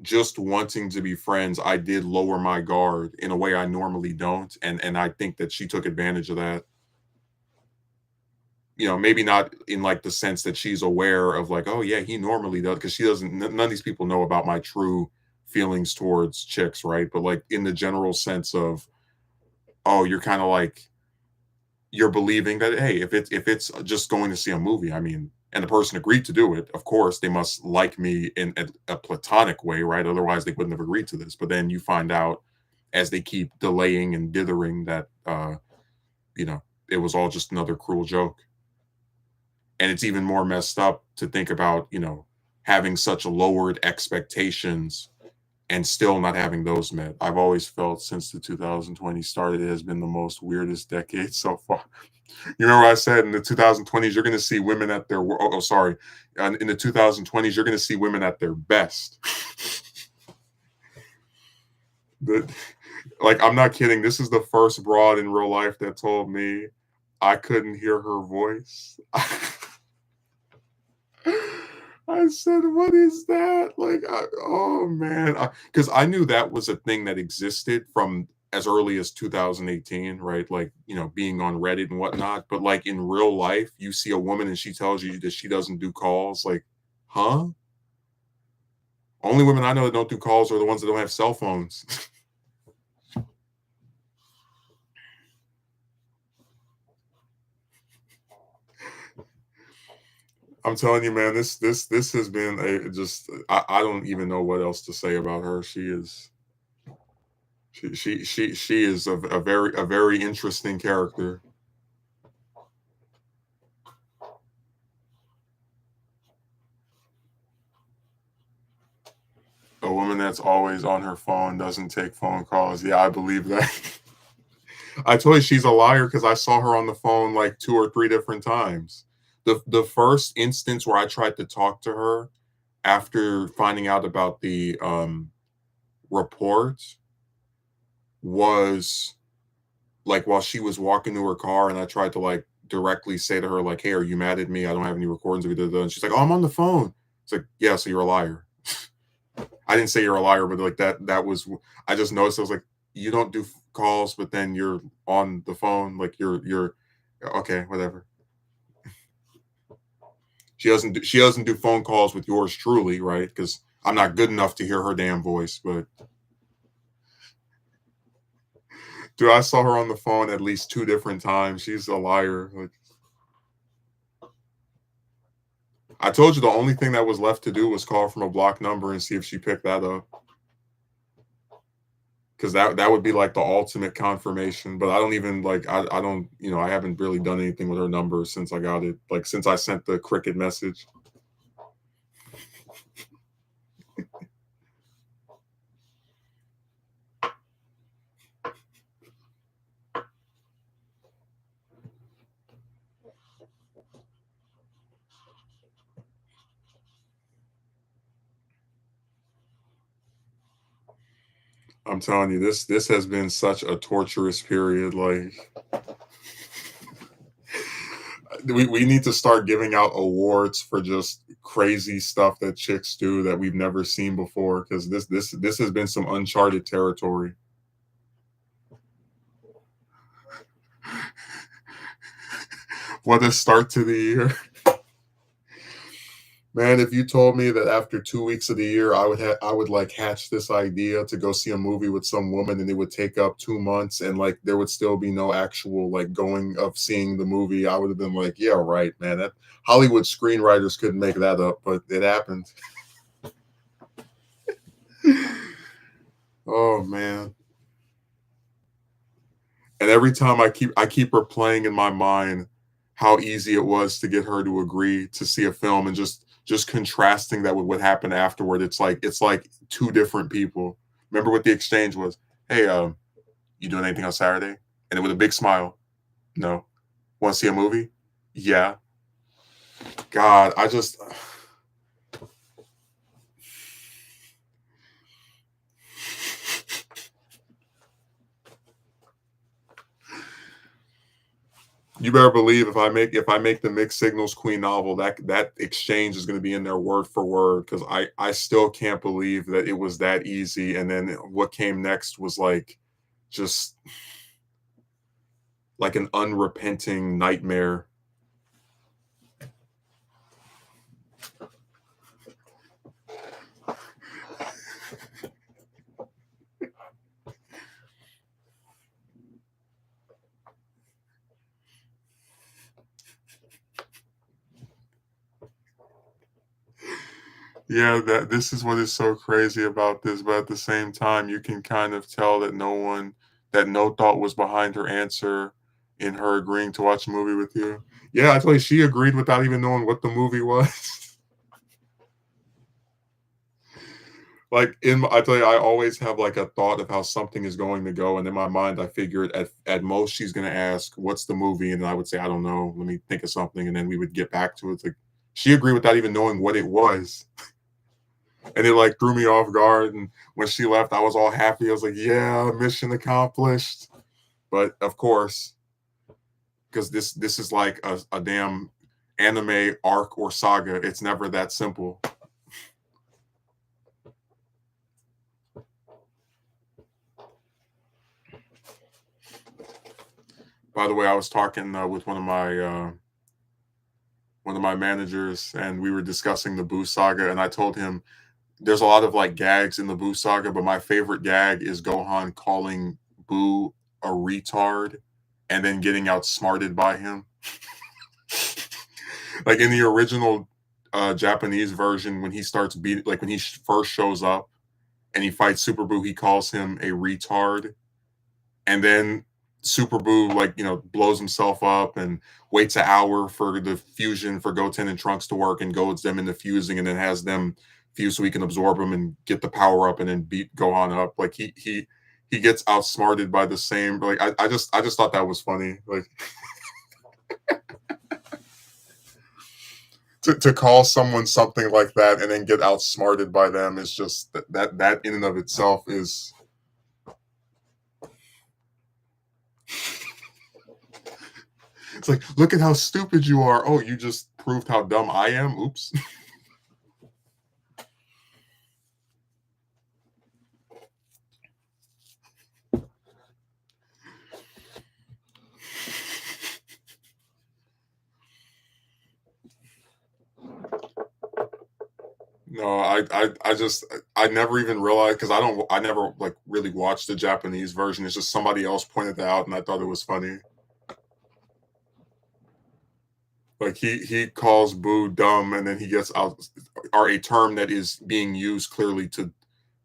just wanting to be friends, I did lower my guard in a way I normally don't, and I think that she took advantage of that. Maybe not in like the sense that she's aware of like, oh yeah, he normally does, because she doesn't. None of these people know about my true feelings towards chicks, right? But like in the general sense of, oh, you're kind of like you're believing that hey, if it's just going to see a movie, I mean, and the person agreed to do it, of course they must like me in a platonic way, right? Otherwise they wouldn't have agreed to this. But then you find out as they keep delaying and dithering that you know it was all just another cruel joke. And it's even more messed up to think about, having such lowered expectations and still not having those met. I've always felt since the 2020 started, it has been the most weirdest decade so far. You remember I said in the 2020s, you're going to see women at their, sorry. In the 2020s, you're going to see women at their best. Like, I'm not kidding. This is the first broad in real life that told me I couldn't hear her voice. I said, "What is that?" Like, oh man, because I knew that was a thing that existed from as early as 2018, right? Like, being on Reddit and whatnot. But like in real life, you see a woman and she tells you that she doesn't do calls. Like, huh? Only women I know that don't do calls are the ones that don't have cell phones. I'm telling you, man, this has been a just I don't even know what else to say about her. She is a very interesting character. A woman that's always on her phone doesn't take phone calls. Yeah, I believe that. I told you she's a liar because I saw her on the phone like two or three different times. The first instance where I tried to talk to her after finding out about the report was like while she was walking to her car, and I tried to like directly say to her like, "Hey, are you mad at me? I don't have any recordings of you." And she's like, "Oh, I'm on the phone." It's like, "Yeah, so you're a liar." I didn't say you're a liar, but like that was I just noticed. I was like, "You don't do calls, but then you're on the phone. Like you're okay, whatever." She doesn't do phone calls with yours truly, right? Because I'm not good enough to hear her damn voice. But dude, I saw her on the phone at least two different times. She's a liar. Like, I told you the only thing that was left to do was call from a blocked number and see if she picked that up. Because that would be like the ultimate confirmation. But I don't even like I don't I haven't really done anything with her number since I got it. Like since I sent the cricket message. I'm telling you, this has been such a torturous period. Like we need to start giving out awards for just crazy stuff that chicks do that we've never seen before. Because this has been some uncharted territory. What a start to the year. Man, if you told me that after 2 weeks of the year I would like hatch this idea to go see a movie with some woman and it would take up 2 months and like there would still be no actual like going of seeing the movie, I would have been like, yeah, right, man. That Hollywood screenwriters couldn't make that up, but it happened. Oh man. And every time I keep replaying in my mind how easy it was to get her to agree to see a film and just contrasting that with what happened afterward. It's like two different people. Remember what the exchange was? Hey, you doing anything on Saturday? And then with a big smile, no. Want to see a movie? Yeah. God, I just you better believe if I make the mixed signals queen novel, that exchange is going to be in there word for word because I still can't believe that it was that easy. And then what came next was like just like an unrepenting nightmare. Yeah, that this is what is so crazy about this, but at the same time, you can kind of tell that no thought was behind her answer in her agreeing to watch a movie with you. Yeah, I tell you, she agreed without even knowing what the movie was. Like I tell you, I always have like a thought of how something is going to go, and in my mind, I figured at most she's going to ask, "What's the movie?" And then I would say, "I don't know. Let me think of something," and then we would get back to it. It's like she agreed without even knowing what it was. And it like threw me off guard. And when she left, I was all happy. I was like, yeah, mission accomplished. But of course, because this is like a damn anime arc or saga, it's never that simple. By the way, I was talking with one of my managers, and we were discussing the Boo saga, and I told him there's a lot of like gags in the Boo saga, but my favorite gag is Gohan calling Boo a retard and then getting outsmarted by him. Like in the original Japanese version, when he starts beating, like when he first shows up and he fights Super Boo, he calls him a retard, and then Super Boo like blows himself up and waits an hour for the fusion for Goten and Trunks to work and goads them into fusing and then has them fuse so he can absorb them and get the power up and then beat Gohan up. Like he gets outsmarted by the same. Like I just thought that was funny. Like to call someone something like that and then get outsmarted by them is just that in and of itself is. It's like, look at how stupid you are. Oh, you just proved how dumb I am. Oops. No, I never even realized because I never like really watched the Japanese version. It's just somebody else pointed that out and I thought it was funny. Like he calls Boo dumb and then he gets out or a term that is being used clearly to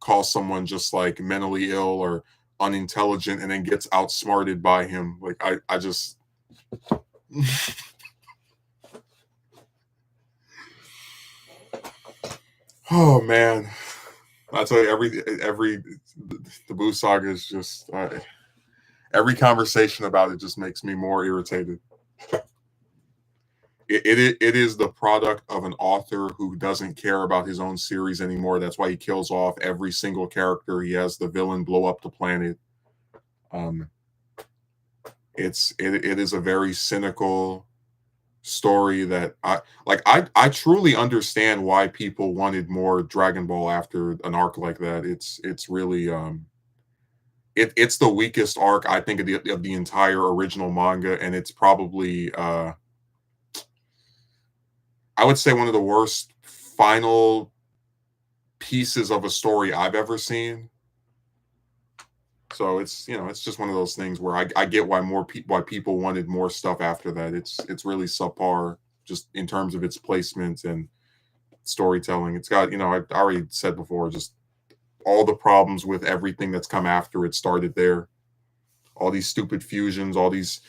call someone just like mentally ill or unintelligent and then gets outsmarted by him. Like I just oh man. I tell you every the Boo saga is just every conversation about it just makes me more irritated. It is the product of an author who doesn't care about his own series anymore. That's why he kills off every single character. He has the villain blow up the planet. Um, it is a very cynical story that I truly understand why people wanted more Dragon Ball after an arc like that. It's really it's the weakest arc I think of the entire original manga, and it's probably I would say one of the worst final pieces of a story I've ever seen. So it's, it's just one of those things where I get why why people wanted more stuff after that. It's really subpar just in terms of its placement and storytelling. It's got, I already said before, just all the problems with everything that's come after it started there. All these stupid fusions, all these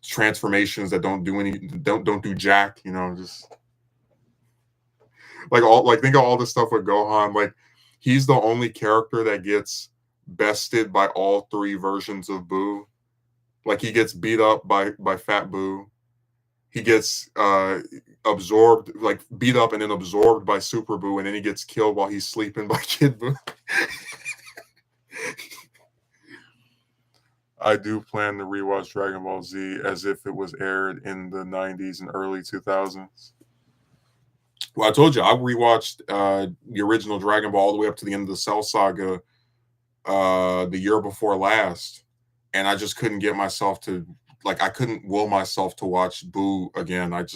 transformations that don't do jack, just like think of all the stuff with Gohan. Like he's the only character that gets bested by all three versions of Boo. Like he gets beat up by Fat Boo. He gets absorbed, like beat up and then absorbed by Super Boo, and then he gets killed while he's sleeping by Kid Boo. I do plan to rewatch Dragon Ball Z as if it was aired in the 90s and early 2000s. Well, I told you I rewatched the original Dragon Ball all the way up to the end of the Cell Saga the year before last, and I just couldn't get myself to I couldn't will myself to watch Boo again. You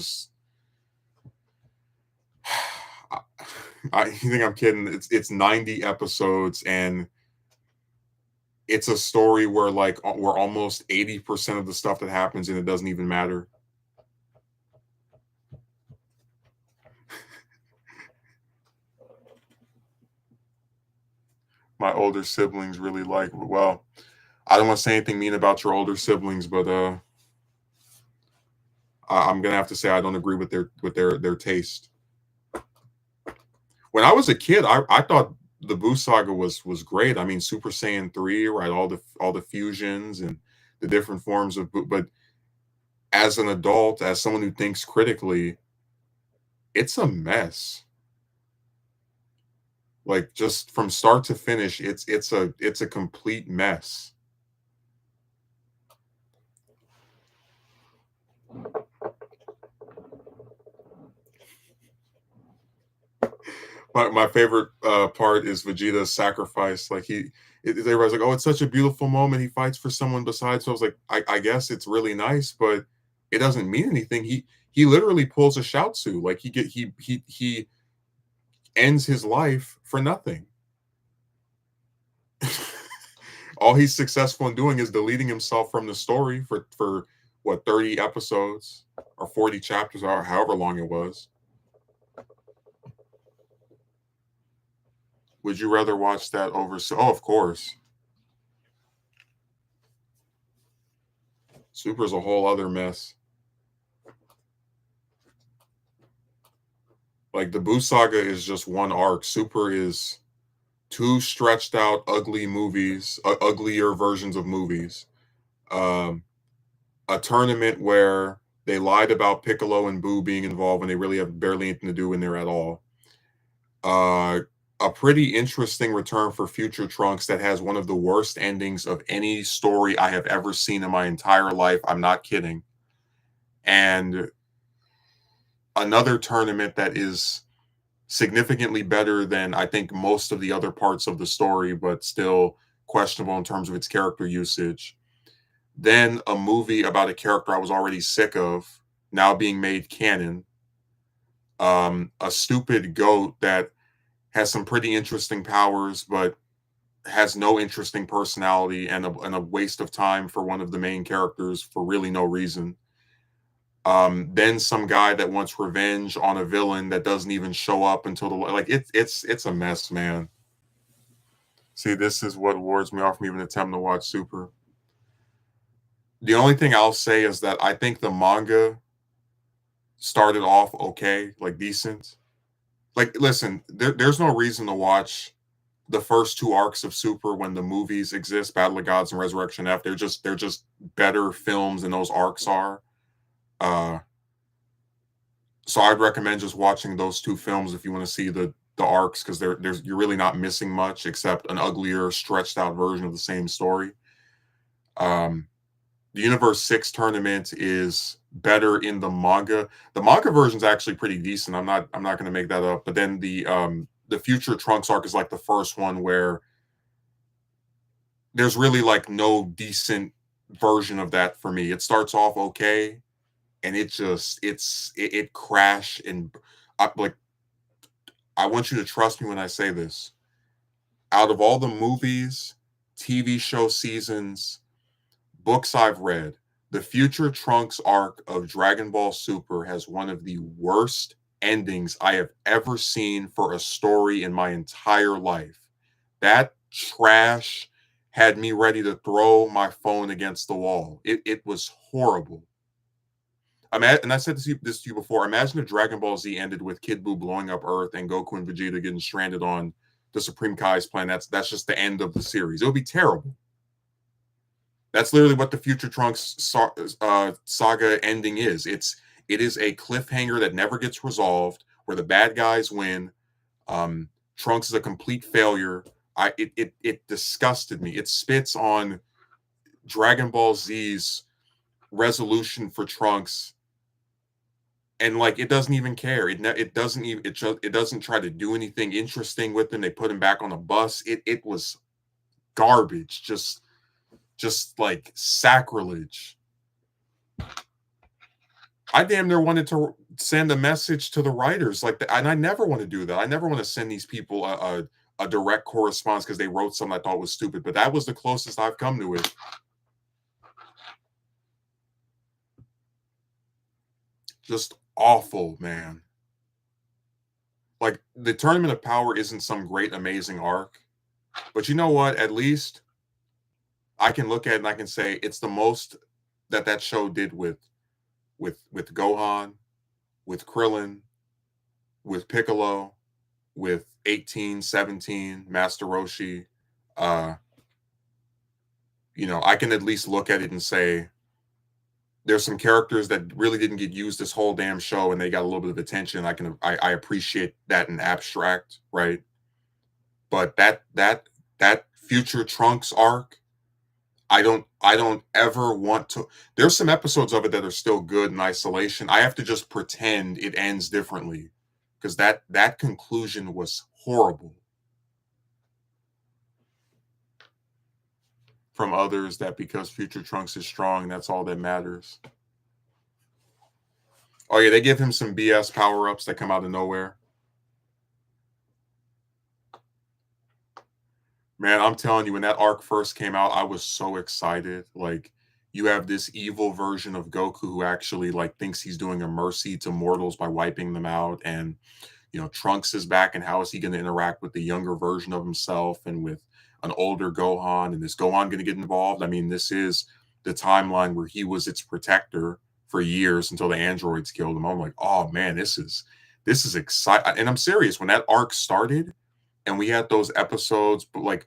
think I'm kidding? It's 90 episodes and it's a story where where almost 80% of the stuff that happens in it doesn't even matter. My older siblings really well, I don't want to say anything mean about your older siblings, but I'm gonna have to say I don't agree with their taste. When I was a kid, I thought the Boo saga was great. I mean, Super Saiyan 3, right? All the fusions and the different forms of Boo. But as an adult, as someone who thinks critically, it's a mess. Like just from start to finish, it's a complete mess. My favorite part is Vegeta's sacrifice. Like everybody's like, "Oh, it's such a beautiful moment. He fights for someone besides." So I was like, I guess it's really nice, but it doesn't mean anything. He literally pulls a Shoutsu. Like he ends his life for nothing. All he's successful in doing is deleting himself from the story for what 30 episodes or 40 chapters or however long it was. Would you rather watch that over? Oh, of course. Super's a whole other mess. Like the Boo saga is just one arc. Super is two stretched out, ugly movies, uglier versions of movies. A tournament where they lied about Piccolo and Boo being involved when they really have barely anything to do in there at all. A pretty interesting return for Future Trunks that has one of the worst endings of any story I have ever seen in my entire life. I'm not kidding. And another tournament that is significantly better than I think most of the other parts of the story, but still questionable in terms of its character usage. Then a movie about a character I was already sick of now being made canon. A stupid goat that has some pretty interesting powers, but has no interesting personality and a waste of time for one of the main characters for really no reason. Then some guy that wants revenge on a villain that doesn't even show up until it's a mess, man. See, this is what wards me off from even attempting to watch Super. The only thing I'll say is that I think the manga started off okay, like decent. Like, listen, there's no reason to watch the first two arcs of Super when the movies exist, Battle of Gods and Resurrection F. They're just better films than those arcs are. So I'd recommend just watching those two films if you want to see the arcs, because you're really not missing much except an uglier, stretched out version of the same story. The Universe 6 tournament is better in the manga. The manga version is actually pretty decent. I'm not going to make that up. But then the Future Trunks arc is like the first one where there's really like no decent version of that for me. It starts off okay, and it crashed. And like, I want you to trust me when I say this. Out of all the movies, TV show seasons, books I've read, the Future Trunks arc of Dragon Ball Super has one of the worst endings I have ever seen for a story in my entire life. That trash had me ready to throw my phone against the wall. It was horrible. And I said this to you before. Imagine if Dragon Ball Z ended with Kid Buu blowing up Earth and Goku and Vegeta getting stranded on the Supreme Kai's planet. That's just the end of the series. It would be terrible. That's literally what the Future Trunks saga ending is. It is a cliffhanger that never gets resolved, where the bad guys win. Trunks is a complete failure. It disgusted me. It spits on Dragon Ball Z's resolution for Trunks, and like it doesn't even care. It doesn't even it doesn't try to do anything interesting with him. They put him back on a bus. It was garbage. Just like sacrilege. I damn near wanted to send a message to the writers, and I never want to do that. I never want to send these people a direct correspondence because they wrote something I thought was stupid. But that was the closest I've come to it. Just awful, man. Like, the Tournament of Power isn't some great, amazing arc, but you know what? At least I can look at it and I can say it's the most that show did with Gohan, with Krillin, with Piccolo, with 18, 17, Master Roshi. I can at least look at it and say there's some characters that really didn't get used this whole damn show, and they got a little bit of attention. I appreciate that in abstract, right? But that Future Trunks arc, I don't ever want to. There's some episodes of it that are still good in isolation. I have to just pretend it ends differently because that conclusion was horrible. From others that because Future Trunks is strong, that's all that matters. Oh yeah, they give him some BS power-ups that come out of nowhere. Man, I'm telling you, when that arc first came out, I was so excited. Like, you have this evil version of Goku who actually like thinks he's doing a mercy to mortals by wiping them out, and Trunks is back, and how is he going to interact with the younger version of himself and with an older Gohan? And is Gohan going to get involved? I mean, this is the timeline where he was its protector for years until the androids killed him. I'm like, oh man, this is exciting. And I'm serious. When that arc started and we had those episodes, but like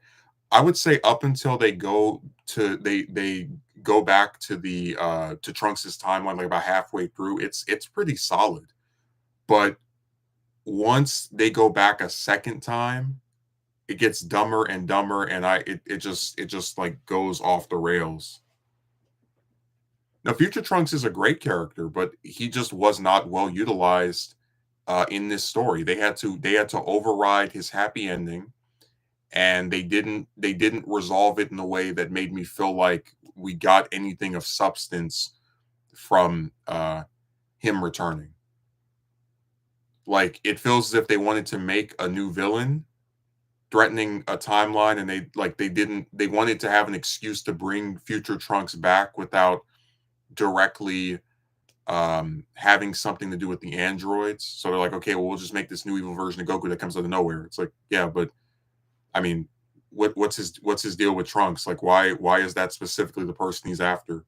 I would say up until they go back to the to Trunks's timeline, like about halfway through, it's pretty solid. But once they go back a second time, it gets dumber and dumber, and it just like goes off the rails. Now, Future Trunks is a great character, but he just was not well utilized in this story. They had to override his happy ending, and they didn't resolve it in a way that made me feel like we got anything of substance from him returning. Like, it feels as if they wanted to make a new villain threatening a timeline, and they wanted to have an excuse to bring Future Trunks back without directly having something to do with the androids. So they're like, okay, well, we'll just make this new evil version of Goku that comes out of nowhere. It's like, yeah, but I mean, what's his deal with Trunks? Like, why is that specifically the person he's after?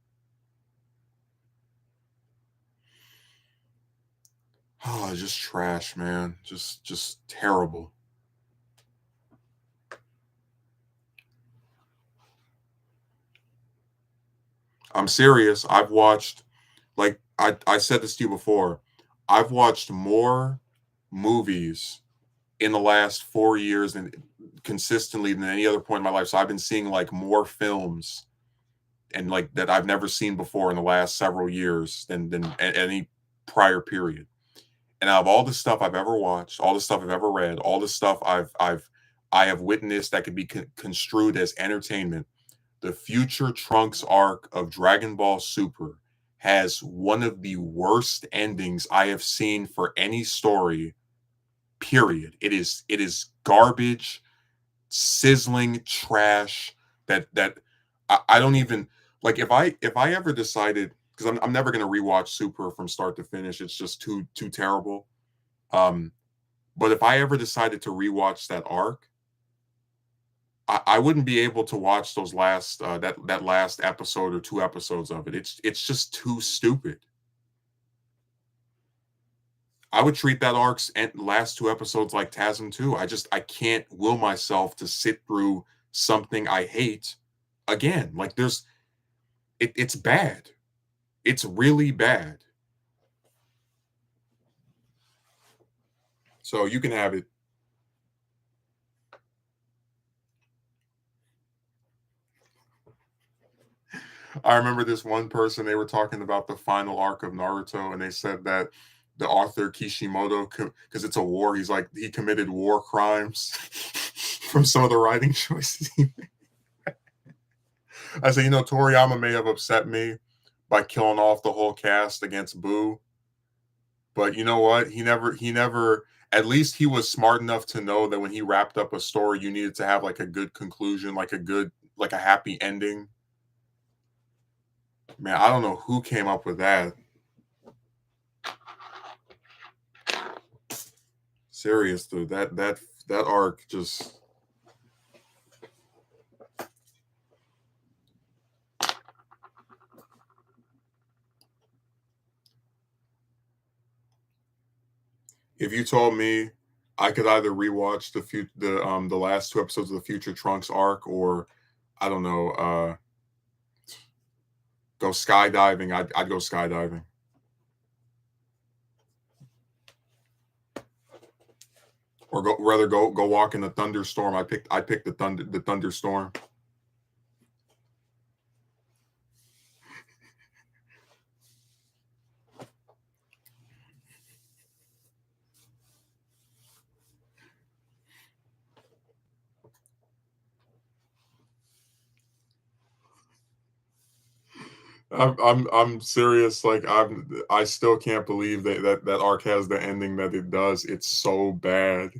Oh, just trash, man. Just terrible. I'm serious. I've watched, like I said this to you before. I've watched more movies in the last 4 years and consistently than any other point in my life. So I've been seeing like more films and like that I've never seen before in the last several years than any prior period. And out of all the stuff I've ever watched, all the stuff I've ever read, all the stuff I have witnessed that could be construed as entertainment, the Future Trunks arc of Dragon Ball Super has one of the worst endings I have seen for any story, period. It is garbage, sizzling trash that I don't even like. If I ever decided, because I'm never gonna rewatch Super from start to finish, it's just too terrible. Um, but if I ever decided to rewatch that arc, I wouldn't be able to watch those last that last episode or 2 episodes of it. It's just too stupid. I would treat that arc's and last 2 episodes like TASM too. I can't will myself to sit through something I hate again. Like it's bad. It's really bad. So you can have it. I remember this one person, they were talking about the final arc of Naruto, and they said that the author Kishimoto, because it's a war, he's like he committed war crimes from some of the writing choices he made. I said, Toriyama may have upset me by killing off the whole cast against Boo, but you know what? He never. At least he was smart enough to know that when he wrapped up a story, you needed to have like a good conclusion, like a happy ending. Man, I don't know who came up with that. Serious, dude. That arc just. If you told me I could either rewatch the last 2 episodes of the Future Trunks arc, or I don't know, go skydiving, I'd go skydiving. Or go walk in the thunderstorm. I picked the thunderstorm. I'm serious. Like I still can't believe that arc has the ending that it does. It's so bad.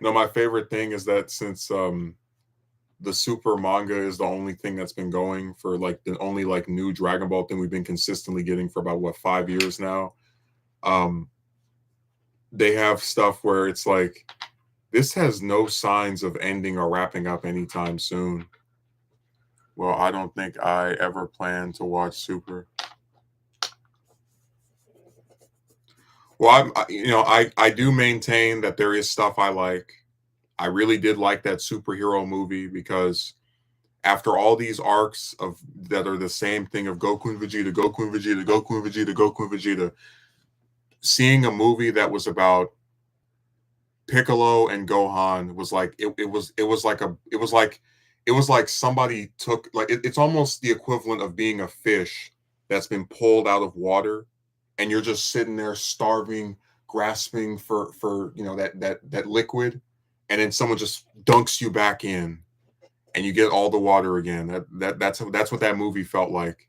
No, my favorite thing is that since the Super manga is the only thing that's been going for like the only like new Dragon Ball thing we've been consistently getting for about what 5 years now. Um, they have stuff where it's like this has no signs of ending or wrapping up anytime soon. Well, I don't think I ever plan to watch Super. Well, I do maintain that there is stuff I like. I really did like that superhero movie because after all these arcs of that are the same thing of Goku and Vegeta, Goku and Vegeta, Goku and Vegeta, Goku and Vegeta, seeing a movie that was about Piccolo and Gohan was like it was like somebody took like it's almost the equivalent of being a fish that's been pulled out of water and you're just sitting there starving, grasping for that liquid, and then someone just dunks you back in and you get all the water again. That's what that movie felt like.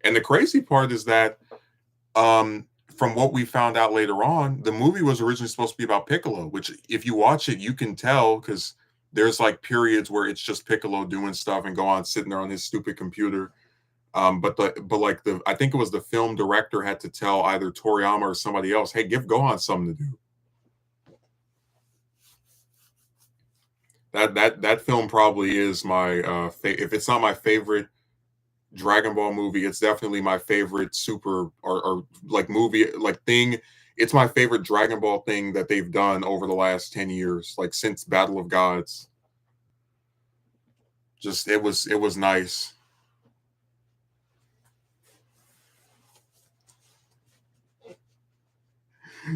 And the crazy part is that from what we found out later on, the movie was originally supposed to be about Piccolo, which if you watch it, you can tell because there's like periods where it's just Piccolo doing stuff and Gohan sitting there on his stupid computer. But I think it was the film director had to tell either Toriyama or somebody else, hey, give Gohan something to do. That film probably is my if it's not my favorite Dragon Ball movie, it's definitely my favorite super or like movie like thing. It's my favorite Dragon Ball thing that they've done over the last 10 years, like since Battle of Gods. Just it was nice.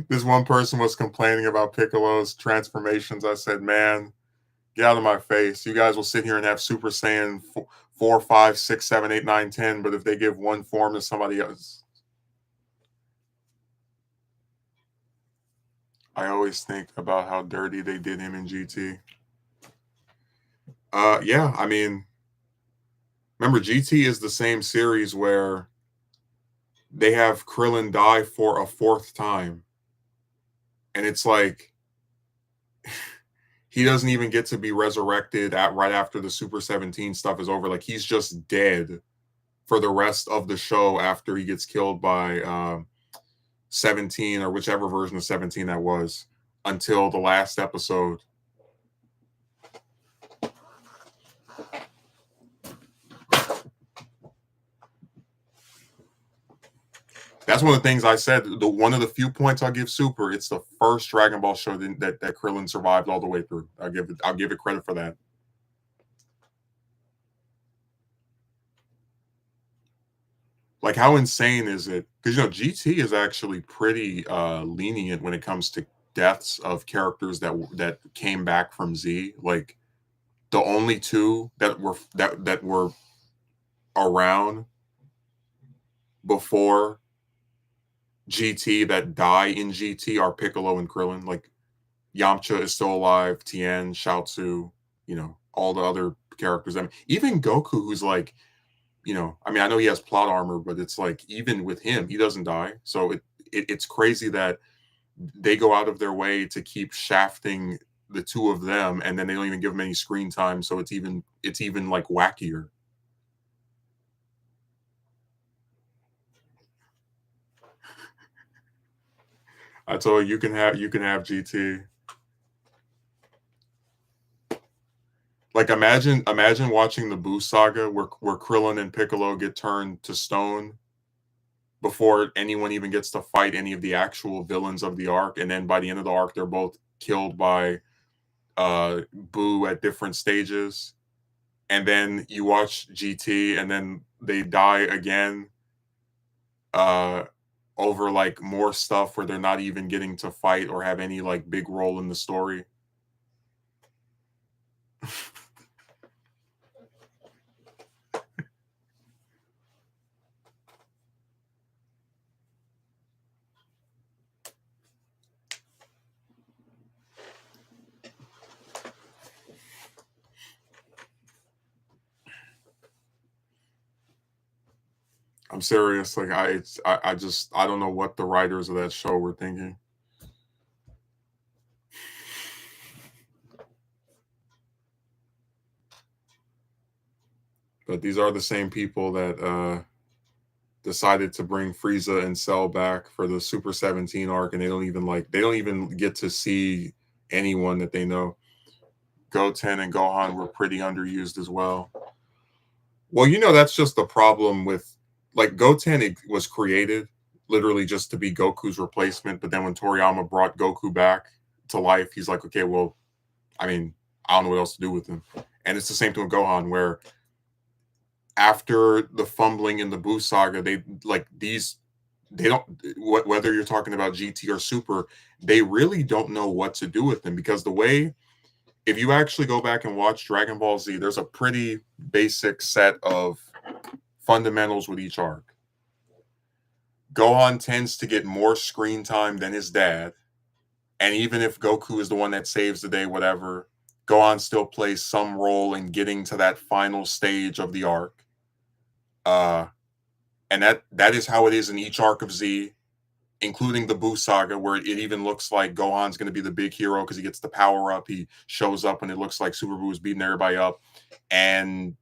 This one person was complaining about Piccolo's transformations. I said, man, get out of my face. You guys will sit here and have Super Saiyan 4, 5, 6, 7, 8, 9, 10, but if they give one form to somebody else, I always think about how dirty they did him in GT. Yeah, I mean, remember GT is the same series where they have Krillin die for a fourth time, and it's like he doesn't even get to be resurrected at right after the Super 17 stuff is over. Like he's just dead for the rest of the show after he gets killed by 17 or whichever version of 17 that was until the last episode. That's one of the things I said. One of the few points I'll give Super. It's the first Dragon Ball show that Krillin survived all the way through. I'll give it credit for that. Like how insane is it? Because GT is actually pretty lenient when it comes to deaths of characters that came back from Z. Like the only two that were around before GT that die in GT are Piccolo and Krillin. Like Yamcha is still alive, Tien, Shiatsu, all the other characters. I mean, even Goku, who's like, I mean, I know he has plot armor, but it's like even with him, he doesn't die. So it's crazy that they go out of their way to keep shafting the two of them, and then they don't even give them any screen time. So it's even like wackier. I told you you can have GT. Like imagine watching the Boo saga where Krillin and Piccolo get turned to stone before anyone even gets to fight any of the actual villains of the arc, and then by the end of the arc they're both killed by Boo at different stages, and then you watch GT and then they die again uh over like more stuff where they're not even getting to fight or have any like big role in the story. I'm serious. Like I just I don't know what the writers of that show were thinking. But these are the same people that decided to bring Frieza and Cell back for the Super 17 arc, and they don't even get to see anyone that they know. Goten and Gohan were pretty underused as well. Well, that's just the problem with like Goten was created literally just to be Goku's replacement, but then when Toriyama brought Goku back to life, he's like, okay, well, I mean, I don't know what else to do with him. And it's the same thing with Gohan, where after the fumbling in the Buu saga, they don't whether you're talking about GT or Super, they really don't know what to do with them because the way if you actually go back and watch Dragon Ball Z, there's a pretty basic set of fundamentals with each arc. Gohan tends to get more screen time than his dad. And even if Goku is the one that saves the day, whatever, Gohan still plays some role in getting to that final stage of the arc. And that is how it is in each arc of Z, including the Buu saga, where it even looks like Gohan's going to be the big hero because he gets the power up. He shows up and it looks like Super Buu is beating everybody up, and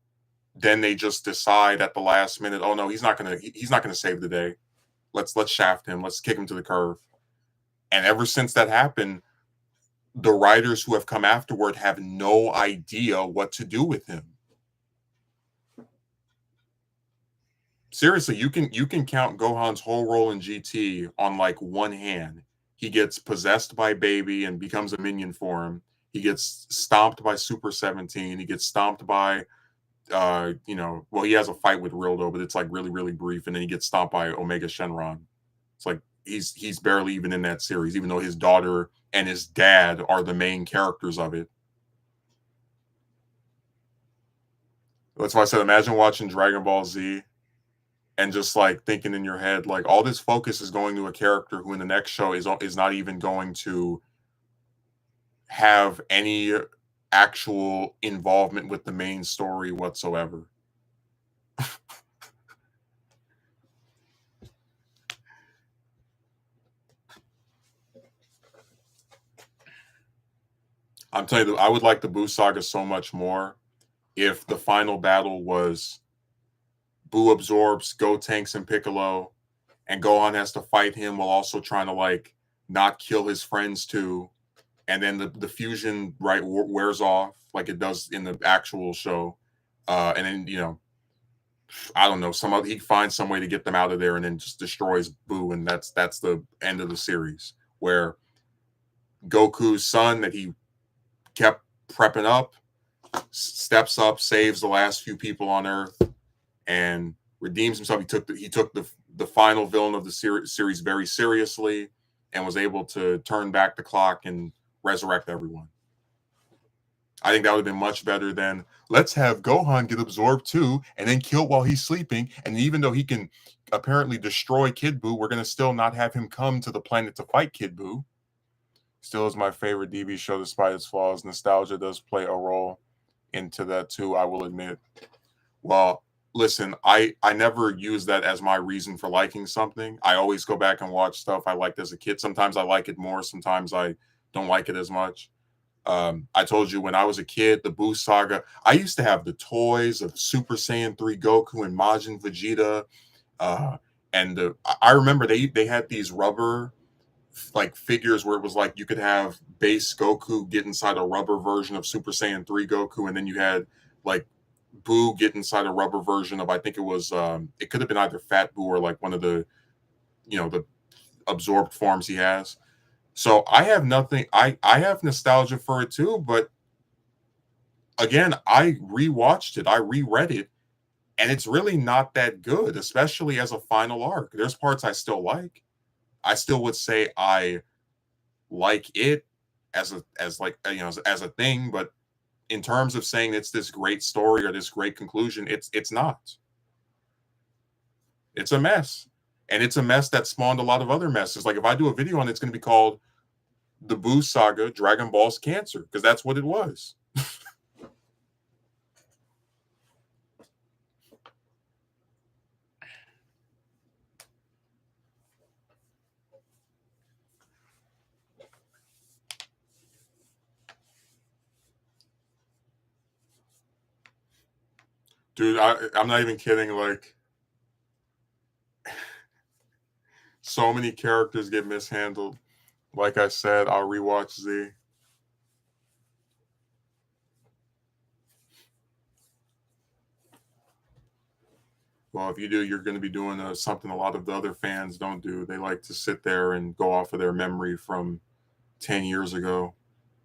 then they just decide at the last minute, oh no, he's not gonna save the day. Let's shaft him. Let's kick him to the curb. And ever since that happened, the writers who have come afterward have no idea what to do with him. Seriously, you can count Gohan's whole role in GT on like one hand. He gets possessed by Baby and becomes a minion for him. He gets stomped by Super 17. He gets stomped by well, he has a fight with Rildo, but it's like really, really brief, and then he gets stomped by Omega Shenron. It's like he's barely even in that series, even though his daughter and his dad are the main characters of it. That's why I said, imagine watching Dragon Ball Z and just like thinking in your head, like all this focus is going to a character who in the next show is not even going to have any actual involvement with the main story whatsoever. I'm telling you, I would like the Boo saga so much more if the final battle was Boo absorbs Gotenks and Piccolo, and Gohan has to fight him while also trying to like not kill his friends too. And then the fusion right wears off like it does in the actual show. And then I don't know, some other he finds some way to get them out of there and then just destroys Boo, and that's the end of the series where Goku's son that he kept prepping up steps up, saves the last few people on Earth, and redeems himself. He took the final villain of the series very seriously and was able to turn back the clock and resurrect everyone. I think that would have been much better than let's have Gohan get absorbed too and then killed while he's sleeping. And even though he can apparently destroy Kid Buu, we're going to still not have him come to the planet to fight Kid Buu. Still is my favorite DB show despite its flaws. Nostalgia does play a role into that too, I will admit. Well, listen, I never use that as my reason for liking something. I always go back and watch stuff I liked as a kid. Sometimes I like it more, sometimes I don't like it as much. I told you when I was a kid, the Boo saga, I used to have the toys of Super Saiyan 3 Goku and Majin Vegeta. I remember they had these rubber like figures where it was like you could have base Goku get inside a rubber version of Super Saiyan 3 Goku, and then you had like Boo get inside a rubber version of, I think it was it could have been either Fat Boo or like one of the the absorbed forms he has. So I have nothing. I have nostalgia for it too, but again, I rewatched it, I reread it, and it's really not that good, especially as a final arc. There's parts I still like. I still would say I like it as like as a thing, but in terms of saying it's this great story or this great conclusion, it's not. It's a mess. And it's a mess that spawned a lot of other messes. Like if I do a video on it, it's going to be called The Boo Saga Dragon Ball's Cancer, because that's what it was. Dude, I'm not even kidding. Like, so many characters get mishandled. Like I said, I'll rewatch Z. Well, if you do, you're going to be doing something a lot of the other fans don't do. They like to sit there and go off of their memory from 10 years ago.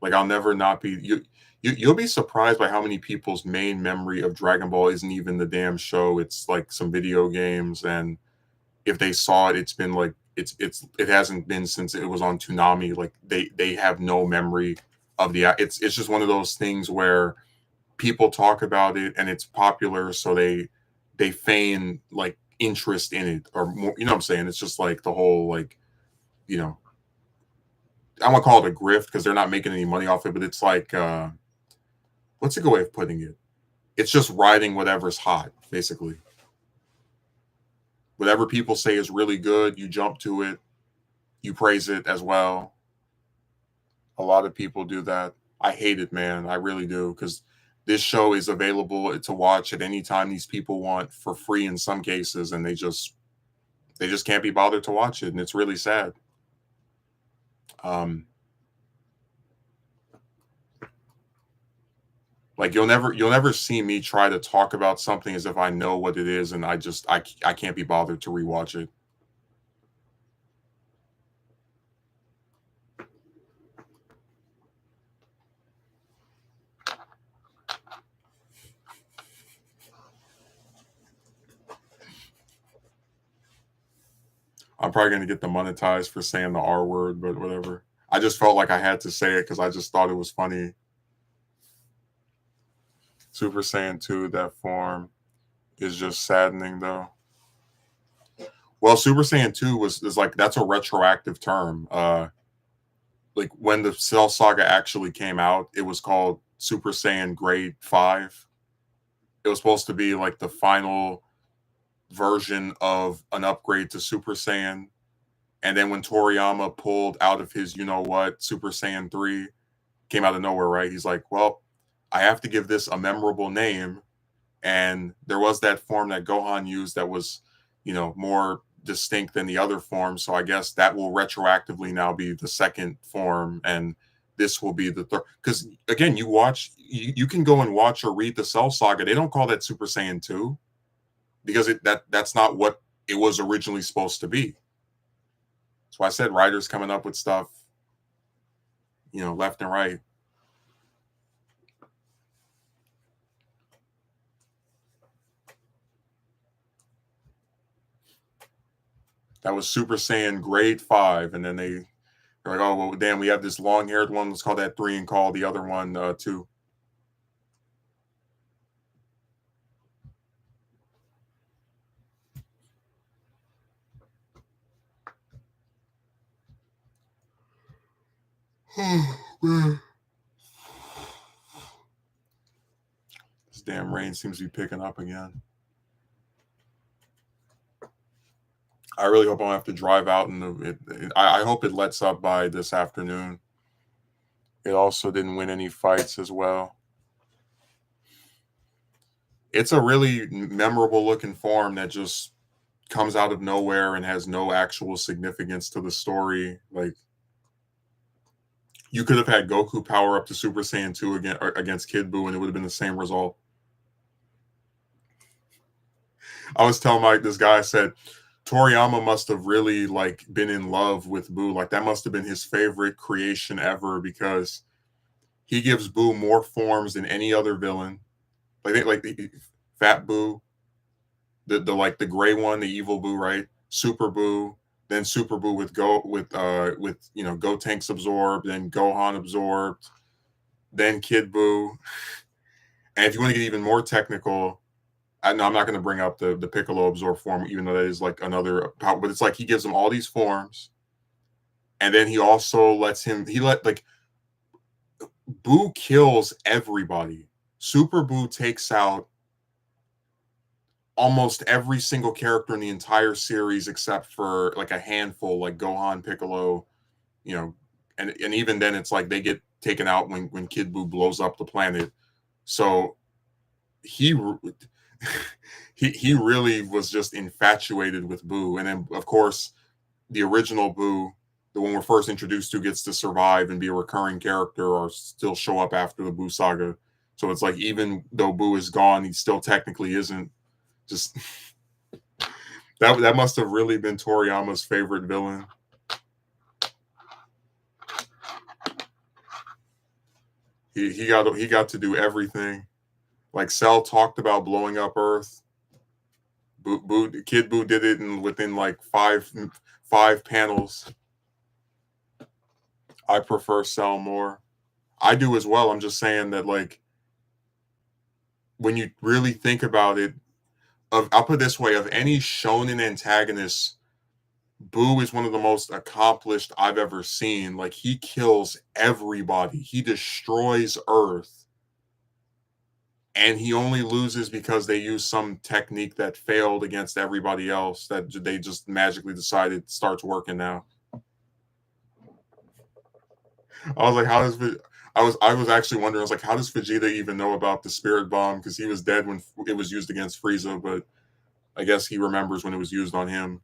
Like I'll never not be you'll be surprised by how many people's main memory of Dragon Ball isn't even the damn show. It's like some video games, and if they saw it, it's been like it hasn't been since it was on Toonami. Like they have no memory of the it's just one of those things where people talk about it and it's popular, so they feign like interest in it or more, you know what I'm saying? It's just like the whole like, you know, I won't call it a grift because they're not making any money off it, but it's like what's a good way of putting it? It's just riding whatever's hot, basically. Whatever people say is really good, you jump to it, you praise it as well. A lot of people do that. I hate it, man. I really do, because this show is available to watch at any time these people want for free in some cases, and they just can't be bothered to watch it, and it's really sad. Um, like you'll never see me try to talk about something as if I know what it is, and I can't be bothered to rewatch it. I'm probably gonna get demonetized for saying the R word, but whatever. I just felt like I had to say it because I just thought it was funny. Super Saiyan 2, that form is just saddening though. Well, Super Saiyan 2 is like that's a retroactive term. Like when the Cell Saga actually came out, it was called Super Saiyan Grade 5. It was supposed to be like the final version of an upgrade to Super Saiyan. And then when Toriyama pulled out of his, you know what, Super Saiyan 3 came out of nowhere, right? He's like, well, I have to give this a memorable name. And there was that form that Gohan used that was, more distinct than the other forms. So I guess that will retroactively now be the second form, and this will be the third. Because again, you can go and watch or read the Cell Saga. They don't call that Super Saiyan 2 because that's not what it was originally supposed to be. That's why I said writers coming up with stuff, left and right. That was Super Saiyan Grade 5, and then they're like, oh well, damn, we have this long-haired one. Let's call that 3 and call the other one 2. This damn rain seems to be picking up again. I really hope I don't have to drive out I hope it lets up by this afternoon. It also didn't win any fights as well. It's a really memorable looking form that just comes out of nowhere and has no actual significance to the story. Like, you could have had Goku power up to Super Saiyan 2 against Kid Buu, and it would have been the same result. I was telling Mike, this guy said Toriyama must have really like been in love with Buu. Like that must have been his favorite creation ever because he gives Buu more forms than any other villain. Like Fat Buu, the like the gray one, the evil Buu, right? Super Buu, then Super Buu with Go Tanks absorbed, then Gohan absorbed, then Kid Buu. And if you want to get even more technical, I'm not going to bring up the Piccolo absorb form, even though that is like another power. But it's like he gives him all these forms, and then he also like Buu kills everybody. Super Buu takes out almost every single character in the entire series except for like a handful, like Gohan, Piccolo, and even then it's like they get taken out when Kid Buu blows up the planet. So he he really was just infatuated with Buu, and then of course the original Buu, the one we're first introduced to, gets to survive and be a recurring character or still show up after the Buu saga. So it's like even though Buu is gone, he still technically isn't. Just that must have really been Toriyama's favorite villain. He got to do everything. Like Cell talked about blowing up Earth. Kid Buu did it within like five panels. I prefer Cell more. I do as well. I'm just saying that like when you really think about it, I'll put it this way: of any shonen antagonist, Buu is one of the most accomplished I've ever seen. Like he kills everybody. He destroys Earth. And he only loses because they use some technique that failed against everybody else that they just magically decided starts working now. I was like, how does I was actually wondering, I was like, how does Vegeta even know about the spirit bomb? Because he was dead when it was used against Frieza, but I guess he remembers when it was used on him.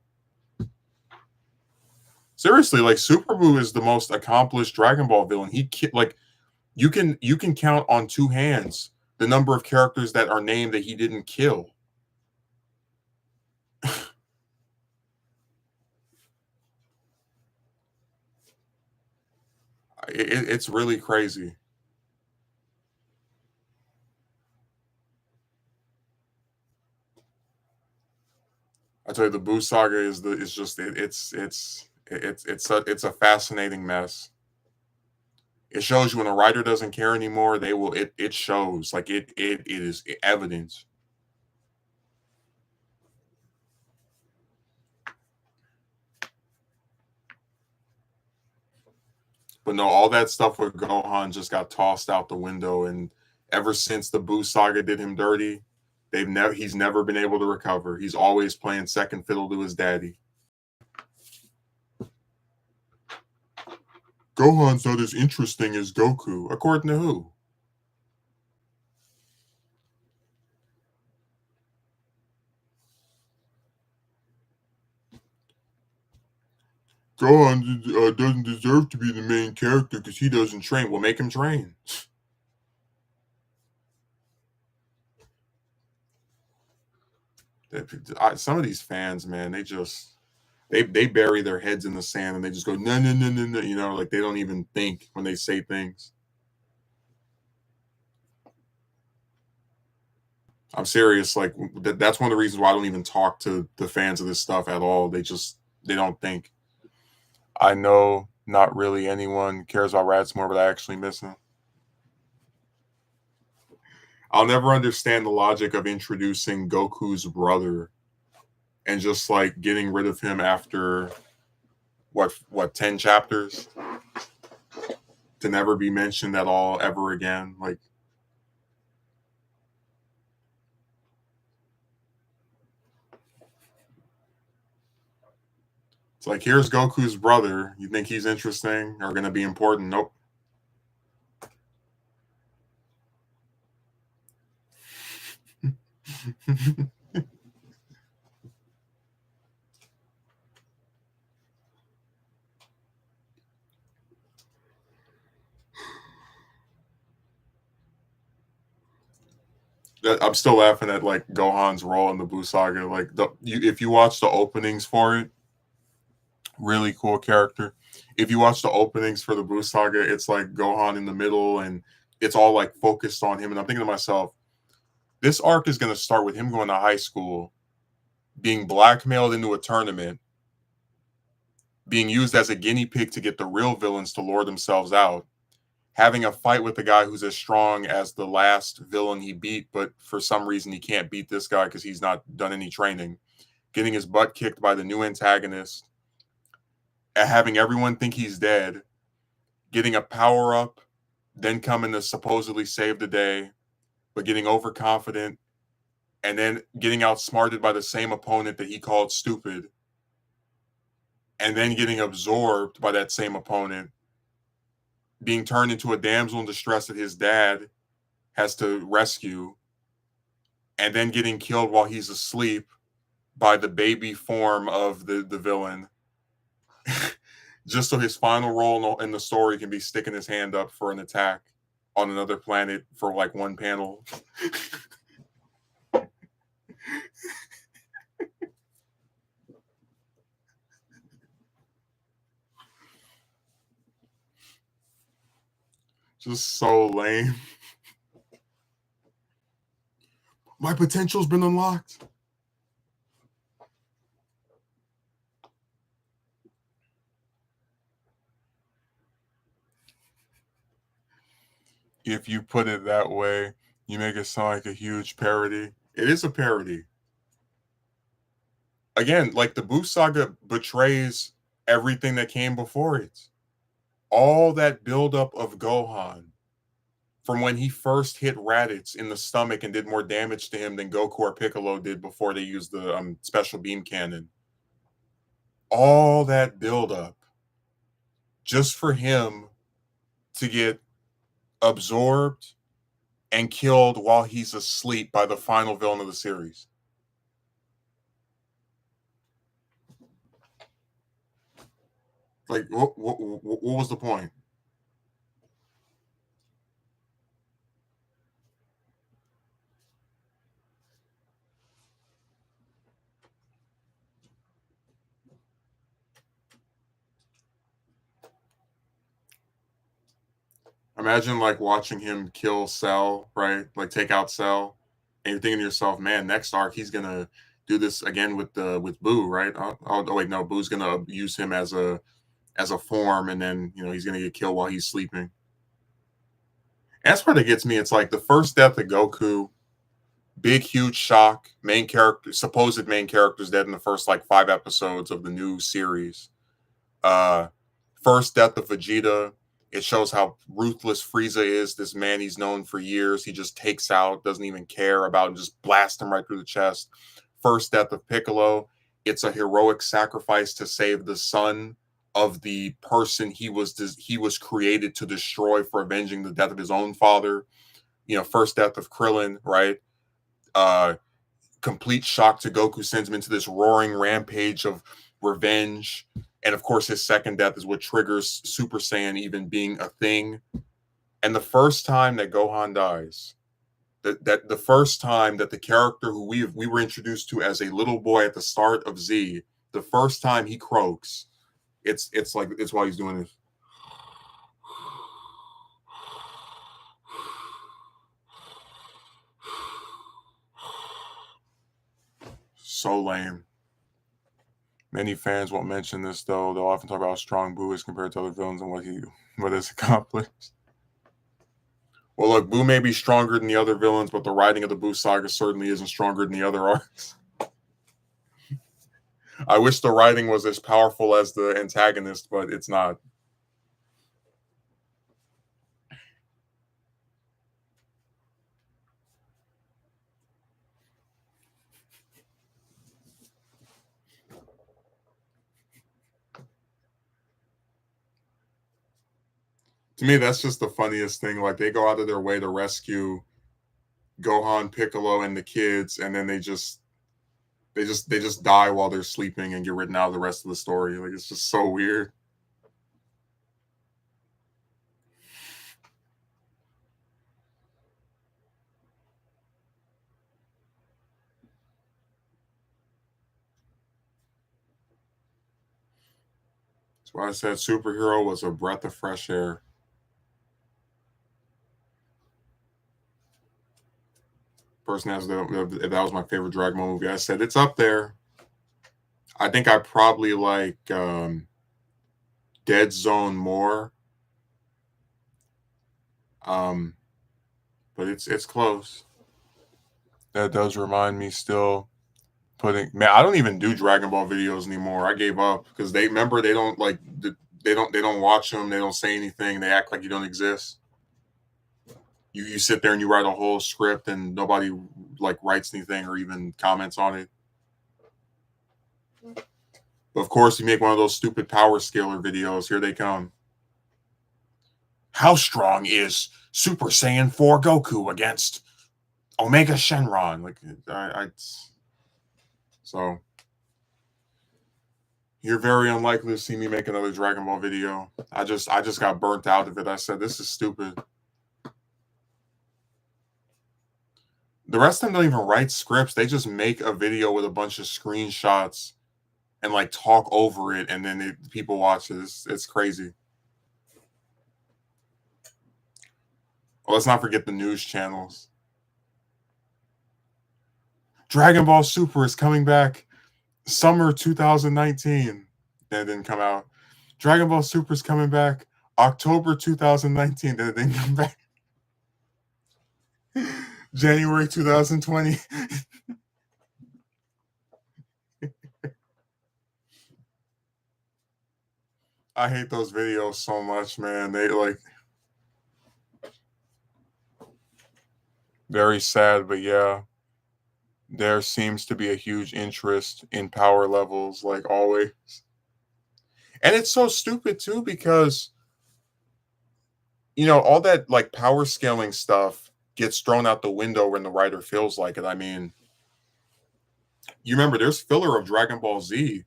Seriously, like Super Buu is the most accomplished Dragon Ball villain. Like you can count on two hands the number of characters that are named that he didn't kill. It's really crazy. I tell you, the Buu saga is just it's a fascinating mess. It shows you when a writer doesn't care anymore, it shows like it is evidence. But no, all that stuff with Gohan just got tossed out the window, and ever since the Buu saga did him dirty, he's never been able to recover. He's always playing second fiddle to his daddy. Gohan's not as interesting as Goku, according to who? Gohan doesn't deserve to be the main character because he doesn't train. Well, make him train. Some of these fans, man, they bury their heads in the sand and they just go no no no no no. You know, like they don't even think when they say things. I'm serious. Like that's one of the reasons why I don't even talk to the fans of this stuff at all. They don't think. I know not really anyone cares about Radsmore, but I actually miss him. I'll never understand the logic of introducing Goku's brother and just like getting rid of him after what 10 chapters to never be mentioned at all ever again. Like it's like here's Goku's brother. You think he's interesting or gonna be important? Nope. I'm still laughing at like Gohan's role in the Buu saga. Like if you watch the openings for it, really cool character. If you watch the openings for the Buu saga, it's like Gohan in the middle, and it's all like focused on him. And I'm thinking to myself, this arc is going to start with him going to high school, being blackmailed into a tournament, being used as a guinea pig to get the real villains to lure themselves out, having a fight with the guy who's as strong as the last villain he beat, but for some reason he can't beat this guy because he's not done any training, getting his butt kicked by the new antagonist, and having everyone think he's dead, getting a power up, then coming to supposedly save the day, but getting overconfident, and then getting outsmarted by the same opponent that he called stupid, and then getting absorbed by that same opponent, being turned into a damsel in distress that his dad has to rescue, and then getting killed while he's asleep by the baby form of the villain, just so his final role in the story can be sticking his hand up for an attack on another planet for like one panel. Just so lame. My potential's been unlocked. If you put it that way, you make it sound like a huge parody. It is a parody. Again, like the Buu saga betrays everything that came before it. All that buildup of Gohan from when he first hit Raditz in the stomach and did more damage to him than Goku or Piccolo did before they used the special beam cannon. All that buildup just for him to get absorbed and killed while he's asleep by the final villain of the series. Like, what was the point? Imagine like watching him kill Cell, right? Like take out Cell, and you're thinking to yourself, "Man, next arc he's gonna do this again with Buu, right? Oh wait, no, Boo's gonna use him as a form, and then he's gonna get killed while he's sleeping." And that's where it gets me. It's like the first death of Goku, big huge shock. Main character, supposed main character's dead in the first like 5 episodes of the new series. Uh, First death of Vegeta. It shows how ruthless Frieza is. This man he's known for years. He just takes out, doesn't even care about, and just blast him right through the chest. First death of Piccolo. It's a heroic sacrifice to save the son of the person he was created to destroy for avenging the death of his own father. First death of Krillin, right? Uh, Complete shock to Goku sends him into this roaring rampage of revenge. And of course, his second death is what triggers Super Saiyan even being a thing. And the first time that Gohan dies, that the first time that the character who we were introduced to as a little boy at the start of Z, the first time he croaks, it's while he's doing this. So lame. Many fans won't mention this though. They'll often talk about how strong Boo is compared to other villains and what has accomplished. Well, look, Boo may be stronger than the other villains, but the writing of the Boo saga certainly isn't stronger than the other arcs. I wish the writing was as powerful as the antagonist, but it's not. To me, that's just the funniest thing. Like, they go out of their way to rescue Gohan, Piccolo, and the kids, and then they just die while they're sleeping and get written out of the rest of the story. Like, it's just so weird. That's why I said superhero was a breath of fresh air. Person has if that was my favorite Dragon Ball movie, I said it's up there. I think I probably like Dead Zone more. But it's close. That does remind me still man, I don't even do Dragon Ball videos anymore. I gave up because they don't like they don't watch them, they don't say anything, they act like you don't exist. You sit there and you write a whole script and nobody like writes anything or even comments on it. But of course, you make one of those stupid power scaler videos. Here they come. How strong is Super Saiyan 4 Goku against Omega Shenron? Like, so you're very unlikely to see me make another Dragon Ball video. I just got burnt out of it. I said this is stupid. The rest of them don't even write scripts. They just make a video with a bunch of screenshots and like talk over it, and then people watch it. It's crazy. Well, let's not forget the news channels. Dragon Ball Super is coming back summer 2019. That didn't come out. Dragon Ball Super is coming back October 2019. That didn't come back. January 2020. I hate those videos so much, man. They like very sad, but yeah. There seems to be a huge interest in power levels, like always. And it's so stupid too, because all that like power scaling stuff gets thrown out the window when the writer feels like it. I mean, you remember there's filler of Dragon Ball Z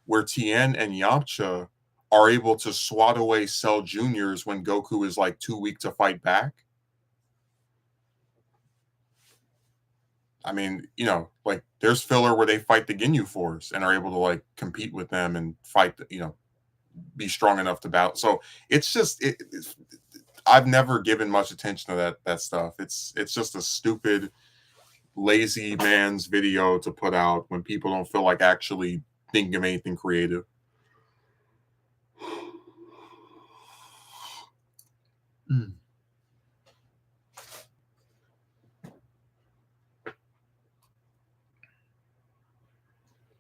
where Tien and Yamcha are able to swat away Cell Juniors when Goku is like too weak to fight back. I mean, like there's filler where they fight the Ginyu Force and are able to like compete with them and fight, be strong enough to battle. So it's just I've never given much attention to that stuff. It's just a stupid, lazy man's video to put out when people don't feel like actually thinking of anything creative.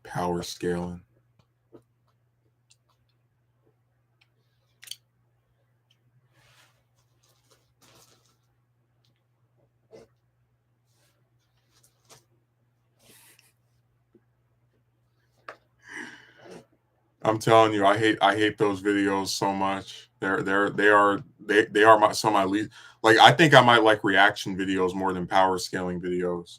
Power scaling. I'm telling you, I hate those videos so much. They are my some of my least, like, I think I might like reaction videos more than power scaling videos.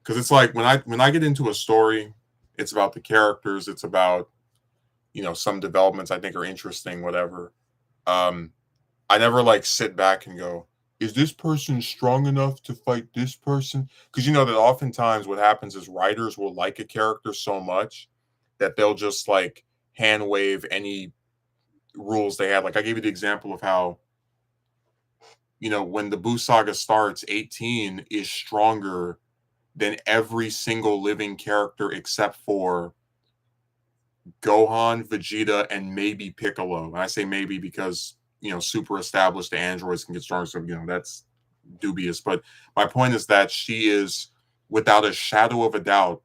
Because it's like when I get into a story, it's about the characters, it's about, some developments I think are interesting, whatever. Um, I never like sit back and go, is this person strong enough to fight this person? Because you know that oftentimes what happens is writers will like a character so much that they'll just like hand wave any rules they have. Like I gave you the example of how, when the Buu saga starts, 18 is stronger than every single living character except for Gohan, Vegeta, and maybe Piccolo. And I say maybe because, super established androids can get stronger. So, that's dubious. But my point is that she is, without a shadow of a doubt,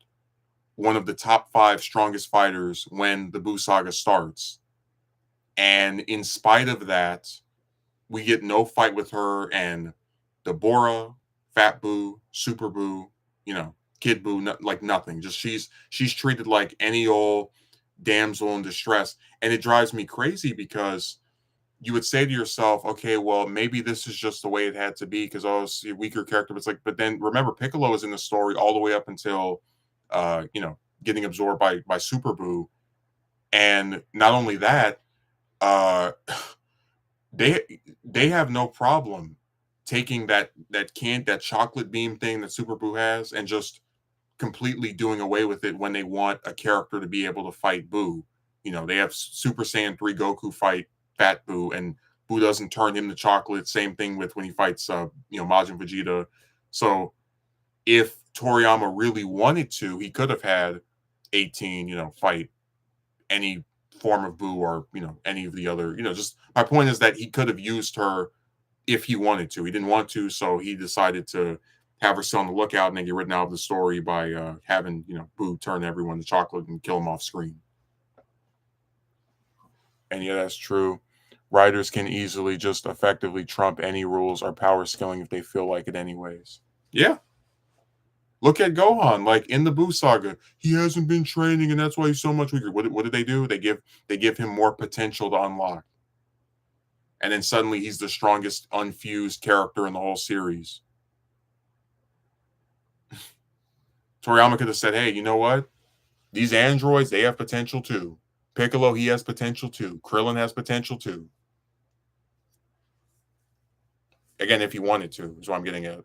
one of the top five strongest fighters when the Buu saga starts. And in spite of that, we get no fight with her and Deborah, Fat Boo, Super Boo, Kid Boo, like nothing. Just she's treated like any old damsel in distress, and it drives me crazy because you would say to yourself, okay, well maybe this is just the way it had to be because it's a weaker character. But it's like, but then remember, Piccolo is in the story all the way up until, getting absorbed by Super Boo, and not only that, uh they they have no problem taking that chocolate beam thing that Super Boo has and just completely doing away with it when they want a character to be able to fight Boo. They have Super Saiyan 3 Goku fight Fat Boo, and Boo doesn't turn him to chocolate. Same thing with when he fights Majin Vegeta. So if Toriyama really wanted to, he could have had 18, fight any form of Boo or, any of the other, just my point is that he could have used her if he wanted to. He didn't want to, so he decided to have her sit on the lookout and then get written out of the story by having, Boo turn everyone to chocolate and kill him off screen. And yeah, that's true. Writers can easily just effectively trump any rules or power scaling if they feel like it anyways. Yeah. Look at Gohan, like in the Boo saga, he hasn't been training, and that's why he's so much weaker. What did they do? They give him more potential to unlock, and then suddenly he's the strongest unfused character in the whole series. Toriyama could have said, "Hey, you know what? These androids, they have potential too. Piccolo, he has potential too. Krillin has potential too." Again, if he wanted to, is what I'm getting at.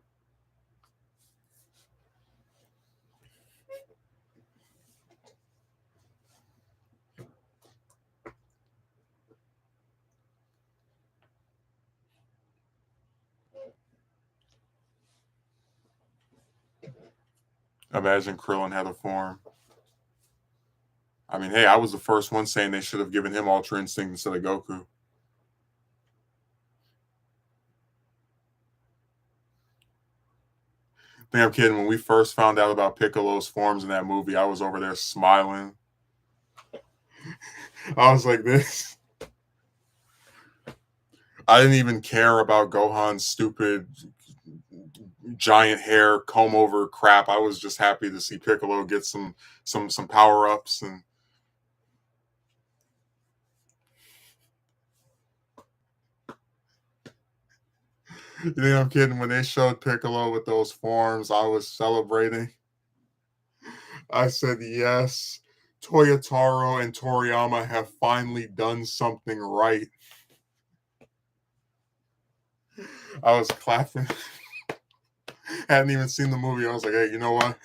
Imagine Krillin had a form. I mean, hey, I was the first one saying they should have given him Ultra Instinct instead of Goku. I think I'm kidding. When we first found out about Piccolo's forms in that movie, I was over there smiling. I was like this. I didn't even care about Gohan's stupid giant hair comb over crap. I was just happy to see Piccolo get some power ups. And you think I'm kidding? When they showed Piccolo with those forms, I was celebrating. I said, yes, Toyotaro and Toriyama have finally done something right. I was clapping. Hadn't even seen the movie. I was like, hey, you know what?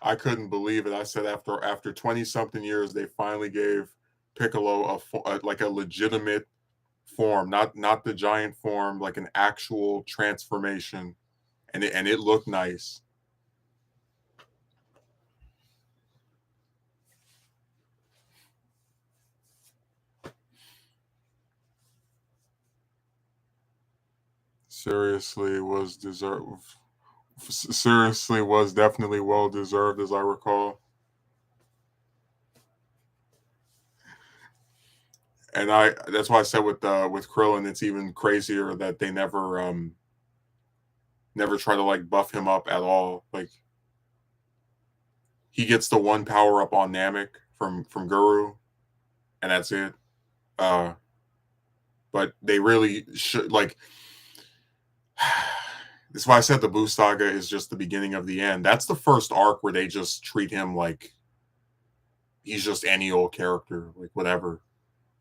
I couldn't believe it. I said after 20 something years, they finally gave Piccolo like a legitimate form, not the giant form, like an actual transformation, and it looked nice. Seriously, was deserved. Seriously, was definitely well deserved, as I recall. And that's why I said with Krillin, it's even crazier that they never never try to like buff him up at all. Like he gets the one power up on Namek from Guru, and that's it. Uh, but they really should like. That's why I said the Boo Saga is just the beginning of the end. That's the first arc where they just treat him like he's just any old character, like whatever.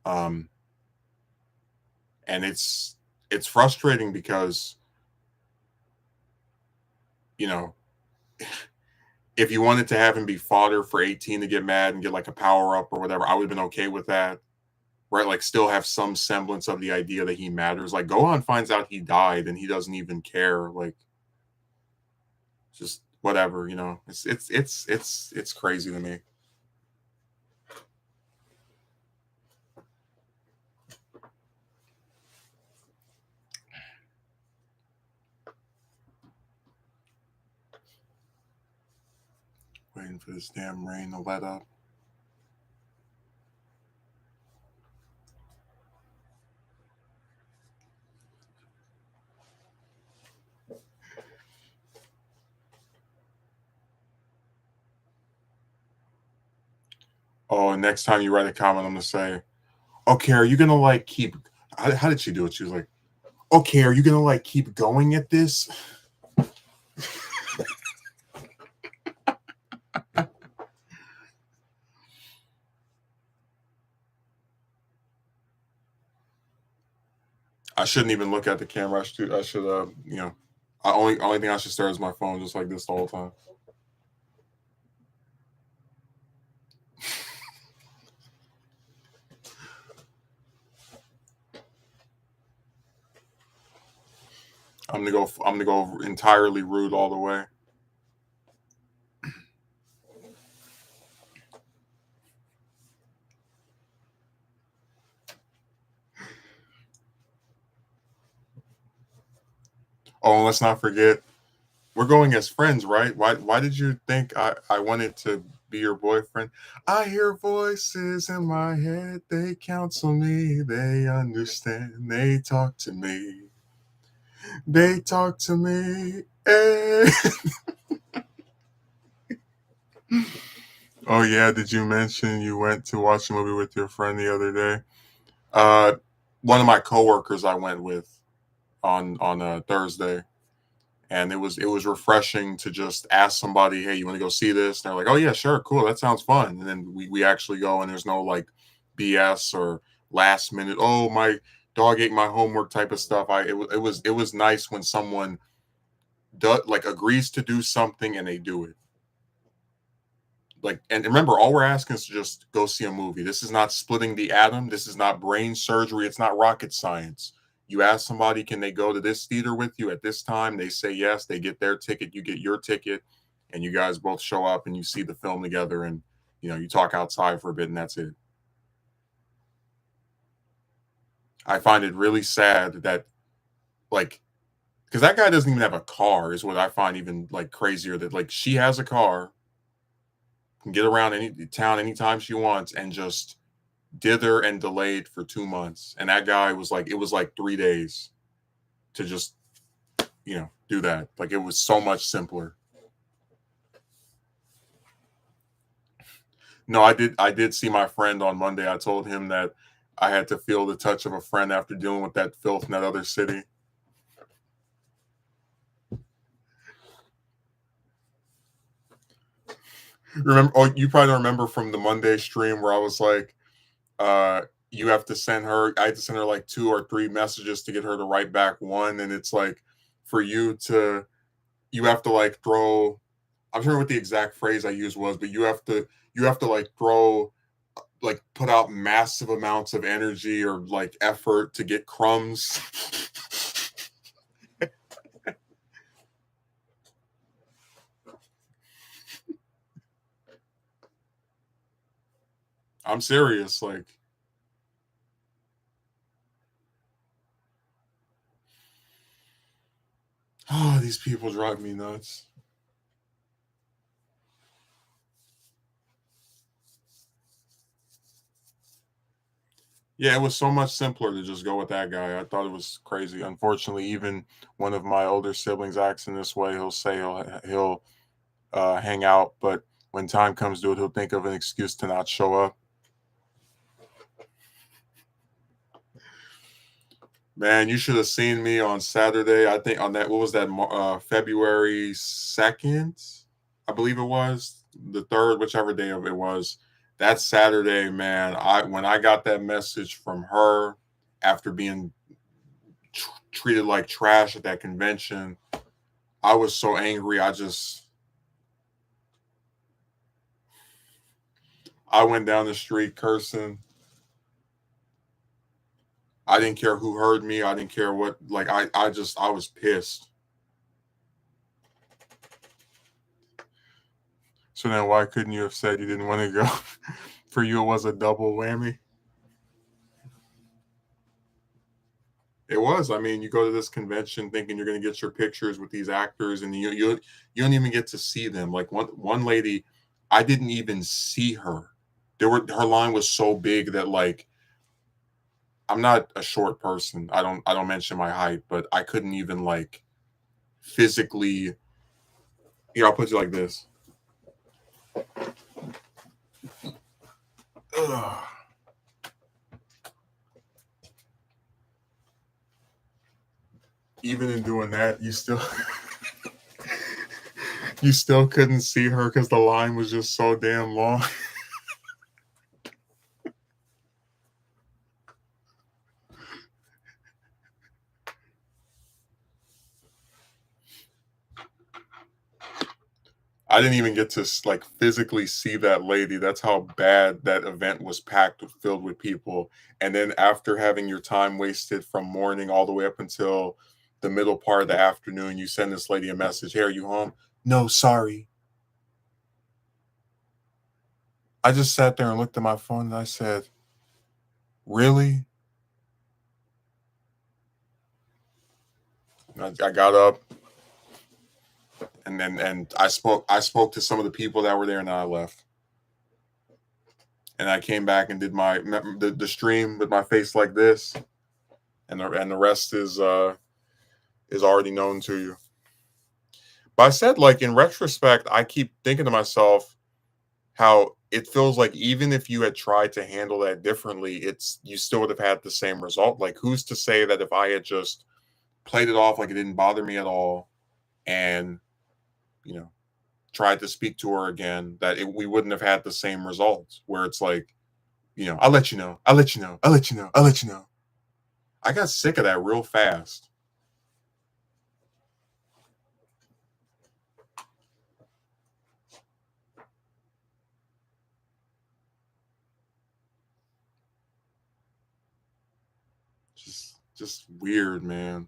Um, and it's frustrating because you know if you wanted to have him be fodder for 18 to get mad and get like a power up or whatever, I would have been okay with that. Right? Like still have some semblance of the idea that he matters. Like Gohan finds out he died and he doesn't even care. Like just whatever, you know. It's crazy to me. Waiting for this damn rain to let up. Oh, and next time you write a comment, I'm gonna say, "Okay, are you gonna like keep?" How did she do it? She was like, "Okay, are you gonna like keep going at this?" I shouldn't even look at the camera. I should, you know, only thing I should stare is my phone, just like this the whole time. I'm gonna go entirely rude all the way. Oh, and let's not forget, we're going as friends, right? Why did you think I wanted to be your boyfriend? I hear voices in my head. They counsel me. They understand. They talk to me. They talk to me. Eh. Oh yeah, did you mention you went to watch a movie with your friend the other day? Uh, one of my coworkers I went with on a Thursday, and it was refreshing to just ask somebody, "Hey, you want to go see this?" And they're like, "Oh yeah, sure, cool, that sounds fun." And then we actually go, and there's no like BS or last minute. Oh, my dog ate my homework type of stuff. It was nice when someone like agrees to do something and they do it. Like, and remember, all we're asking is to just go see a movie. This is not splitting the atom. This is not brain surgery. It's not rocket science. You ask somebody, can they go to this theater with you at this time? They say yes. They get their ticket. You get your ticket, and you guys both show up and you see the film together, and you talk outside for a bit, and that's it. I find it really sad that like because that guy doesn't even have a car is what I find even like crazier that like she has a car, can get around any town anytime she wants, and just dither and delayed for 2 months. And that guy was like, it was like 3 days to just, do that. Like it was so much simpler. No, I did see my friend on Monday. I told him that I had to feel the touch of a friend after dealing with that filth in that other city. Remember? Oh, you probably don't remember from the Monday stream where I was like, uh, you have to send her. I had to send her like 2 or 3 messages to get her to write back one, and it's like for you have to like throw. I'm sure what the exact phrase I used was, but you have to like throw like put out massive amounts of energy or like effort to get crumbs. I'm serious. Like, oh, these people drive me nuts. Yeah, it was so much simpler to just go with that guy. I thought it was crazy. Unfortunately, even one of my older siblings acts in this way. He'll say he'll hang out, but when time comes to it, he'll think of an excuse to not show up. Man, you should have seen me on Saturday. I think on that, what was that, February 2nd? I believe it was the 3rd, whichever day of it was. That Saturday, man, when I got that message from her after being treated like trash at that convention, I was so angry. I went down the street cursing. I didn't care who heard me. I didn't care what, like, I was pissed. So then why couldn't you have said you didn't want to go? For you, it was a double whammy. It was. I mean, you go to this convention thinking you're going to get your pictures with these actors, and you don't even get to see them. Like one lady, I didn't even see her. Her line was so big that, like, I'm not a short person. I don't mention my height, but I couldn't even, like, physically. Here, I'll put you like this. Ugh. Even in doing that, you still couldn't see her because the line was just so damn long. I didn't even get to, like, physically see that lady. That's how bad that event was, packed, filled with people. And then after having your time wasted from morning all the way up until the middle part of the afternoon, you send this lady a message. Hey, are you home? No, sorry. I just sat there and looked at my phone and I said, really? I got up and I spoke to some of the people that were there, and then I left. And I came back and did the stream with my face like this, and the rest is already known to you. But I said, like, in retrospect, I keep thinking to myself how it feels like even if you had tried to handle that differently, you still would have had the same result. Like, who's to say that if I had just played it off like it didn't bother me at all, and, you know, tried to speak to her again, that we wouldn't have had the same results, where it's like, I'll let you know, I'll let you know, I'll let you know, I'll let you know. I got sick of that real fast. Just weird, man.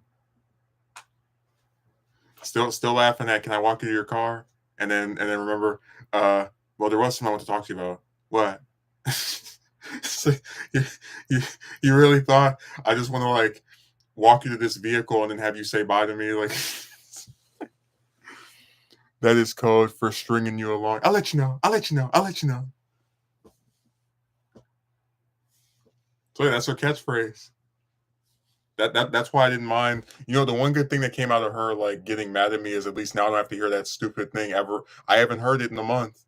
Still laughing at, can I walk you to your car? And then remember, well, there was something I want to talk to you about. What? So, you, you you really thought I just want to, like, walk you to this vehicle and then have you say bye to me? Like, that is code for stringing you along. I'll let you know. I'll let you know. I'll let you know. So yeah, that's her catchphrase. That's why I didn't mind. The one good thing that came out of her, like, getting mad at me, is at least now I don't have to hear that stupid thing ever. I haven't heard it in a month.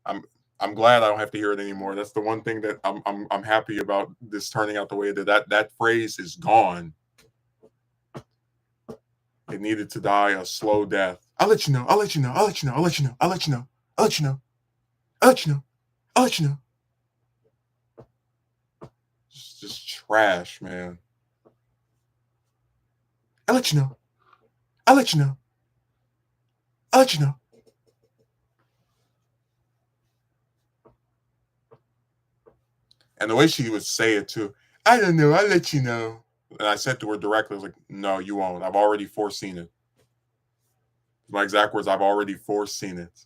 I'm I'm glad I don't have to hear it anymore. That's the one thing that I'm happy about this turning out the way it did. That phrase is gone. It needed to die a slow death. I'll let you know. I'll let you know. I'll let you know. I'll let you know. I'll let you know. I'll let you know. I'll let you know. I'll let you know. Just trash, man. I'll let you know. I'll let you know. I'll let you know. And the way she would say it too, I don't know, I'll let you know. And I said to her directly, I was like, no, you won't. I've already foreseen it. My exact words, I've already foreseen it.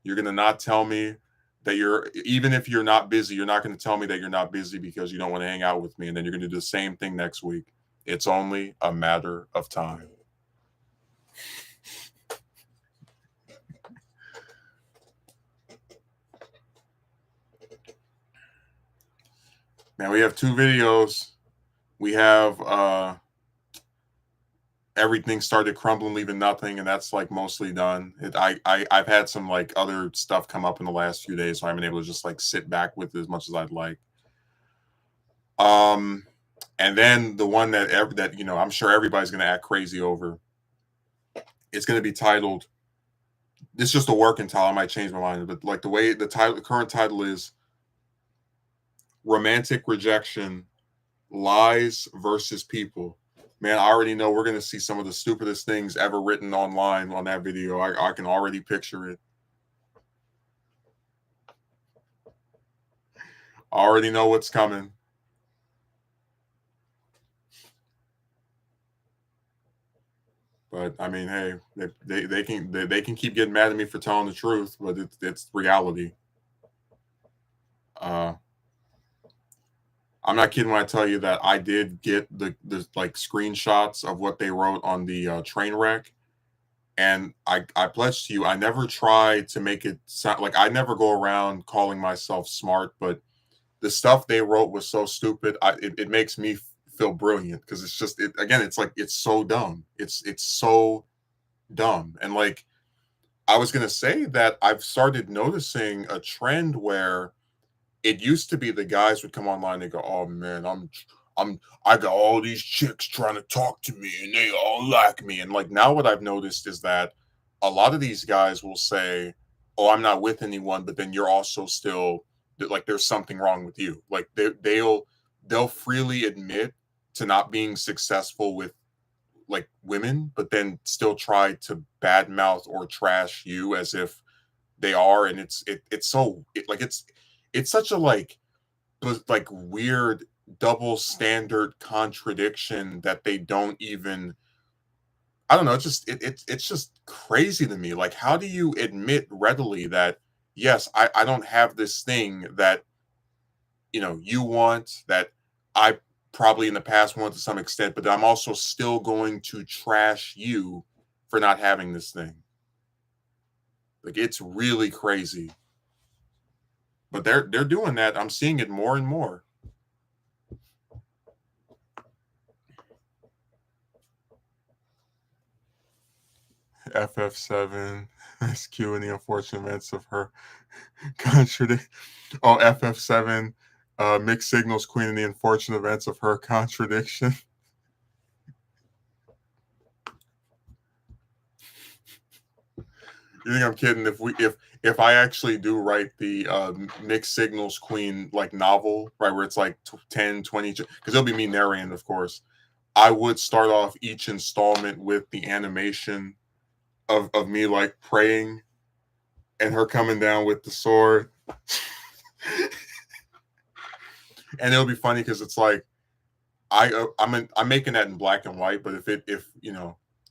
You're gonna not tell me that even if you're not busy, you're not gonna tell me that you're not busy because you don't want to hang out with me, and then you're gonna do the same thing next week. It's only a matter of time. Man, we have two videos. We have everything started crumbling, leaving nothing, and that's like mostly done. I've had some like other stuff come up in the last few days, so I haven't been able to just like sit back with it as much as I'd like. Um, and then the one that I'm sure everybody's gonna act crazy over. It's gonna be titled. It's just a working title. I might change my mind, but like the way the current title is "Romantic Rejection: Lies versus People." Man, I already know we're gonna see some of the stupidest things ever written online on that video. I can already picture it. I already know what's coming. But I mean, hey, they can keep getting mad at me for telling the truth, but it's reality. Uh, I'm not kidding when I tell you that I did get the like screenshots of what they wrote on the train wreck, and I pledge to you, I never try to make it sound like I never go around calling myself smart, but the stuff they wrote was so stupid. It makes me feel brilliant because it's just again, it's like it's so dumb. It's so dumb, and like I was gonna say that I've started noticing a trend where it used to be the guys would come online and go, "Oh man, I got all these chicks trying to talk to me and they all like me." And like now what I've noticed is that a lot of these guys will say, "Oh, I'm not with anyone," but then you're also still like there's something wrong with you. Like they'll freely admit to not being successful with like women, but then still try to badmouth or trash you as if they are, and it's so like it's such a like weird double standard contradiction that they don't even. I don't know. It's just crazy to me. Like, how do you admit readily that yes, I don't have this thing that you want that I probably in the past want to some extent, but I'm also still going to trash you for not having this thing. Like it's really crazy. But they're doing that. I'm seeing it more and more. FF7 SQ and the unfortunate events of her contradict. Oh, FF7 mixed signals queen and the unfortunate events of her contradiction. You think I'm kidding? If I actually do write the mixed signals queen like novel, right, where it's like 10, 20, because it'll be me narrating, of course. I would start off each installment with the animation of me like praying and her coming down with the sword. And it'll be funny because it's like I'm making that in black and white, but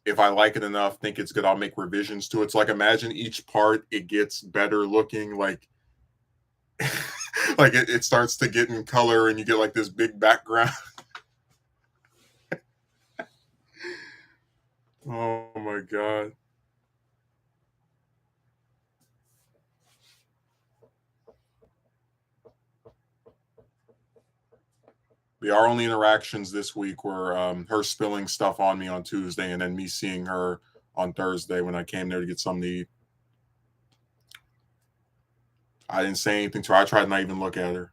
if I like it enough, think it's good, I'll make revisions to it. So like imagine each part it gets better looking, like like it starts to get in color and you get like this big background. Oh my god. Our only interactions this week were her spilling stuff on me on Tuesday and then me seeing her on Thursday when I came there to get something to eat. I didn't say anything to her. I tried not even look at her.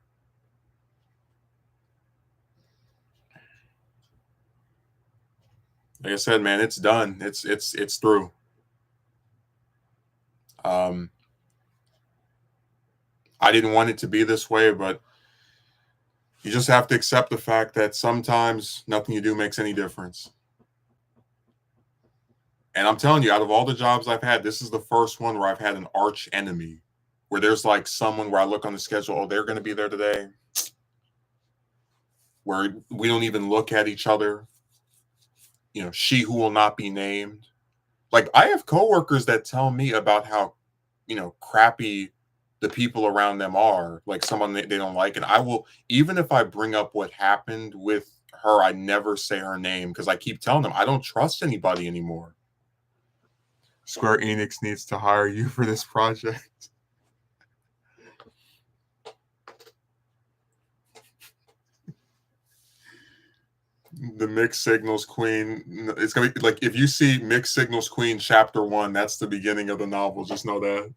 Like I said, man, it's done. It's through. Um, I didn't want it to be this way, but you just have to accept the fact that sometimes nothing you do makes any difference. And I'm telling you, out of all the jobs I've had, this is the first one where I've had an arch enemy, where there's like someone where I look on the schedule, oh, they're going to be there today, where we don't even look at each other. She who will not be named. Like I have coworkers that tell me about how, crappy the people around them are, like someone they don't like. And I will, even if I bring up what happened with her, I never say her name because I keep telling them I don't trust anybody anymore. Square Enix needs to hire you for this project. The Mixed Signals Queen. It's gonna be like if you see Mixed Signals Queen Chapter 1, that's the beginning of the novel. Just know that.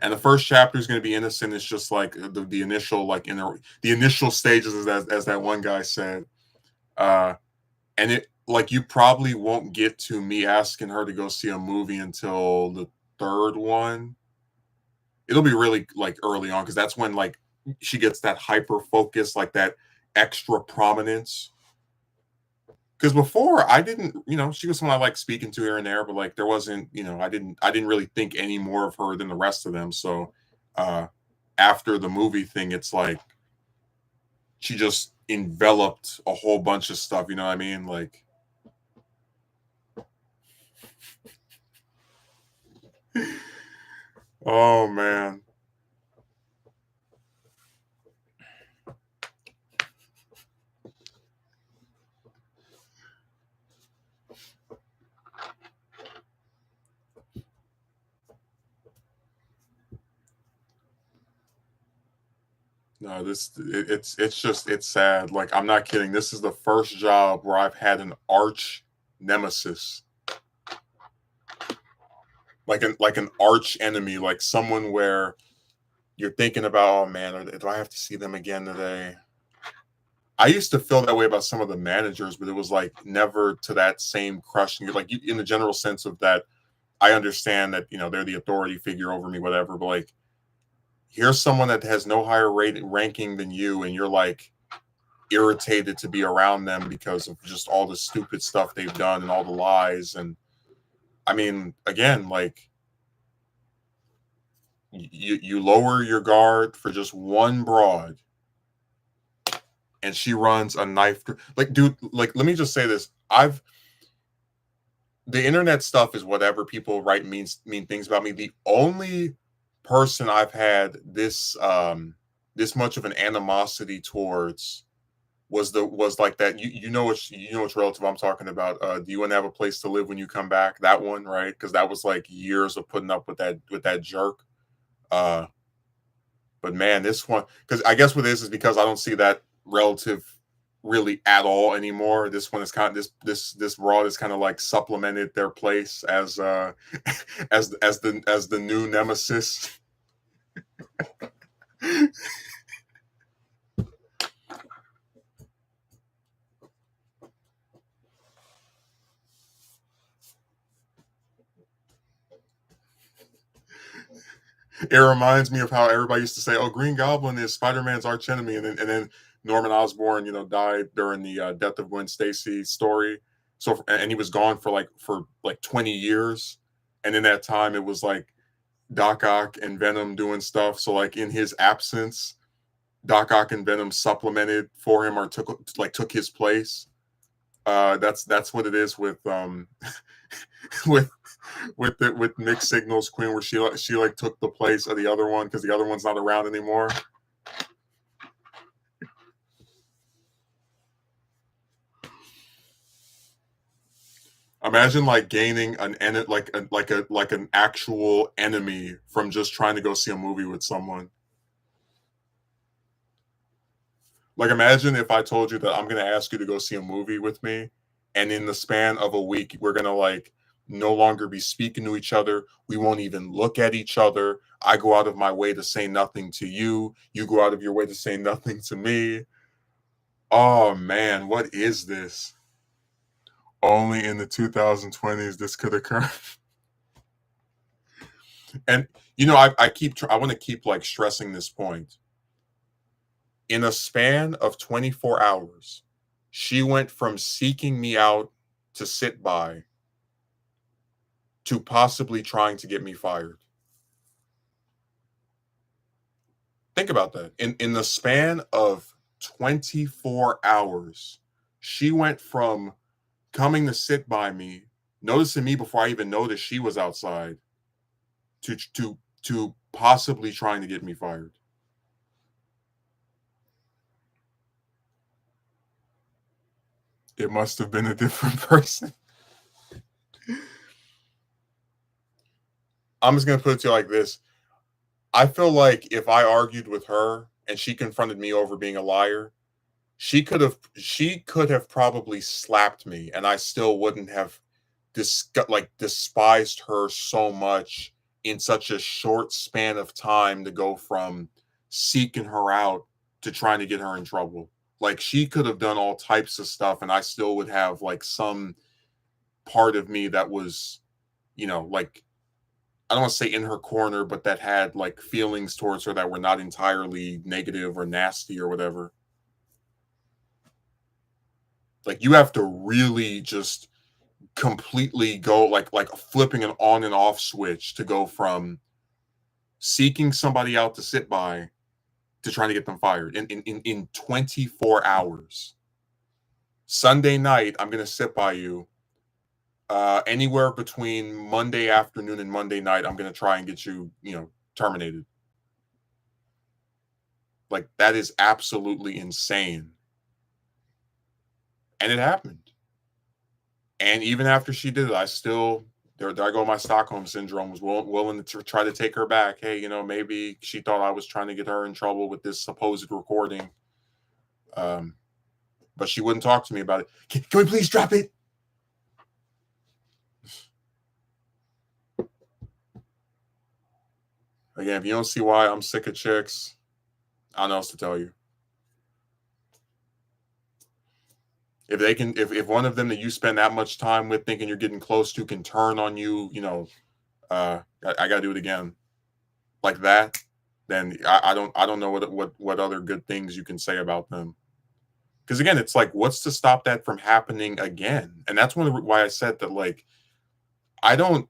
And the first chapter is going to be innocent. It's just like the initial, like in the initial stages, as that one guy said. And it like you probably won't get to me asking her to go see a movie until the third one. It'll be really like early on because that's when like she gets that hyper focus, like that extra prominence. Because before I didn't, she was someone I like speaking to here and there, but like there wasn't, I didn't really think any more of her than the rest of them. So uh after the movie thing, it's like she just enveloped a whole bunch of stuff, you know what I mean? Like oh man. No, it's sad. Like I'm not kidding. This is the first job where I've had an arch nemesis, like an arch enemy, like someone where you're thinking about, oh man, do I have to see them again today? I used to feel that way about some of the managers, but it was like never to that same crushing. Like in the general sense of that, I understand that they're the authority figure over me, whatever. But like, here's someone that has no higher ranking than you, and you're like irritated to be around them because of just all the stupid stuff they've done and all the lies. And I mean, again, like you lower your guard for just one broad, and she runs a knife. Like, dude, like let me just say this: the internet stuff is whatever people write mean things about me. The only person I've had this much of an animosity towards was like that. Which relative I'm talking about. Do you want to have a place to live when you come back? That one, right? Because that was like years of putting up with that jerk. Uh, but man, this one, because I guess what it is because I don't see that relative really at all anymore. This one is kind of this broad is kind of like supplemented their place as as the new nemesis. It reminds me of how everybody used to say, "Oh, Green Goblin is Spider-Man's arch enemy," and then Norman Osborn, died during the death of Gwen Stacy story. So and he was gone for 20 years, and in that time it was like Doc Ock and Venom doing stuff. So like in his absence, Doc Ock and Venom supplemented for him or took his place. That's what it is with with with Mixed Signals Queen, where she like took the place of the other one because the other one's not around anymore. Imagine like gaining like an actual enemy from just trying to go see a movie with someone. Like imagine if I told you that I'm going to ask you to go see a movie with me, and in the span of a week we're going to like no longer be speaking to each other. We won't even look at each other. I go out of my way to say nothing to you. You go out of your way to say nothing to me. Oh man, what is this? Only in the 2020s this could occur. And I want to keep like stressing this point. In a span of 24 hours, she went from seeking me out to sit by to possibly trying to get me fired. Think about that. In the span of 24 hours, she went from coming to sit by me, noticing me before I even noticed she was outside, to possibly trying to get me fired. It must have been a different person. I'm just gonna put it to you like this. I feel like if I argued with her and she confronted me over being a liar, she could have probably slapped me, and I still wouldn't have despised her so much in such a short span of time to go from seeking her out to trying to get her in trouble. Like she could have done all types of stuff, and I still would have like some part of me that was, like I don't want to say in her corner, but that had like feelings towards her that were not entirely negative or nasty or whatever. Like you have to really just completely go like flipping an on and off switch to go from seeking somebody out to sit by to trying to get them fired in 24 hours. Sunday night, I'm going to sit by you. Anywhere between Monday afternoon and Monday night, I'm going to try and get you, terminated. Like that is absolutely insane. And it happened. And even after she did it, I still there I go. My Stockholm syndrome was willing to try to take her back. Hey, maybe she thought I was trying to get her in trouble with this supposed recording. But she wouldn't talk to me about it. Can we please drop it? Again, if you don't see why I'm sick of chicks, I don't know what else to tell you. If they can, if one of them that you spend that much time with thinking you're getting close to can turn on you, I got to do it again like that, then I don't know what other good things you can say about them. Because again, it's like, what's to stop that from happening again? And that's why I said that. Like, I don't,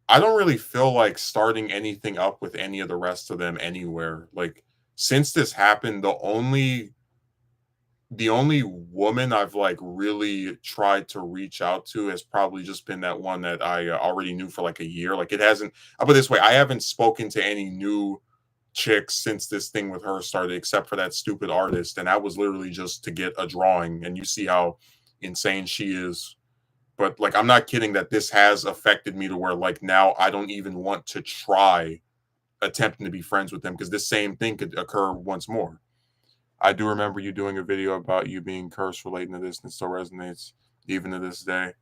I don't really feel like starting anything up with any of the rest of them anywhere. Like, since this happened, the only woman I've like really tried to reach out to has probably just been that one that I already knew for like a year. Like it hasn't. I'll put it this way: I haven't spoken to any new chicks since this thing with her started, except for that stupid artist, and that was literally just to get a drawing. And you see how insane she is. But like, I'm not kidding that this has affected me to where like now I don't even want to try attempting to be friends with them because this same thing could occur once more. I do remember you doing a video about you being cursed relating to this, and it still resonates even to this day.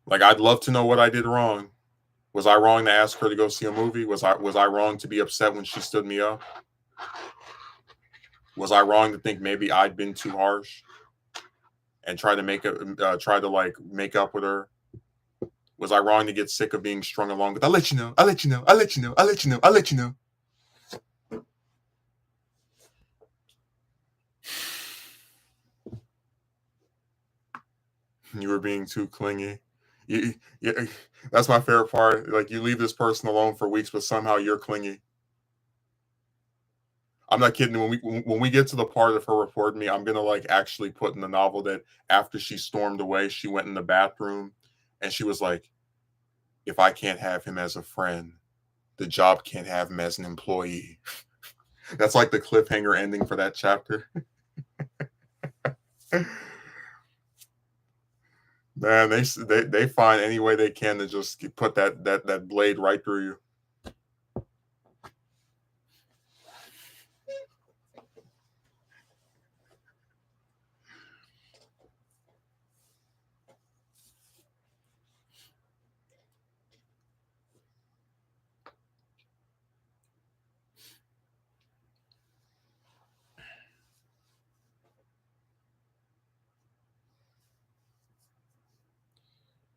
Like, I'd love to know what I did wrong. Was I wrong to ask her to go see a movie? Was I wrong to be upset when she stood me up? Was I wrong to think maybe I'd been too harsh and try to like make up with her? Was I wrong to get sick of being strung along with? I'll let you know. I'll let you know. I'll let you know. I'll let you know. I'll let you know. You were being too clingy. Yeah, that's my favorite part. Like you leave this person alone for weeks, but somehow you're clingy. I'm not kidding. When we get to the part of her reporting me, I'm gonna like actually put in the novel that after she stormed away, she went in the bathroom and she was like, "If I can't have him as a friend, the job can't have him as an employee." That's like the cliffhanger ending for that chapter. Man, they find any way they can to just put that blade right through you.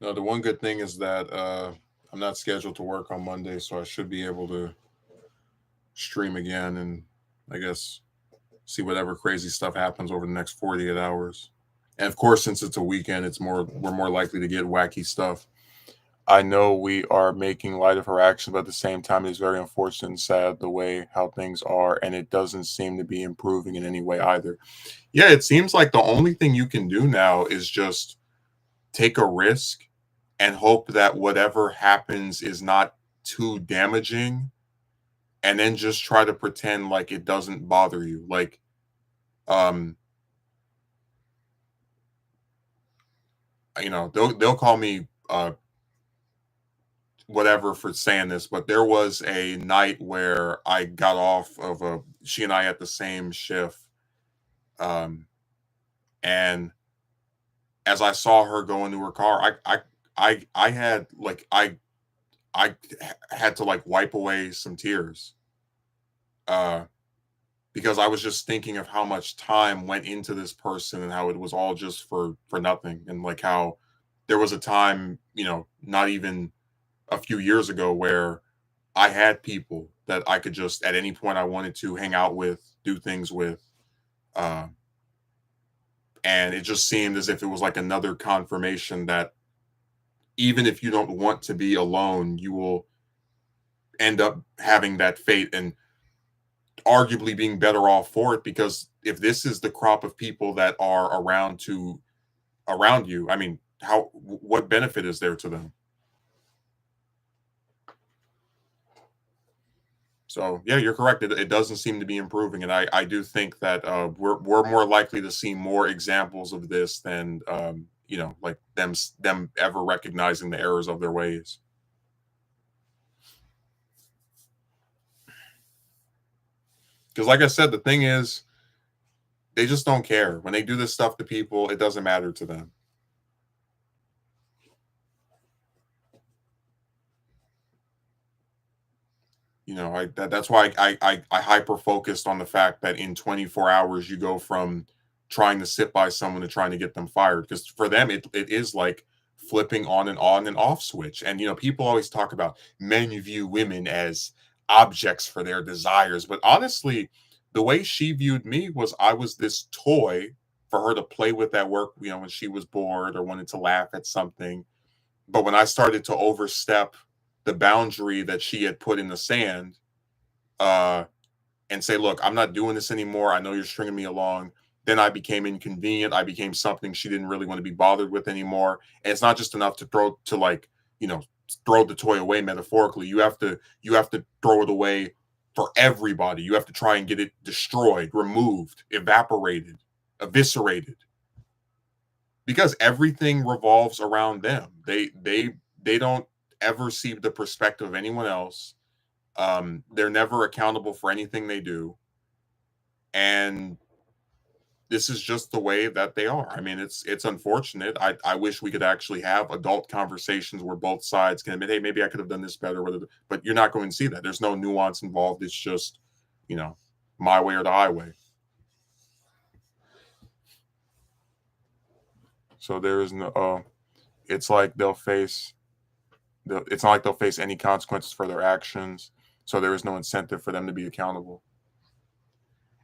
No, the one good thing is that I'm not scheduled to work on Monday, so I should be able to stream again and I guess see whatever crazy stuff happens over the next 48 hours. And of course, since it's a weekend, we're more likely to get wacky stuff. I know we are making light of her action, but at the same time, it's very unfortunate and sad the way how things are, and it doesn't seem to be improving in any way either. Yeah, it seems like the only thing you can do now is just take a risk and hope that whatever happens is not too damaging, and then just try to pretend like it doesn't bother you. Like, um, they'll call me whatever for saying this, but there was a night where I got off of a she and I had the same shift, um, and as I saw her go into her car, I had like I had to like wipe away some tears, uh, because I was just thinking of how much time went into this person and how it was all just for nothing, and like how there was a time, not even a few years ago where I had people that I could just at any point I wanted to hang out with, do things with, uh, and it just seemed as if it was like another confirmation that even if you don't want to be alone, you will end up having that fate and arguably being better off for it, because if this is the crop of people that are around you, I mean, what benefit is there to them? So yeah, you're correct. It doesn't seem to be improving, and I do think that we're more likely to see more examples of this than like them ever recognizing the errors of their ways. Because like I said, the thing is, they just don't care when they do this stuff to people. It doesn't matter to them. That's why I hyper focused on the fact that in 24 hours you go from trying to sit by someone to trying to get them fired, because for them it is like flipping on and off switch. And people always talk about men view women as objects for their desires, but honestly, the way she viewed me was I was this toy for her to play with at work, when she was bored or wanted to laugh at something. But when I started to overstep the boundary that she had put in the sand, uh, and say, "Look, I'm not doing this anymore. I know you're stringing me along." Then I became inconvenient. I became something she didn't really want to be bothered with anymore. And it's not just enough to you know, throw the toy away metaphorically. You have to throw it away for everybody. You have to try and get it destroyed, removed, evaporated, eviscerated, because everything revolves around them. They don't ever see the perspective of anyone else. They're never accountable for anything they do, and this is just the way that they are. I mean, it's unfortunate. I wish we could actually have adult conversations where both sides can admit, hey, maybe I could have done this better. But you're not going to see that. There's no nuance involved. It's just, you know, my way or the highway. So there is no. It's like they'll face. It's not like they'll face any consequences for their actions. So there is no incentive for them to be accountable.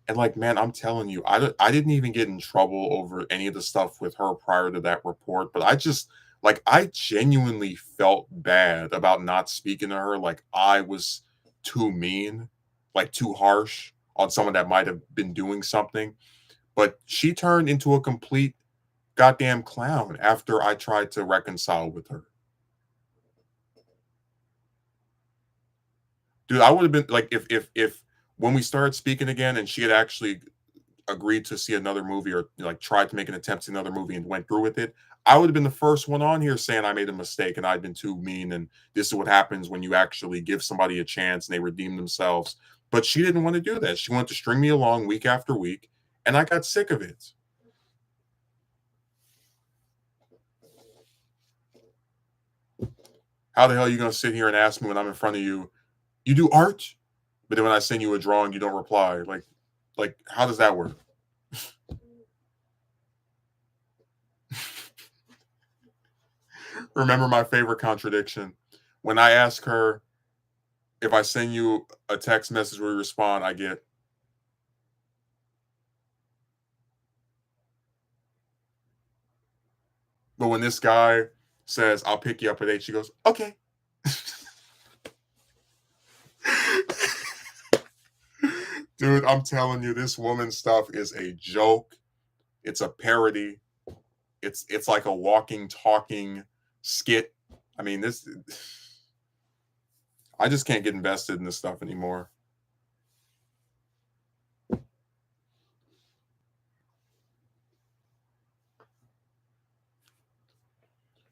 And like, man, I'm telling you, I didn't even get in trouble over any of the stuff with her prior to that report, but I genuinely felt bad about not speaking to her. Like I was too mean, like too harsh on someone that might have been doing something. But she turned into a complete goddamn clown after I tried to reconcile with her. Dude, I would have been like, if when we started speaking again and she had actually agreed to see another movie, or like tried to make an attempt to see another movie and went through with it, I would have been the first one on here saying I made a mistake and I'd been too mean, and this is what happens when you actually give somebody a chance and they redeem themselves. But she didn't want to do that. She wanted to string me along week after week, and I got sick of it. How the hell are you going to sit here and ask me when I'm in front of you, you do art? But then when I send you a drawing, you don't reply. Like how does that work? Remember my favorite contradiction. When I ask her if I send you a text message where you respond, I get, but when this guy says, I'll pick you up at 8, she goes, okay. Dude, I'm telling you, this woman stuff is a joke. It's a parody. It's like a walking, talking skit. I mean, this I just can't get invested in this stuff anymore.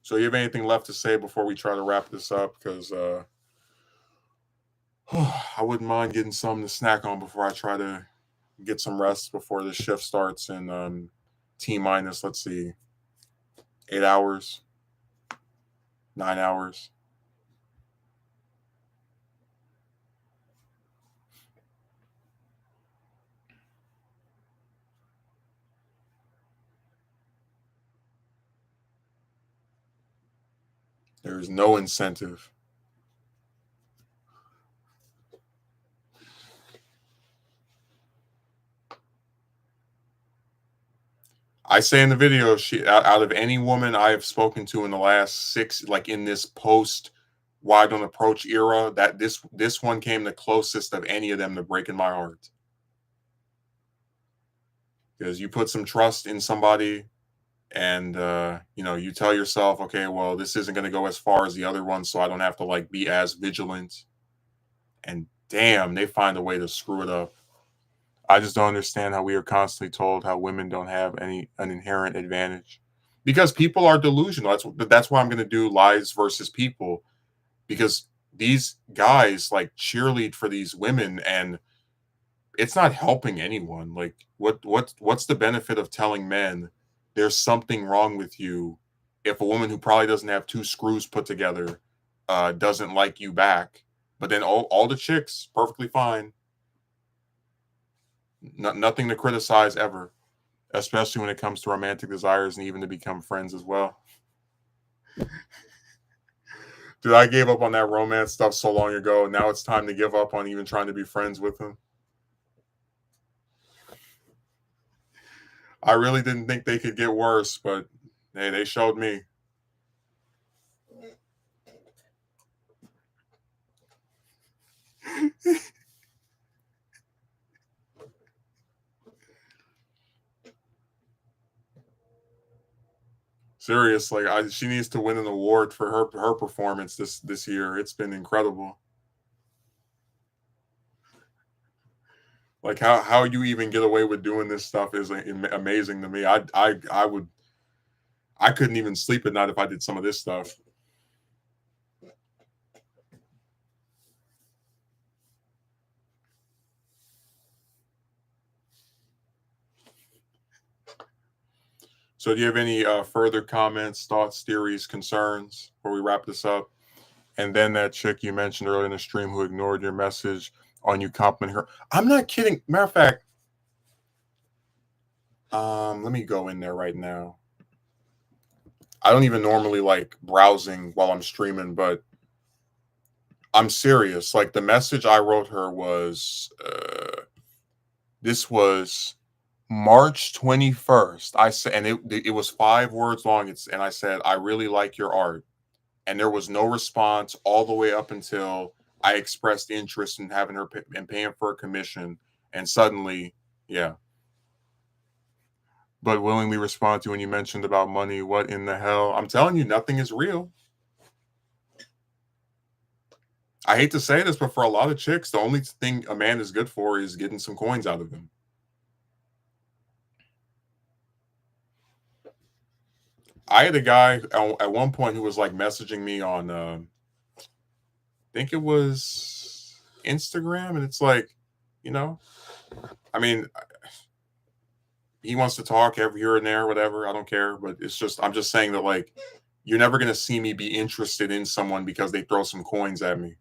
So you have anything left to say before we try to wrap this up? Because I wouldn't mind getting something to snack on before I try to get some rest before the shift starts in T minus, let's see, 8 hours, 9 hours. There's no incentive. I say in the video, she out of any woman I have spoken to in the last 6, like in this post why don't approach era, that this one came the closest of any of them to breaking my heart. Because you put some trust in somebody, and you tell yourself, okay, well, this isn't going to go as far as the other one, so I don't have to like be as vigilant. And damn, they find a way to screw it up. I just don't understand how we are constantly told how women don't have an inherent advantage, because people are delusional. That's why I'm going to do lies versus people, because these guys like cheerlead for these women, and it's not helping anyone. Like, what's the benefit of telling men there's something wrong with you if a woman who probably doesn't have two screws put together doesn't like you back, but then all the chicks perfectly fine. Nothing to criticize ever, especially when it comes to romantic desires and even to become friends as well. Dude, I gave up on that romance stuff so long ago. Now it's time to give up on even trying to be friends with them. I really didn't think they could get worse, but hey, they showed me. Serious, like she needs to win an award for her performance this year. It's been incredible. Like how you even get away with doing this stuff is amazing to me. I couldn't even sleep at night if I did some of this stuff. So do you have any further comments, thoughts, theories, concerns before we wrap this up? And then that chick you mentioned earlier in the stream who ignored your message on you complimenting her. I'm not kidding. Matter of fact, let me go in there right now. I don't even normally like browsing while I'm streaming, but I'm serious. Like the message I wrote her was this was March 21st. I said, and it was 5 words long. And I said, I really like your art. And there was no response all the way up until I expressed interest in having her and paying for a commission. And suddenly, yeah. But willingly respond to when you mentioned about money. What in the hell? I'm telling you, nothing is real. I hate to say this, but for a lot of chicks, the only thing a man is good for is getting some coins out of him. I had a guy at one point who was like messaging me on, I think it was Instagram, and it's like, I mean, he wants to talk every here and there, whatever. I don't care, but I'm just saying that like, you're never gonna see me be interested in someone because they throw some coins at me.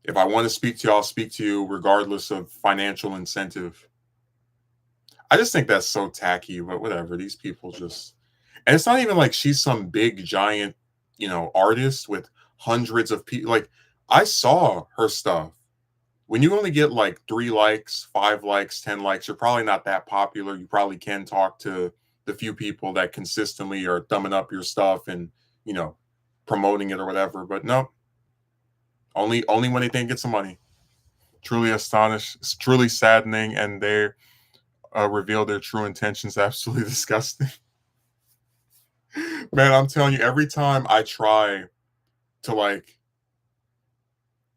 If I want to speak to you, I'll speak to you regardless of financial incentive. I just think that's so tacky, but whatever. These people just, and it's not even like she's some big giant, artist with hundreds of people. Like I saw her stuff. When you only get like 3 likes, 5 likes, 10 likes, you're probably not that popular. You probably can talk to the few people that consistently are thumbing up your stuff and, promoting it or whatever. But no, only when they think it's some money. Truly astonished, it's truly saddening, and they reveal their true intentions. Absolutely disgusting. Man, I'm telling you, every time I try to like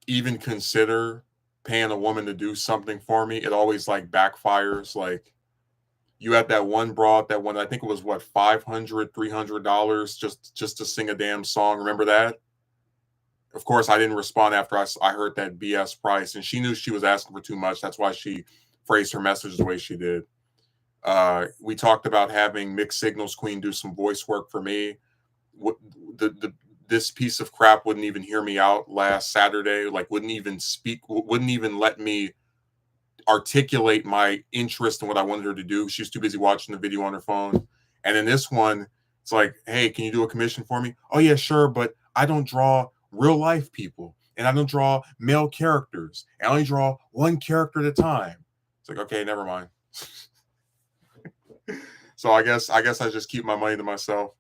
even consider paying a woman to do something for me, it always like backfires. Like You had that one broad, that one, I think it was what, $500, $300 just to sing a damn song. Remember that? Of course, I didn't respond after I heard that BS price, and she knew she was asking for too much. That's why she phrased her message the way she did. We talked about having Mixed Signals Queen do some voice work for me. What the this piece of crap wouldn't even hear me out last Saturday. Like, wouldn't even speak, wouldn't even let me articulate my interest in what I wanted her to do. She was too busy watching the video on her phone. And in this one, it's like, hey, can you do a commission for me? Oh yeah, sure, but I don't draw real life people, and I don't draw male characters. I only draw one character at a time. It's like, okay, never mind. So I guess I just keep my money to myself.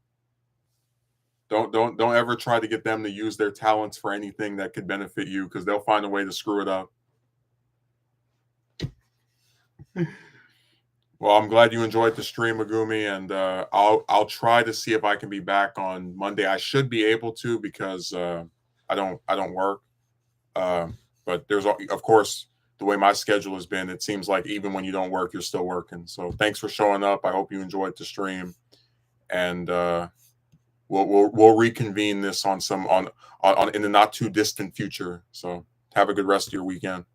Don't ever try to get them to use their talents for anything that could benefit you, because they'll find a way to screw it up. Well, I'm glad you enjoyed the stream, Megumi, and I'll try to see if I can be back on Monday. I should be able to, because I don't work. But there's, of course, the way my schedule has been, it seems like even when you don't work, you're still working. So thanks for showing up. I hope you enjoyed the stream, and we'll reconvene this on in the not too distant future. So have a good rest of your weekend.